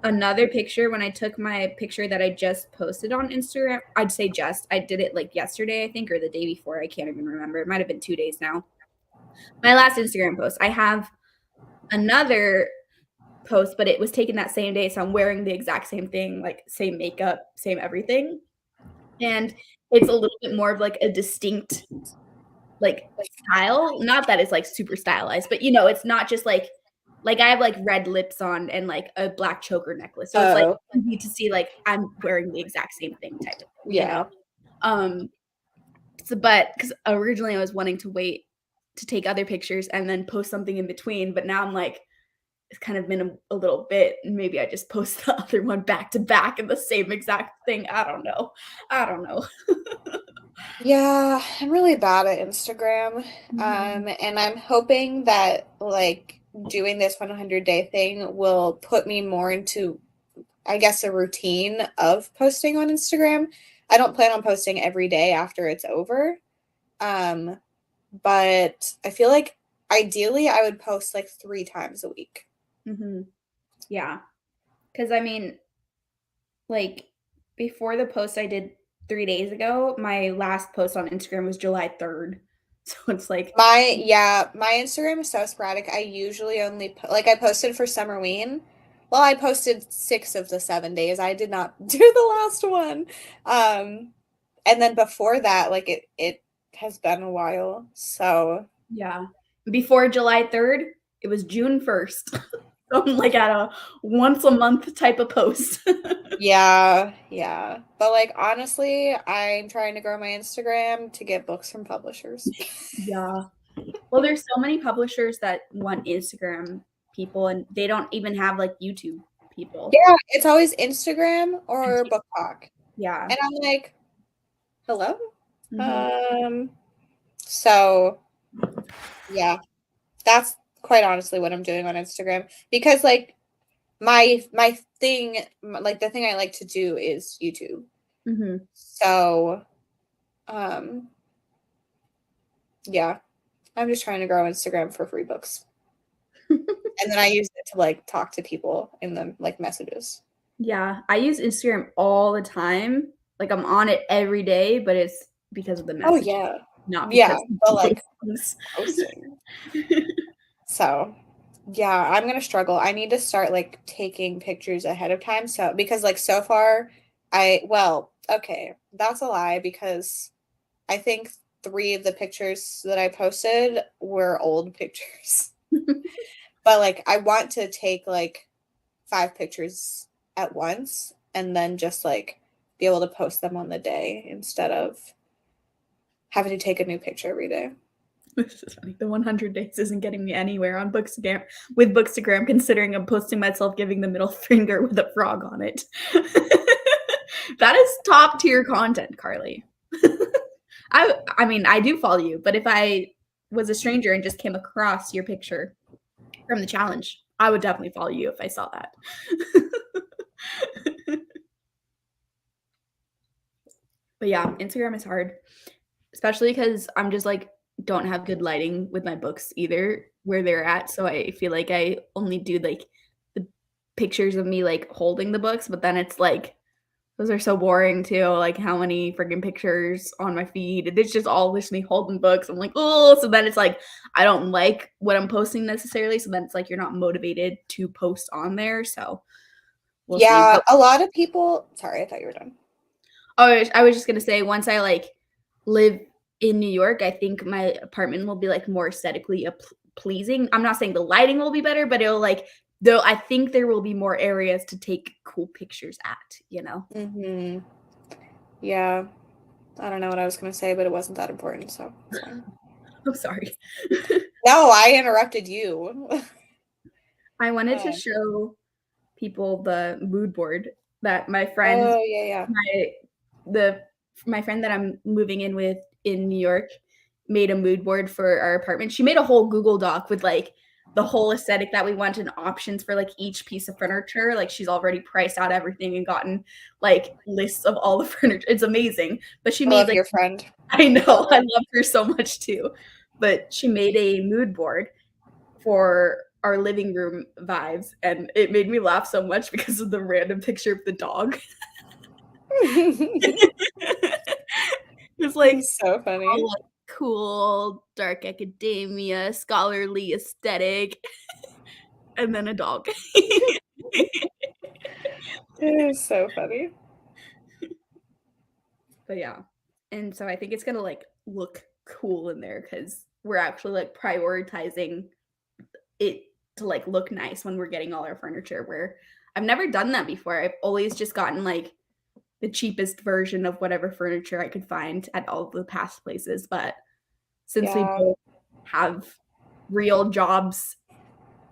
another picture when I took my picture that I just posted on Instagram. I'd say I did it like yesterday, I think, or the day before. I can't even remember. It might have been 2 days now. My last Instagram post. I have another post, but it was taken that same day. So I'm wearing the exact same thing, like same makeup, same everything. And it's a little bit more of like a distinct like style. Not that it's like super stylized, but it's not just like I have like red lips on and like a black choker necklace. So it's like easy to see like I'm wearing the exact same thing type of thing, So but because originally I was wanting to wait to take other pictures and then post something in between, but now I'm like, it's kind of been a little bit, and maybe I just post the other one back to back in the same exact thing. I don't know. Yeah, I'm really bad at Instagram. And I'm hoping that like doing this 100-day thing will put me more into, I guess, a routine of posting on Instagram. I don't plan on posting every day after it's over. But I feel like ideally I would post like 3 times a week. Yeah. Because I mean, like before the post I did 3 days ago, my last post on Instagram was July 3rd. So it's like my Instagram is so sporadic. I usually only I posted for Summerween. Well, I posted 6 of the 7 days. I did not do the last one. And then before that, like it has been a while. So yeah. Before July 3rd, it was June 1st. So I'm like at a once a month type of post. Yeah. But like honestly, I'm trying to grow my Instagram to get books from publishers. Yeah. Well, there's so many publishers that want Instagram people and they don't even have like YouTube people. Yeah, it's always Instagram or Book Talk. Yeah. And I'm like, hello? So yeah, that's quite honestly what I'm doing on Instagram because like my thing, like the thing I like to do is YouTube. So, yeah, I'm just trying to grow Instagram for free books. And then I use it to like talk to people in the like messages. Yeah, I use Instagram all the time. Like I'm on it every day, but it's because of the messages. Oh yeah. Not because but like posting. So yeah, I'm gonna struggle. I need to start like taking pictures ahead of time. So because like so far Okay, that's a lie because I think 3 of the pictures that I posted were old pictures. But like I want to take like 5 pictures at once and then just like be able to post them on the day instead of having to take a new picture every day. This is funny. The 100 days isn't getting me anywhere on Bookstagram with Bookstagram, considering I'm posting myself giving the middle finger with a frog on it. That is top tier content, Carly. I mean, I do follow you, but if I was a stranger and just came across your picture from the challenge, I would definitely follow you if I saw that. But yeah, Instagram is hard, especially because I'm just like don't have good lighting with my books either where they're at. So I feel like I only do like the pictures of me like holding the books, but then it's like those are so boring too. Like how many freaking pictures on my feed? It's just all just me holding books. I'm like, oh, so then it's like I don't like what I'm posting necessarily. So then it's like you're not motivated to post on there. So we'll see. Yeah, a lot of people. Sorry, I thought you were done. Oh, I was just gonna say once I like live in New York, I think my apartment will be like more aesthetically pleasing. I'm not saying the lighting will be better, but it'll like though I think there will be more areas to take cool pictures at, you know. Mm-hmm. Yeah, I don't know what I was gonna say, but it wasn't that important, so it's fine. I'm sorry. No, I interrupted you. I wanted to show people the mood board that my friend Oh yeah. my friend that I'm moving in with in New York made a mood board for our apartment. She made a whole Google Doc with like the whole aesthetic that we want and options for like each piece of furniture. Like she's already priced out everything and gotten like lists of all the furniture. It's amazing. But she I made love like your friend. I know, I love her so much too. But she made a mood board for our living room vibes, and it made me laugh so much because of the random picture of the dog. It's like so funny. all like cool, dark academia, scholarly aesthetic, and then a dog. It is so funny. But yeah. And so I think it's gonna like look cool in there because we're actually like prioritizing it to like look nice when we're getting all our furniture, where I've never done that before. I've always just gotten like the cheapest version of whatever furniture I could find at all the past places. But since we both have real jobs,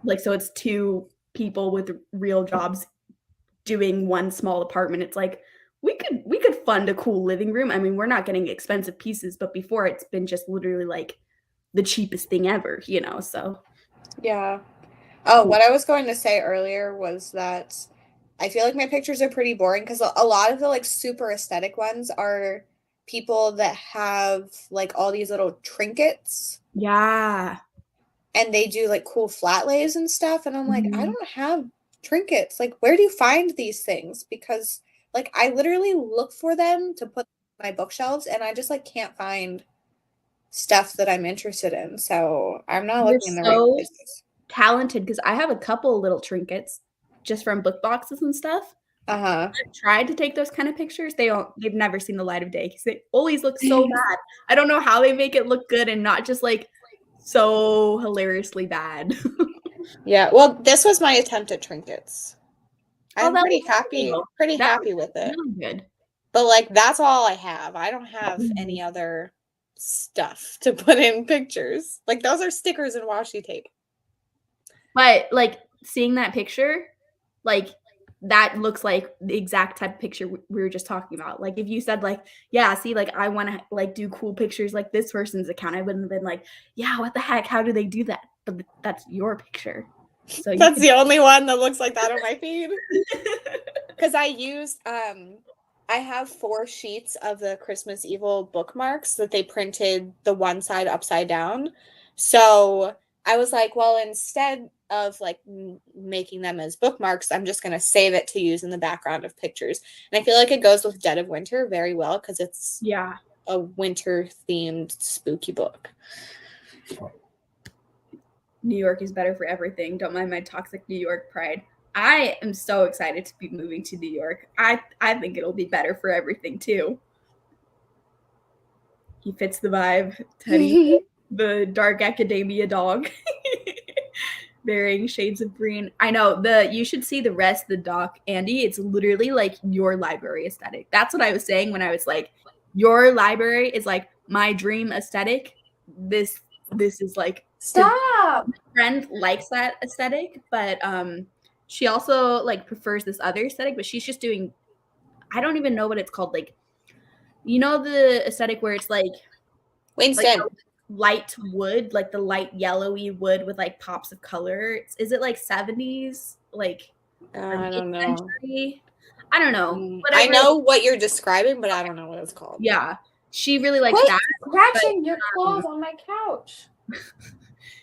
like so it's 2 people with real jobs doing one small apartment, it's like we could fund a cool living room. I mean, we're not getting expensive pieces, but before it's been just literally like the cheapest thing ever, you know, so. Yeah. Oh, what I was going to say earlier was that I feel like my pictures are pretty boring because a lot of the like super aesthetic ones are people that have like all these little trinkets. Yeah. And they do like cool flat lays and stuff. And I'm like, I don't have trinkets. Like, where do you find these things? Because like I literally look for them to put on my bookshelves and I just like can't find stuff that I'm interested in. So I'm not looking in the right places. Talented because I have a couple little trinkets just from book boxes and stuff. Uh-huh. I've tried to take those kind of pictures. They've never seen the light of day because they always look so bad. I don't know how they make it look good and not just like so hilariously bad. Yeah, well, this was my attempt at trinkets. I'm that pretty was happy, cool. pretty That happy was with it. really good. But like that's all I have. I don't have any other stuff to put in pictures. Like those are stickers and washi tape. But like seeing that picture, like that looks like the exact type of picture we were just talking about. Like if you said like, yeah, see, like I want to like do cool pictures like this person's account, I wouldn't have been like, yeah, what the heck? How do they do that? But that's your picture. So that's the only one that looks like that on my feed. Because I used I have 4 sheets of the Christmas Evil bookmarks that they printed the one side upside down. So I was like, well, instead of like making them as bookmarks, I'm just going to save it to use in the background of pictures. And I feel like it goes with Dead of Winter very well because it's a winter themed spooky book. New York is better for everything. Don't mind my toxic New York pride. I am so excited to be moving to New York. I think it'll be better for everything too. He fits the vibe. Teddy, the dark academia dog, bearing shades of green. I know you should see the rest of the doc, Andy. It's literally like your library aesthetic. That's what I was saying when I was like, your library is like my dream aesthetic. This is like, Stop. my friend likes that aesthetic, but she also like prefers this other aesthetic, but she's just doing, I don't even know what it's called, like, you know, the aesthetic where it's like Winston. light wood, like the light yellowy wood with like pops of color. Is it like 70s, like I don't know. century? I don't know. I know what you're describing, but I don't know what it's called. Yeah, she really likes Quit that. scratching your claws on my couch.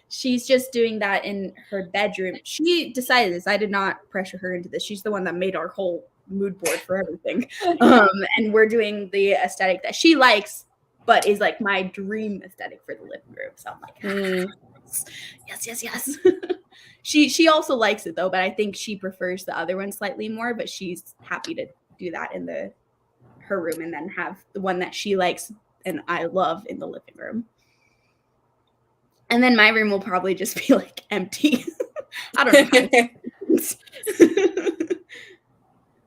She's just doing that in her bedroom. She decided this. I did not pressure her into this. She's the one that made our whole mood board for everything. And we're doing the aesthetic that she likes, but is like my dream aesthetic for the living room. So I'm like, yes. She also likes it though, but I think she prefers the other one slightly more. But she's happy to do that in her room, and then have the one that she likes and I love in the living room. And then my room will probably just be like empty. I don't know.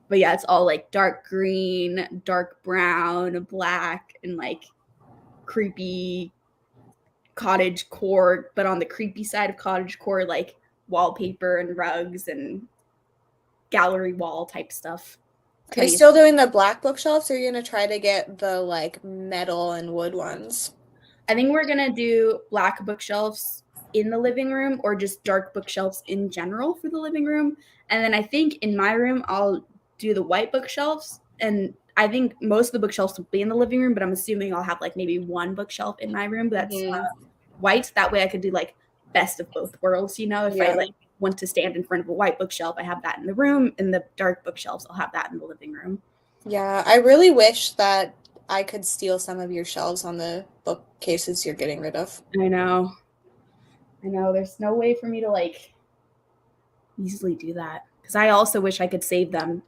But yeah, it's all like dark green, dark brown, black, and like creepy cottage core, but on the creepy side of cottage core, like wallpaper and rugs and gallery wall type stuff. Are you still doing the black bookshelves, or are you going to try to get the like metal and wood ones? I think we're going to do black bookshelves in the living room, or just dark bookshelves in general for the living room. And then I think in my room, I'll do the white bookshelves. And I think most of the bookshelves will be in the living room, but I'm assuming I'll have like maybe one bookshelf in my room that's white. That way I could do like best of both worlds, you know, if I like want to stand in front of a white bookshelf, I have that in the room, and the dark bookshelves, I'll have that in the living room. Yeah, I really wish that I could steal some of your shelves on the bookcases you're getting rid of. I know. There's no way for me to like easily do that, because I also wish I could save them.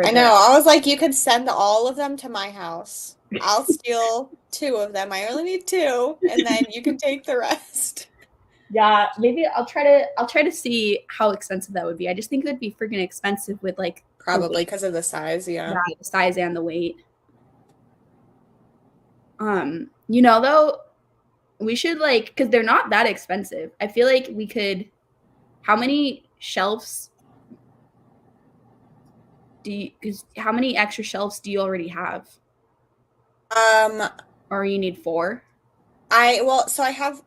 I know. I was like, you could send all of them to my house. I'll steal 2 of them. I only need 2, and then you can take the rest. Yeah, maybe I'll try to see how expensive that would be. I just think it would be freaking expensive with like probably because of the size, yeah, the size and the weight. You know, though, we should like, because they're not that expensive. I feel like we could. How many shelves? How many extra shelves do you already have? Or you need 4? So I have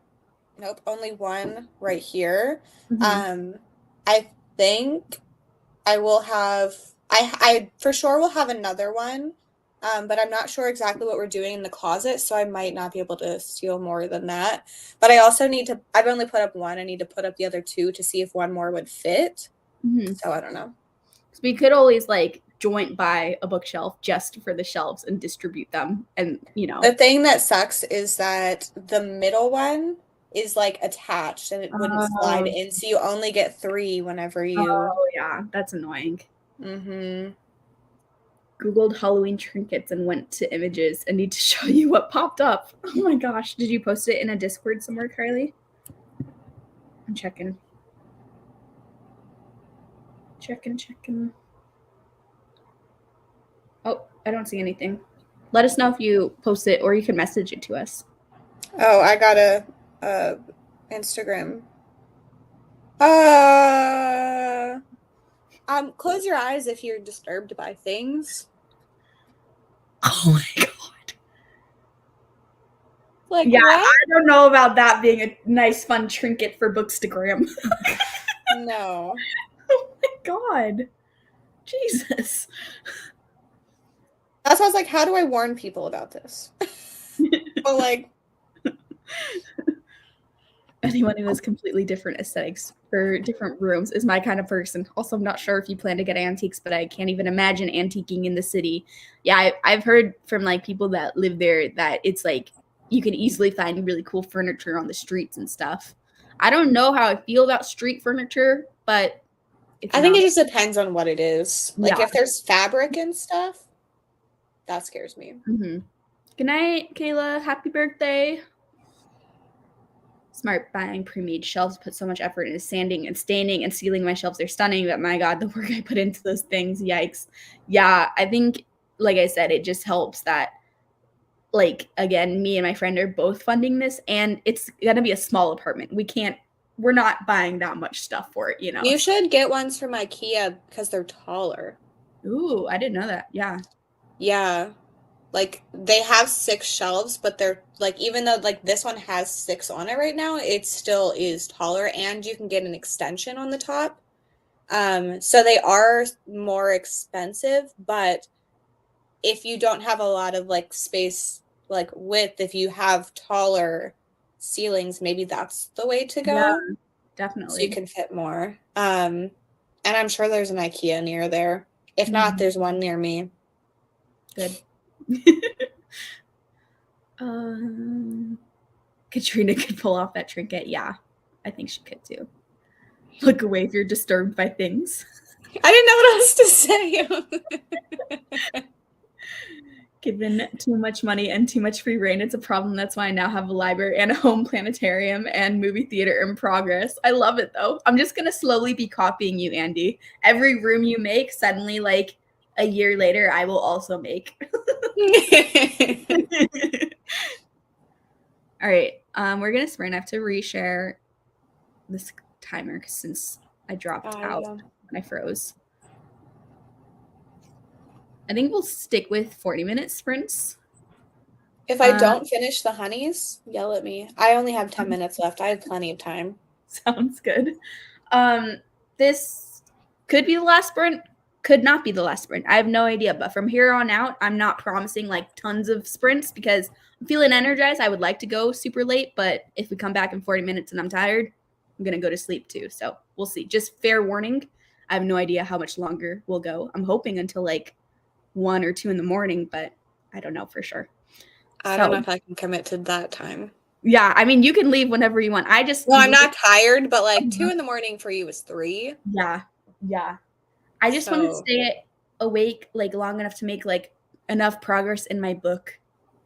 only 1 right here. Mm-hmm. I think I will have I for sure will have another one. But I'm not sure exactly what we're doing in the closet, so I might not be able to steal more than that. But I also I've only put up 1. I need to put up the other 2 to see if 1 more would fit. Mm-hmm. So I don't know. So we could always like joint buy a bookshelf just for the shelves and distribute them. And, you know. The thing that sucks is that the middle one is like attached and it wouldn't slide in. So you only get 3 whenever you. Oh, yeah. That's annoying. Mm-hmm. Googled Halloween trinkets and went to images and need to show you what popped up. Oh my gosh. Did you post it in a Discord somewhere, Kylie? I'm checking. Checking. Oh, I don't see anything. Let us know if you post it, or you can message it to us. Oh, I got a Instagram. Close your eyes if you're disturbed by things. Oh my god. Like, yeah, what? I don't know about that being a nice, fun trinket for Bookstagram. No. Oh my god. Jesus. That's why I was like, how do I warn people about this? But like, anyone who has completely different aesthetics for different rooms is my kind of person. Also, I'm not sure if you plan to get antiques, but I can't even imagine antiquing in the city. Yeah, I've heard from like people that live there that it's like you can easily find really cool furniture on the streets and stuff. I don't know how I feel about street furniture, but If I think not, it just depends on what it is. Like Yeah. if there's fabric and stuff, that scares me. Good night, Kayla. Happy birthday. Smart buying pre-made shelves. Put so much effort into sanding and staining and sealing my shelves. They're stunning, but my God, the work I put into those things, yikes. Yeah, I think, like I said, it just helps that, like, again, me and my friend are both funding this, and it's gonna be a small apartment. We're not buying that much stuff for it, you know. You should get ones from IKEA because they're taller. Ooh, I didn't know that. Yeah. Yeah. Like they have 6 shelves, but they're like, even though like this one has 6 on it right now, it still is taller, and you can get an extension on the top. So they are more expensive, but if you don't have a lot of like space, like width, if you have taller ceilings, maybe that's the way to go. Yeah, So definitely. you can fit more. And I'm sure there's an IKEA near there. If not, there's one near me. Good. Katrina could pull off that trinket. Yeah, I think she could too. Look away if you're disturbed by things. I didn't know what else to say. Given too much money and too much free reign, it's a problem. That's why I now have a library and a home planetarium and movie theater in progress. I love it though. I'm just gonna slowly be copying you, Andy. Every room you make, suddenly, like a year later, I will also make. All right, we're gonna sprint. I have to reshare this timer since I dropped out when I froze. I think we'll stick with 40-minute sprints. If I don't finish the honeys, yell at me. I only have 10 minutes left. I have plenty of time. Sounds good. This could be the last sprint, could not be the last sprint. I have no idea, but from here on out, I'm not promising like tons of sprints because I'm feeling energized. I would like to go super late, but if we come back in 40 minutes and I'm tired, I'm going to go to sleep too. So we'll see. Just fair warning. I have no idea how much longer we'll go. I'm hoping until like 1 or 2 in the morning, but I don't know for sure. I don't know if I can commit to that time. Yeah, I mean, you can leave whenever you want. I'm not tired, but like 2 in the morning for you is 3. Yeah. I just want to stay awake like long enough to make like enough progress in my book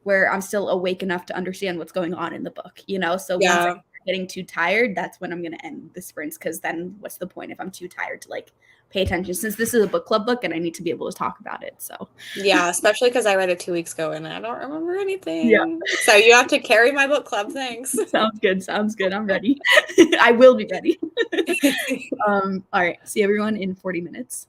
where I'm still awake enough to understand what's going on in the book, you know? So once I start getting too tired, that's when I'm going to end the sprints, because then what's the point if I'm too tired to like pay attention, since this is a book club book and I need to be able to talk about it. So yeah, especially because I read it 2 weeks ago and I don't remember anything. Yeah. So you have to carry my book club. Thanks. Sounds good. I'm ready. I will be ready. All right. See everyone in 40 minutes.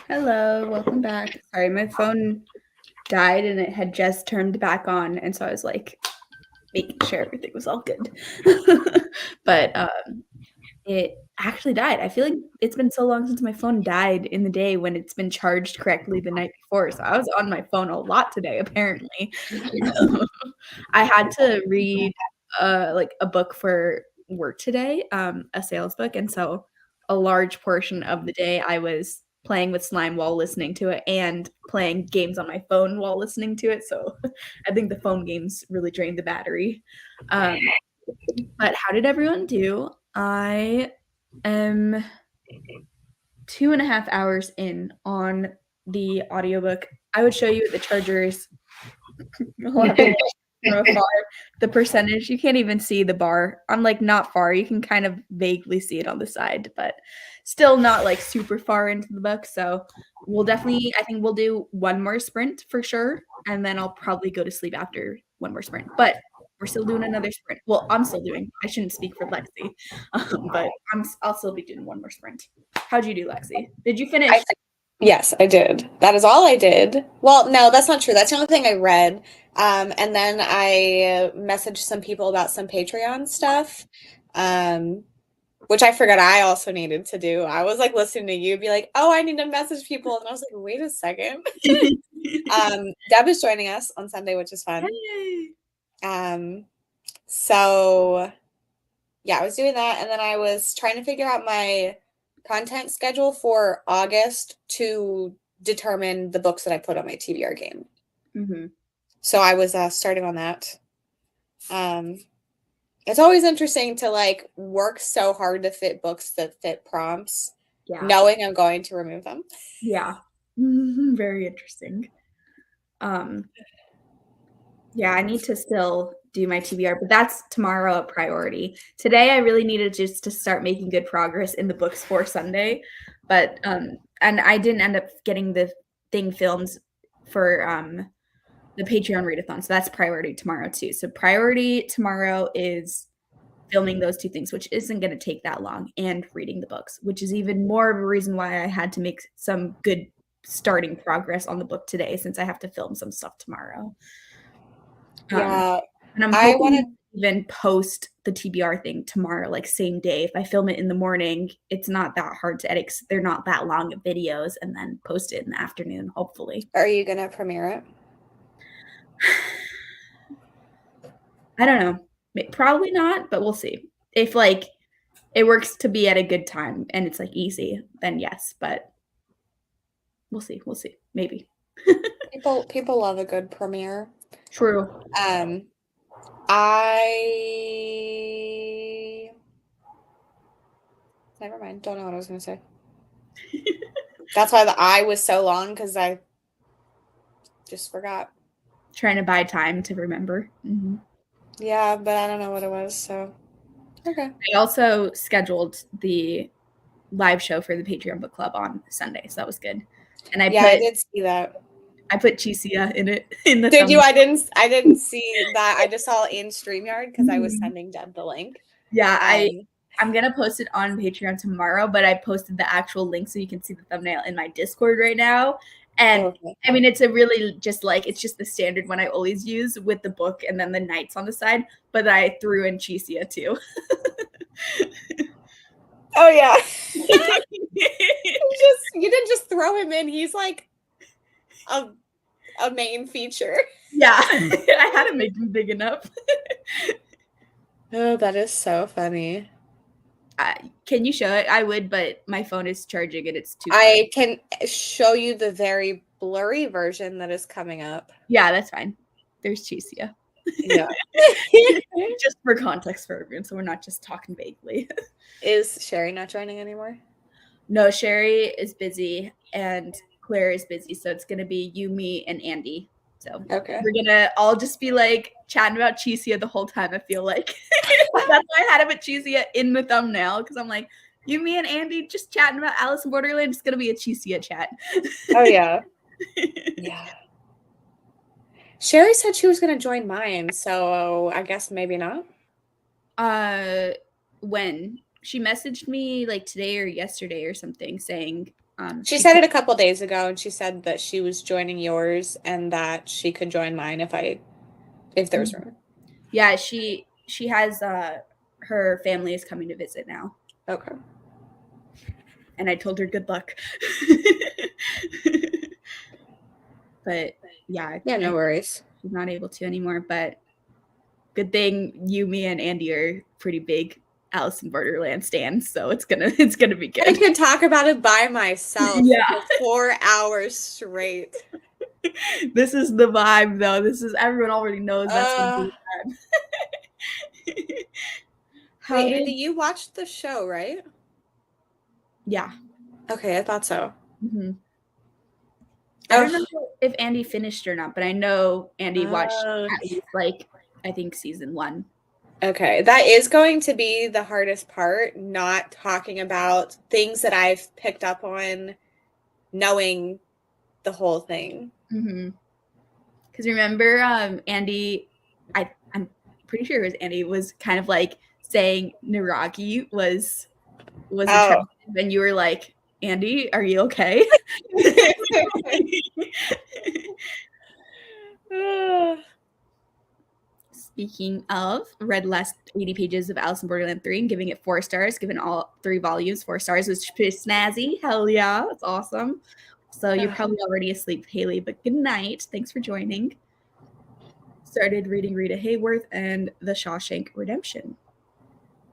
Hello, welcome back. Sorry, my phone died and it had just turned back on, and so I was like making sure everything was all good. But it actually died. I feel like it's been so long since my phone died in the day when it's been charged correctly the night before. So I was on my phone a lot today, apparently. I had to read like a book for work today, a sales book, and so a large portion of the day I was playing with slime while listening to it and playing games on my phone while listening to it. So I think the phone games really drained the battery. But how did everyone do? I am 2.5 hours in on the audiobook. I would show you the chargers. You'll have to watch from afar. The percentage, you can't even see the bar. I'm like not far. You can kind of vaguely see it on the side, but still not like super far into the book. So we'll definitely, I think we'll do one more sprint for sure. And then I'll probably go to sleep after one more sprint. But we're still doing another sprint. Well, I'm still doing. I shouldn't speak for Lexi, but I'll still be doing one more sprint. How'd you do, Lexi? Did you finish? Yes, I did. That is all I did. Well, no, that's not true. That's the only thing I read. And then I messaged some people about some Patreon stuff, which I forgot I also needed to do. I was like listening to you be like, oh, I need to message people. And I was like, wait a second. Deb is joining us on Sunday, which is fun. Hey. So yeah, I was doing that. And then I was trying to figure out my content schedule for August to determine the books that I put on my TBR game. Mm-hmm. So I was starting on that. It's always interesting to like work so hard to fit books that fit prompts, knowing I'm going to remove them. Yeah. Very interesting. Yeah, I need to still do my TBR, but that's tomorrow a priority. Today I really needed just to start making good progress in the books for Sunday. But and I didn't end up getting the thing filmed for the Patreon readathon. So that's priority tomorrow too. So priority tomorrow is filming those two things, which isn't going to take that long, and reading the books, which is even more of a reason why I had to make some good starting progress on the book today, since I have to film some stuff tomorrow. Yeah. And I'm hoping to even post the TBR thing tomorrow, like same day. If I film it in the morning, it's not that hard to edit. They're not that long of videos, and then post it in the afternoon, hopefully. Are you going to premiere it? I don't know. Probably not, but we'll see. If like it works to be at a good time and it's like easy, then yes, but we'll see. We'll see. Maybe. People love a good premiere. True. Never mind. Don't know what I was going to say. That's why the I was so long, because I just forgot. Trying to buy time to remember. Mm-hmm. Yeah, but I don't know what it was, so okay. I also scheduled the live show for the Patreon book club on Sunday, so that was good. And I did see that. I put Chisia in it in the. Did you? I didn't see that. I just saw it in StreamYard because I was sending Deb the link. Yeah, I'm gonna post it on Patreon tomorrow, but I posted the actual link so you can see the thumbnail in my Discord right now. And okay. I mean, it's a really just like it's just the standard one I always use with the book and then the knights on the side, but I threw in Chisia too. Oh yeah. You didn't just throw him in. He's like a main feature. Yeah. I had to make him big enough. Oh, that is so funny. Can you show it? I would, but my phone is charging and it's too. I can show you the very blurry version that is coming up. Yeah, that's fine. There's Chisia. Yeah. Just for context for everyone, so we're not just talking vaguely. Is Sherry not joining anymore? No, Sherry is busy and Claire is busy, so it's gonna be you, me, and Andy. So okay, we're gonna all just be like chatting about Chisia the whole time. I feel like that's why I had him at Chisia in the thumbnail, because I'm like, you, me, and Andy just chatting about Alice in Borderland. It's gonna be a Chisia chat. Oh yeah, yeah. Sherry said she was gonna join mine, so I guess maybe not. When she messaged me like today or yesterday or something saying She said it a couple days ago, and she said that she was joining yours and that she could join mine if there's room. Yeah, she has her family is coming to visit now. Okay. And I told her good luck. But yeah, no worries. She's not able to anymore. But good thing you, me, and Andy are pretty big Alice in Borderland stands, so it's gonna be good. I could talk about it by myself Yeah. for 4 hours straight. This is the vibe, though. Everyone already knows that's the vibe. Wait, Andy, you watched the show, right? Yeah. Okay, I thought so. Mm-hmm. I don't know if Andy finished or not, but I know Andy watched at least, I think season 1. Okay, that is going to be the hardest part, not talking about things that I've picked up on, knowing the whole thing. Mm-hmm. Because remember, Andy, I'm pretty sure it was Andy, was kind of like saying Naragi was attractive, and you were like, Andy, are you okay? Speaking of, read last 80 pages of Alice in Borderland 3 and giving it 4 stars, given all 3 volumes 4 stars, which is pretty snazzy. Hell yeah, that's awesome. So you're probably already asleep, Haley, but good night. Thanks for joining. Started reading Rita Hayworth and The Shawshank Redemption.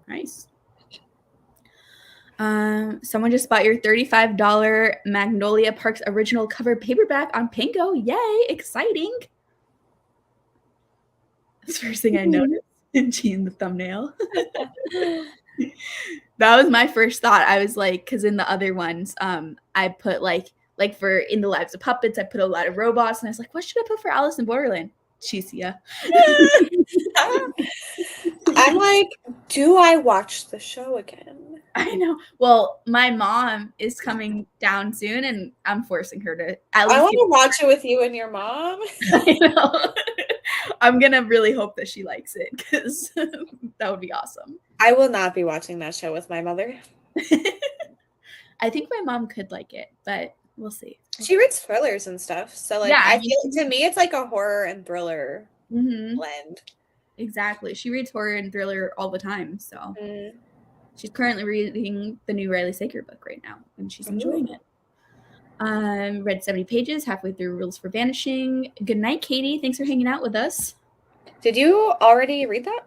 Nice. Someone just bought your $35 Magnolia Parks original cover paperback on Pingo. Yay, exciting. That's the first thing I noticed. She in the thumbnail. That was my first thought. I was like, because in the other ones, I put like for In the Lives of Puppets, I put a lot of robots, and I was like, what should I put for Alice in Borderland? Cheesia. I'm like, do I watch the show again? I know. Well, my mom is coming down soon, and I'm forcing her to at least. I want to watch it with you and your mom. I know. I'm gonna really hope that she likes it, because that would be awesome. I will not be watching that show with my mother. I think my mom could like it, but we'll see. She reads thrillers and stuff, so like, Yeah, I feel to me it's like a horror and thriller Mm-hmm. blend. Exactly. She reads horror and thriller all the time, so she's currently reading the new Riley Sager book right now, and she's enjoying it. Read 70 pages, halfway through Rules for Vanishing. Good night, Katie. Thanks for hanging out with us. Did you already read that?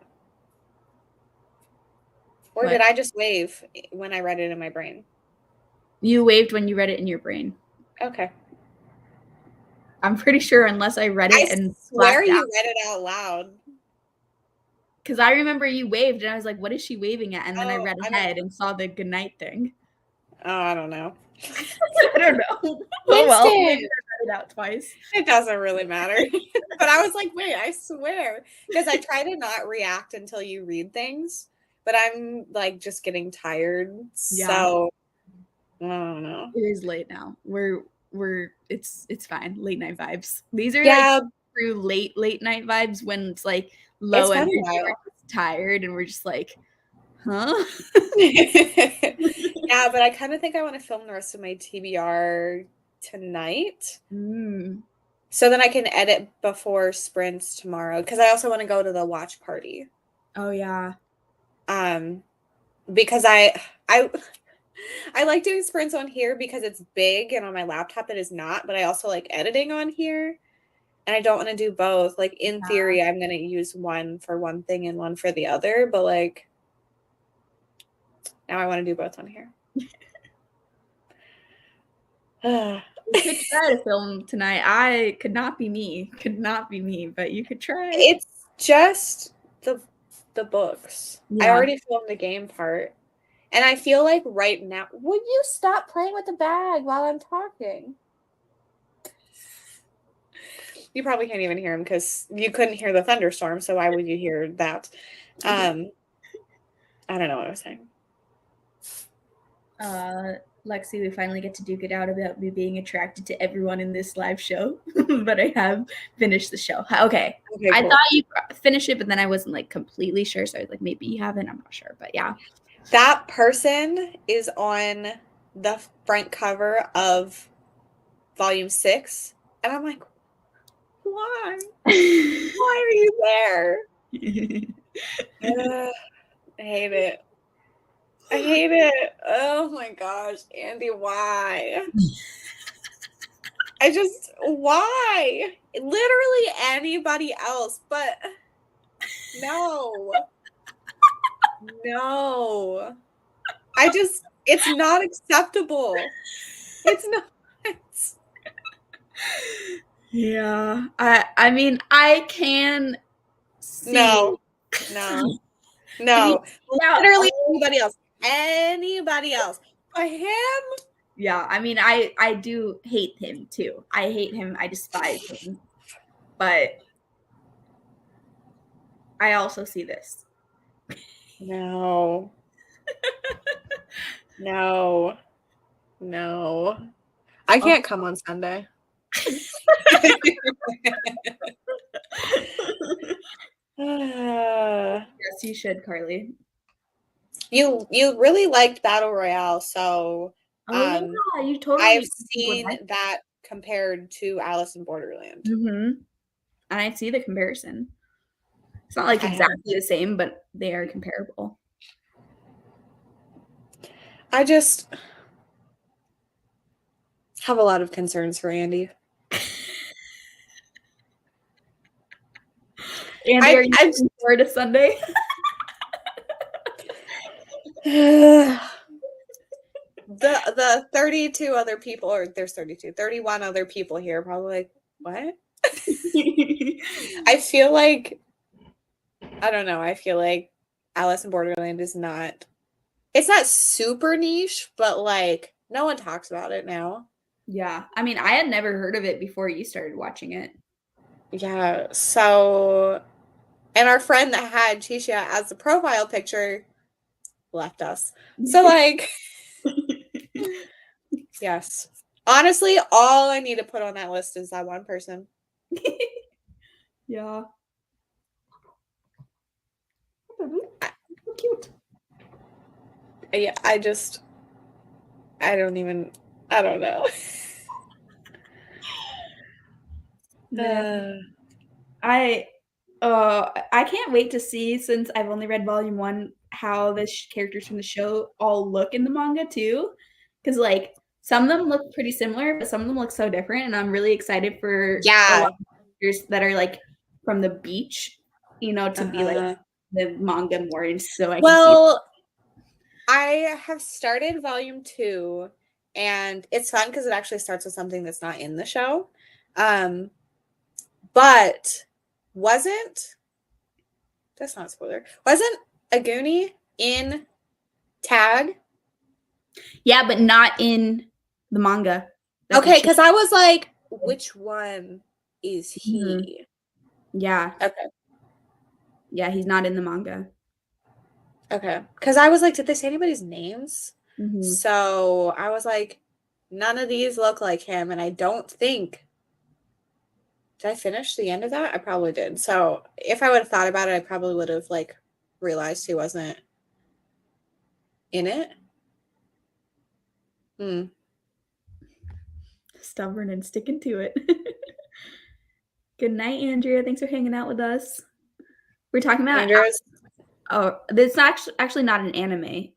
Or What? did I just wave when I read it in my brain? You waved when you read it in your brain. Okay. I'm pretty sure, unless I read it and swear you read it out loud. Because I remember you waved, and I was like, what is she waving at? And then I read ahead and saw the good night thing. Oh, I don't know. I don't know. Oh, well, maybe I read it out twice. It doesn't really matter. But I was like, wait, I swear. Because I try to not react until you read things. But I'm like just getting tired. Yeah. So I don't know. It is late now. It's fine. Late night vibes. These are like true late night vibes when it's like low and we're tired and we're just like, huh? Yeah, but I kind of think I want to film the rest of my TBR tonight. So then I can edit before sprints tomorrow, because I also want to go to the watch party. Oh yeah. Because I like doing sprints on here because it's big, and on my laptop it is not, but I also like editing on here, and I don't want to do both. Like in theory, I'm going to use one for one thing and one for the other, but like now I want to do both on here. You could try to film tonight. I could not be me, but you could try. It's just the books. Yeah. I already filmed the game part. And I feel like right now, will you stop playing with the bag while I'm talking? You probably can't even hear him because you couldn't hear the thunderstorm. So why would you hear that? I don't know what I was saying. Lexi, we finally get to duke it out about me being attracted to everyone in this live show, but I have finished the show. Okay, cool. I thought you finished it, but then I wasn't like completely sure. So I was like, maybe you haven't. I'm not sure, but yeah. That person is on the front cover of volume 6, and I'm like, why? Why are you there? I hate it. I hate it. Oh my gosh, Andy, why? Why? Literally anybody else, but no. No. It's not acceptable. It's not. Yeah. I mean, I can see. No. Literally Yeah. anybody else. But him? Yeah, I mean, I do hate him too. I hate him. I despise him. But I also see this. No. No. I can't come on Sunday. Yes, you should, Carly. You really liked Battle Royale, so Yeah, you totally. I've seen that compared to Alice in Borderland. And I see the comparison. It's not like exactly the same, but they are comparable. I just have a lot of concerns for Andy. Andy, are you looking forward to Sunday? The 32 other people, or there's 31 other people here, probably like, what? I feel like, I don't know, I feel like Alice in Borderland is not, it's not super niche, but like no one talks about it now. Yeah, I mean, I had never heard of it before you started watching it. Yeah, so, and our friend that had Chisha as the profile picture left us. So like, yes. Honestly, all I need to put on that list is that one person. Yeah. So cute. Yeah, I don't know. I can't wait to see, since I've only read volume 1, how the characters from the show all look in the manga too. Because like some of them look pretty similar, but some of them look so different, and I'm really excited for a lot of characters that are like from the beach, to be like the manga more, and so I can see. I have started volume 2, and it's fun because it actually starts with something that's not in the show. But that's not a spoiler. Wasn't Aguni in Tag? Yeah, but not in the manga. Okay, because I was like, which one is he? Yeah. Okay. Yeah, he's not in the manga. Okay. Because I was like, did they say anybody's names? So I was like, none of these look like him, and I don't think. Did I finish the end of that? I probably did. So if I would have thought about it, I probably would have like realized he wasn't in it. Stubborn and sticking to it. Good night, Andrea. Thanks for hanging out with us. We're talking about it's actually not an anime.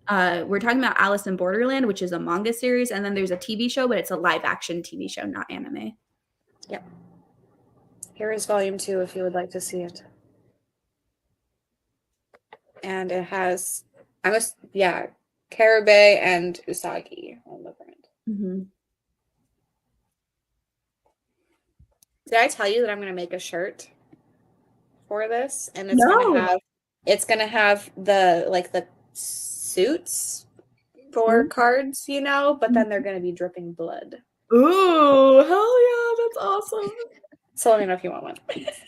We're talking about Alice in Borderland, which is a manga series, and then there's a TV show, but it's a live action TV show, not anime. Yep. Here is volume 2 if you would like to see it. And it has, Karabe and Usagi on the front. Did I tell you that I'm going to make a shirt for this? And it's going to have the suits for cards, but then they're going to be dripping blood. Ooh, hell yeah, that's awesome. So let me know if you want one.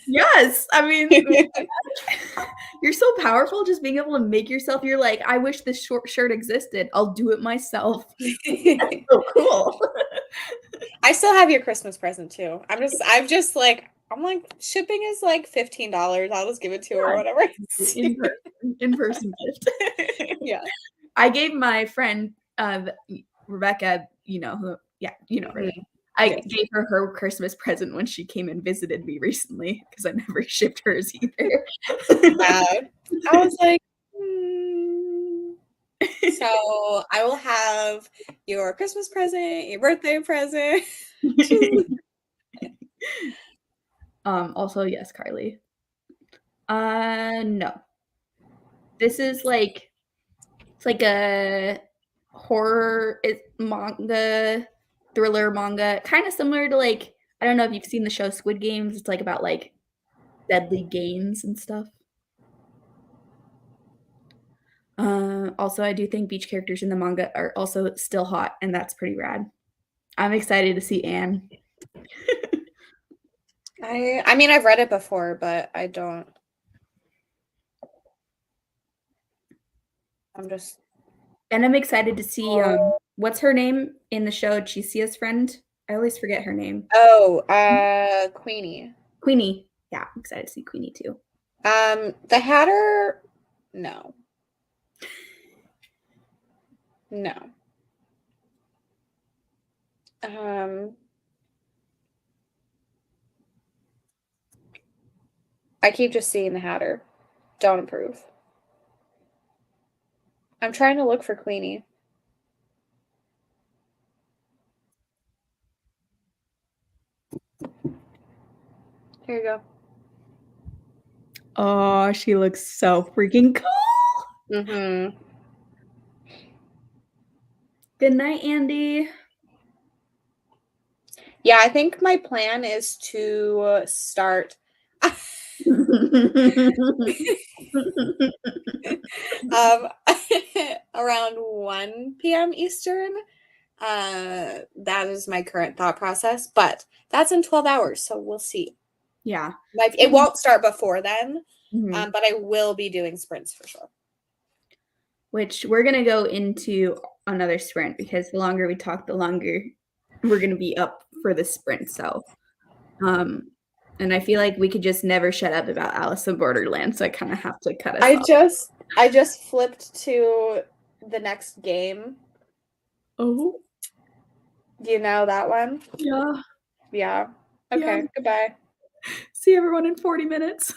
Yes, I mean, you're so powerful just being able to make yourself. You're like, I wish this shirt existed. I'll do it myself. That's so cool. I still have your Christmas present too. I'm like, shipping is like $15. I'll just give it to her or whatever. In-person gift. Yeah. I gave my friend Rebecca, you know who? Yeah, you know her. I gave her Christmas present when she came and visited me recently because I never shipped hers either. I was like, So I will have your Christmas present, your birthday present. Also, yes, Carly. No. This is like it's like a horror manga, thriller manga, kind of similar to like I don't know if you've seen the show Squid Games. It's like about like deadly games and stuff. Also, I do think beach characters in the manga are also still hot, and that's pretty rad. I'm excited to see Anne. I mean, I've read it before, but I don't. And I'm excited to see what's her name in the show, Chisia's friend. I always forget her name. Oh, Queenie. Queenie. Yeah, I'm excited to see Queenie too. The Hatter, no. No. I keep just seeing the Hatter. Don't approve. I'm trying to look for Queenie. Here you go. Oh, she looks so freaking cool. Mm-hmm. Good night, Andy. Yeah, I think my plan is to start around 1 p.m. Eastern. That is my current thought process, but that's in 12 hours, so we'll see. Yeah. It won't start before then, Mhm. but I will be doing sprints for sure. Which we're going to go into another sprint because the longer we talk, the longer we're going to be up for the sprint. So, and I feel like we could just never shut up about Alice in Borderland, so I kind of have to cut us off. I just flipped to the next game. Oh. Do you know that one? Yeah. Yeah. Okay, Yeah. goodbye. See everyone in 40 minutes.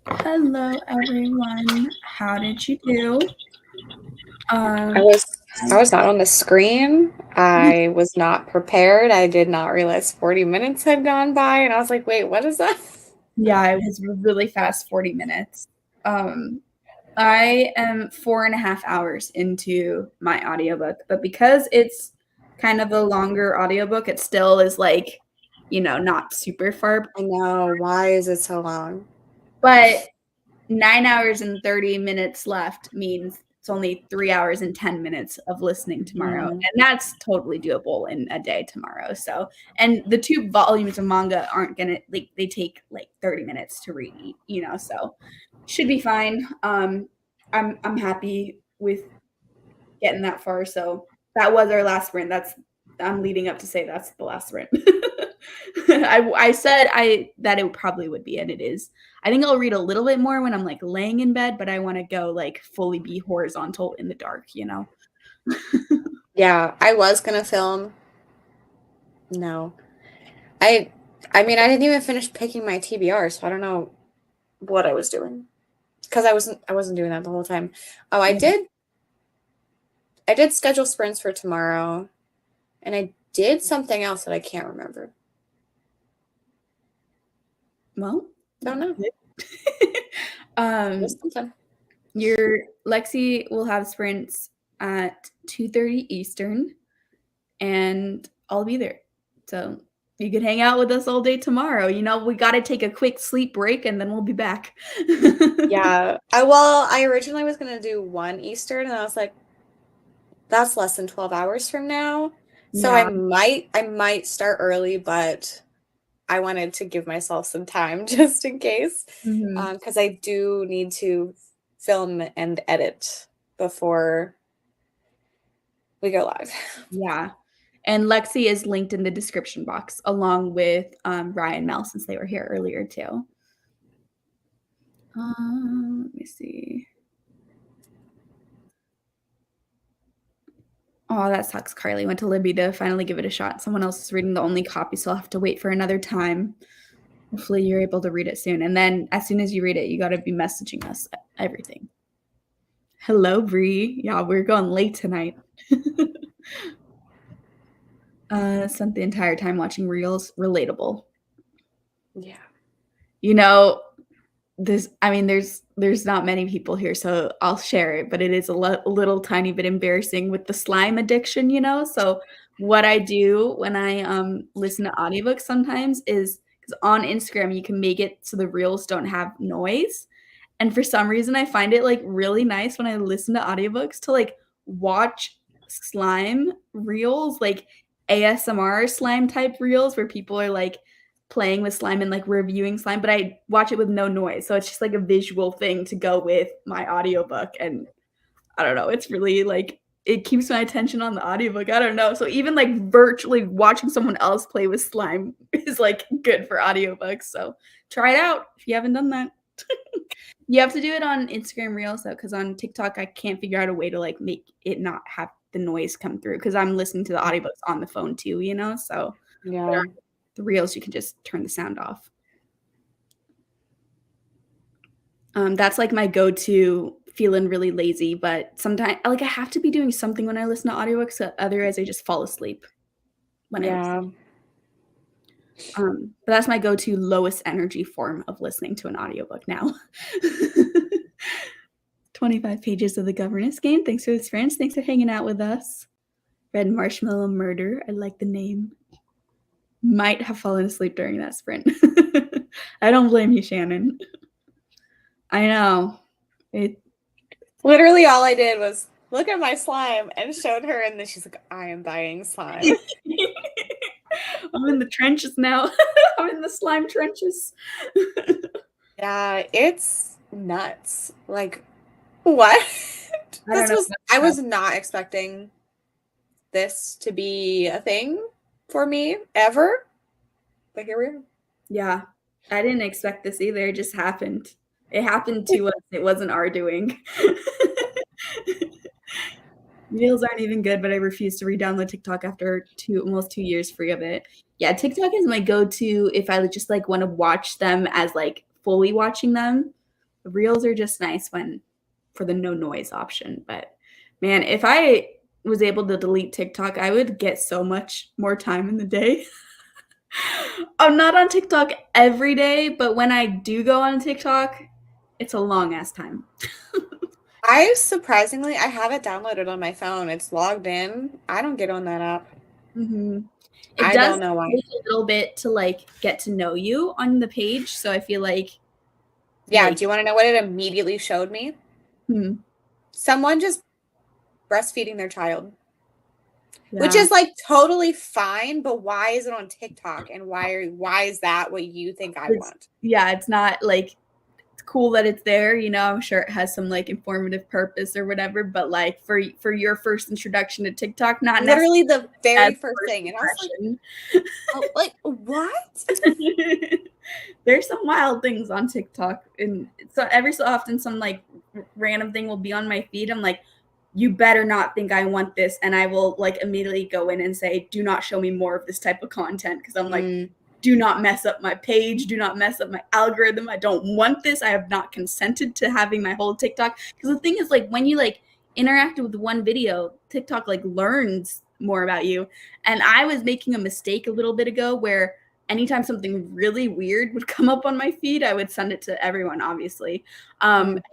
Hello, everyone. How did you do? I was not on the screen. I was not prepared. I did not realize 40 minutes had gone by, and I was like, wait, what is that? Yeah, it was really fast, 40 minutes. I am 4.5 hours into my audiobook, but because it's kind of a longer audiobook, it still is like, not super far. I know. Why is it so long? But 9 hours and 30 minutes left means it's only 3 hours and 10 minutes of listening tomorrow. And that's totally doable in a day tomorrow. So, and the 2 volumes of manga aren't going to, they take 30 minutes to read, so should be fine. I'm happy with getting that far. So that was our last sprint. I'm leading up to say that's the last sprint. I said that it probably would be, and it is. I think I'll read a little bit more when I'm laying in bed, but I want to go fully be horizontal in the dark, Yeah, I was gonna film. No. I mean, I didn't even finish picking my TBR, so I don't know what I was doing. Because I wasn't doing that the whole time. Oh, I did schedule sprints for tomorrow, and I did something else that I can't remember. Well, don't know. Your Lexi will have sprints at 2:30 Eastern, and I'll be there. So you can hang out with us all day tomorrow. We got to take a quick sleep break, and then we'll be back. Yeah. I originally was going to do 1 Eastern, and I was like, that's less than 12 hours from now. So yeah. I might start early, but I wanted to give myself some time just in case. Because I do need to film and edit before we go live. Yeah. And Lexi is linked in the description box along with Ryan Mel, since they were here earlier too. Let me see. Oh, that sucks. Carly went to Libby to finally give it a shot. Someone else is reading the only copy, so I'll have to wait for another time. Hopefully you're able to read it soon. And then as soon as you read it, you got to be messaging us everything. Hello, Bree. Yeah, we're going late tonight. Spent the entire time watching reels. Relatable. Yeah. There's not many people here, so I'll share it, but it is a little tiny bit embarrassing with the slime addiction, So what I do when I listen to audiobooks sometimes is, because on Instagram you can make it so the reels don't have noise. And for some reason I find it really nice when I listen to audiobooks to watch slime reels, ASMR slime type reels where people are playing with slime and reviewing slime, but I watch it with no noise. So it's just a visual thing to go with my audiobook. And I don't know, it's really it keeps my attention on the audiobook. I don't know. So even virtually watching someone else play with slime is good for audiobooks. So try it out if you haven't done that. You have to do it on Instagram Reels though, because on TikTok I can't figure out a way to make it not have the noise come through, because I'm listening to the audiobooks on the phone too, So yeah. The Reels you can just turn the sound off. That's my go-to feeling really lazy, but sometimes I have to be doing something when I listen to audiobooks, so otherwise I just fall asleep when I listen. But that's my go-to lowest energy form of listening to an audiobook now. 25 pages of the governance game. Thanks for this, friends. Thanks for hanging out with us. Red Marshmallow Murder. I like the name. Might have fallen asleep during that sprint. I don't blame you, Shannon. I know. Literally all I did was look at my slime and showed her, and then she's like, I am buying slime. I'm in the trenches now. I'm in the slime trenches. Yeah, it's nuts. What? I was not expecting this to be a thing for me ever. But here we are. Yeah. I didn't expect this either. It just happened. It happened to us. It wasn't our doing. Reels aren't even good, but I refuse to re-download TikTok after almost 2 years free of it. Yeah, TikTok is my go-to if I just want to watch them as fully watching them. Reels are just nice for the no noise option. But man, if I was able to delete TikTok, I would get so much more time in the day. I'm not on TikTok every day, but when I do go on TikTok, it's a long ass time. I have it downloaded on my phone. It's logged in. I don't get on that app. Mm-hmm. I don't know why. Take a little bit to like get to know you on the page, so I feel like. Yeah. Do you want to know what it immediately showed me? Someone just breastfeeding their child. Yeah. Which is like totally fine, but why is it on TikTok? And why is that what you think I want? Yeah, it's not like it's cool that it's there, you know. I'm sure it has some like informative purpose or whatever, but like for your first introduction to TikTok, not literally the very first thing. And I was like, what? There's some wild things on TikTok, and so every so often some like random thing will be on my feed. I'm like, you better not think I want this, and I will like immediately go in and say, do not show me more of this type of content, because I'm like, do not mess up my page, do not mess up my algorithm. I don't want this. I have not consented to having my whole TikTok, because the thing is, like, when you like interact with one video, TikTok like learns more about you. And I was making a mistake a little bit ago where anytime something really weird would come up on my feed, I would send it to everyone, obviously. And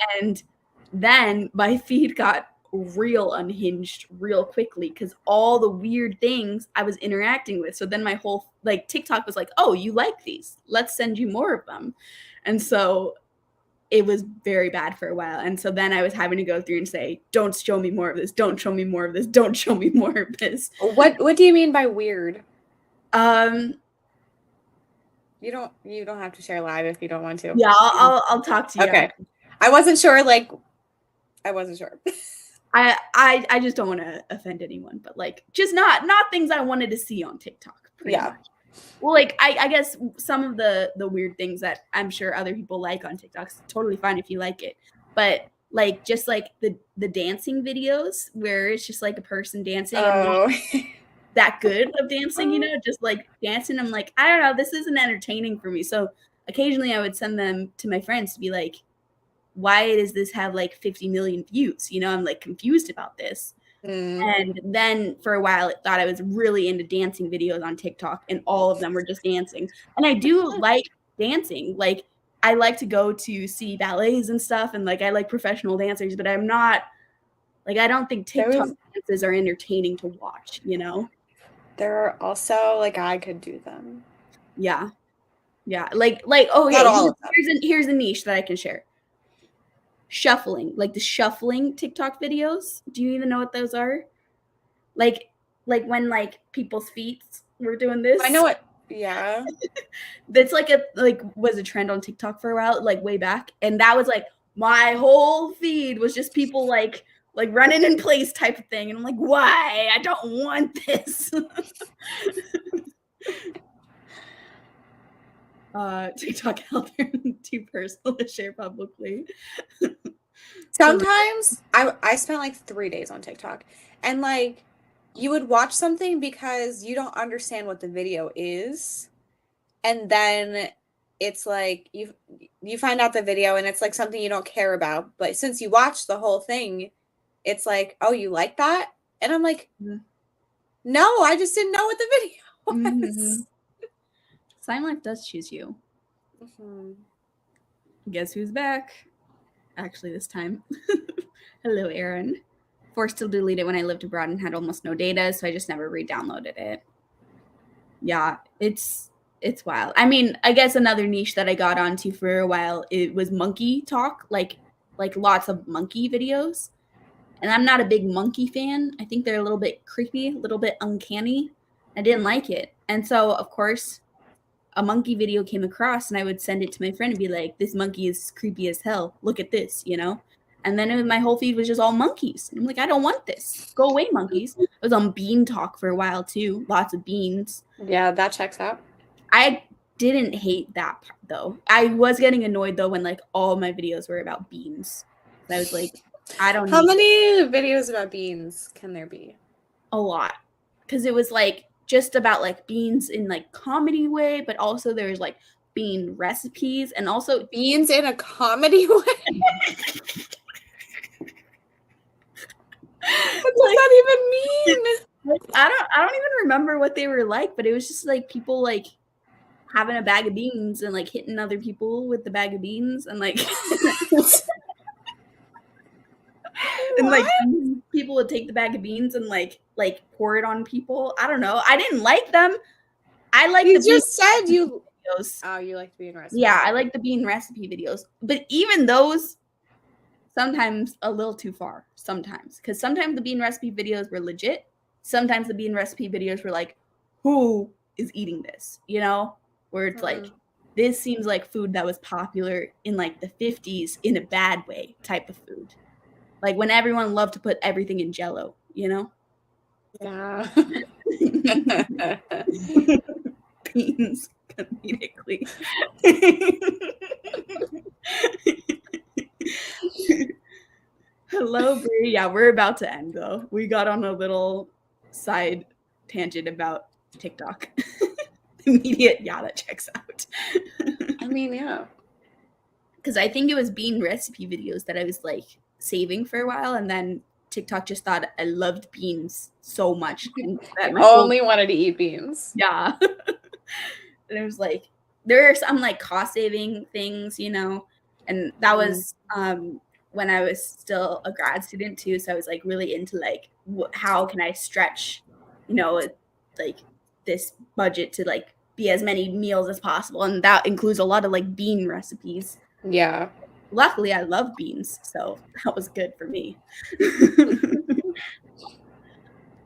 then my feed got real unhinged real quickly because all the weird things I was interacting with. So then my whole like TikTok was like, oh, you like these, let's send you more of them. And so it was very bad for a while. And so then I was having to go through and say, don't show me more of this, don't show me more of this, don't show me more of this. What do you mean by weird? You don't have to share live if you don't want to. Yeah, I'll talk to you. Okay. I wasn't sure. I just don't want to offend anyone, but like just not things I wanted to see on TikTok. Much. Well, like I guess some of the weird things that I'm sure other people like on TikTok's totally fine if you like it, but like just like the dancing videos where it's just like a person dancing. Oh. And that good of dancing, you know, just like dancing. I'm like, I don't know, this isn't entertaining for me. So occasionally I would send them to my friends to be like, why does this have like 50 million views? You know, I'm like confused about this. And then for a while, it thought I was really into dancing videos on TikTok, and all of them were just dancing. And I do like dancing. Like, I like to go to see ballets and stuff, and like I like professional dancers, but I'm not like, I don't think TikTok dances are entertaining to watch, you know? There are also like I could do them. Yeah. Yeah. Like oh yeah, here's a niche that I can share. Shuffling, like the shuffling TikTok videos. Do you even know what those are? Like when like people's feet were doing this. I know it. Yeah. That's like was a trend on TikTok for a while, like way back. And that was like my whole feed was just people like running in place type of thing. And I'm like, why? I don't want this. TikTok out there too personal to share publicly. Sometimes I spent like 3 days on TikTok, and like you would watch something because you don't understand what the video is, and then it's like you find out the video and it's like something you don't care about, but since you watched the whole thing, it's like, oh, you like that? And I'm like, no, I just didn't know what the video was. Sign Life does choose you. Guess who's back? Actually, this time. Hello, Aaron. Forced to delete it when I lived abroad and had almost no data, so I just never re-downloaded it. Yeah, it's wild. I mean, I guess another niche that I got onto for a while, it was monkey talk, like lots of monkey videos. And I'm not a big monkey fan. I think they're a little bit creepy, a little bit uncanny. I didn't like it. And so, of course, a monkey video came across, and I would send it to my friend and be like, this monkey is creepy as hell. Look at this, you know? And then my whole feed was just all monkeys. And I'm like, I don't want this. Go away, monkeys. I was on Bean Talk for a while, too. Lots of beans. Yeah, that checks out. I didn't hate that part, though. I was getting annoyed, though, when, like, all my videos were about beans. I was like, I don't know. How many videos about beans can there be? A lot. Because it was, like, just about, like, beans in, like, comedy way, but also there's, like, bean recipes and also beans in a comedy way. What does that even mean? I don't even remember what they were like, but it was just like people like having a bag of beans and like hitting other people with the bag of beans and like and like people would take the bag of beans and like pour it on people. I don't know. I didn't like them. I like You the just said you videos. Oh, you like the bean recipe. Yeah, I like the bean recipe videos. But even those sometimes a little too far sometimes, because sometimes the bean recipe videos were legit. Sometimes the bean recipe videos were like, who is eating this? You know, where it's like, this seems like food that was popular in like the 50s in a bad way type of food. Like when everyone loved to put everything in Jell-O, you know? Yeah. Beans comedically. Hello, Brie. Yeah, we're about to end though. We got on a little side tangent about TikTok. Immediate, yeah, that checks out. I mean, yeah. Because I think it was bean recipe videos that I was like saving for a while, and then TikTok just thought I loved beans so much. And that my Only wanted to eat beans. Yeah. And it was like, there are some like cost saving things, you know, and that was when I was still a grad student too. So I was like really into like, how can I stretch, you know, like this budget to like be as many meals as possible. And that includes a lot of like bean recipes. Yeah. Luckily, I love beans, so that was good for me.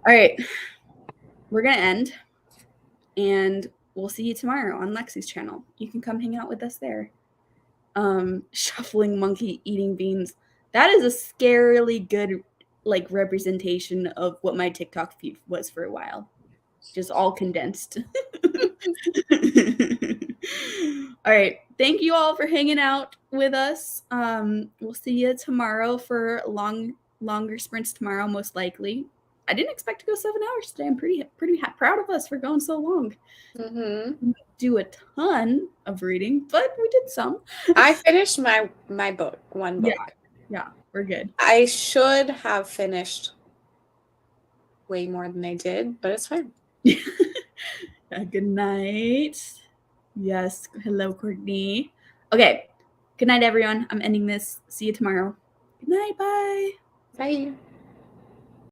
All right. We're going to end, and we'll see you tomorrow on Lexi's channel. You can come hang out with us there. Shuffling monkey eating beans. That is a scarily good like representation of what my TikTok feed was for a while. Just all condensed. All right. Thank you all for hanging out with us. We'll see you tomorrow for longer sprints tomorrow, most likely. I didn't expect to go 7 hours today. I'm pretty proud of us for going so long. Do a ton of reading, but we did some. I finished my book, one book. Yeah, we're good. I should have finished way more than I did, but it's fine. Good night. Yes. Hello, Courtney. Okay. Good night, everyone. I'm ending this. See you tomorrow. Good night. Bye. Bye.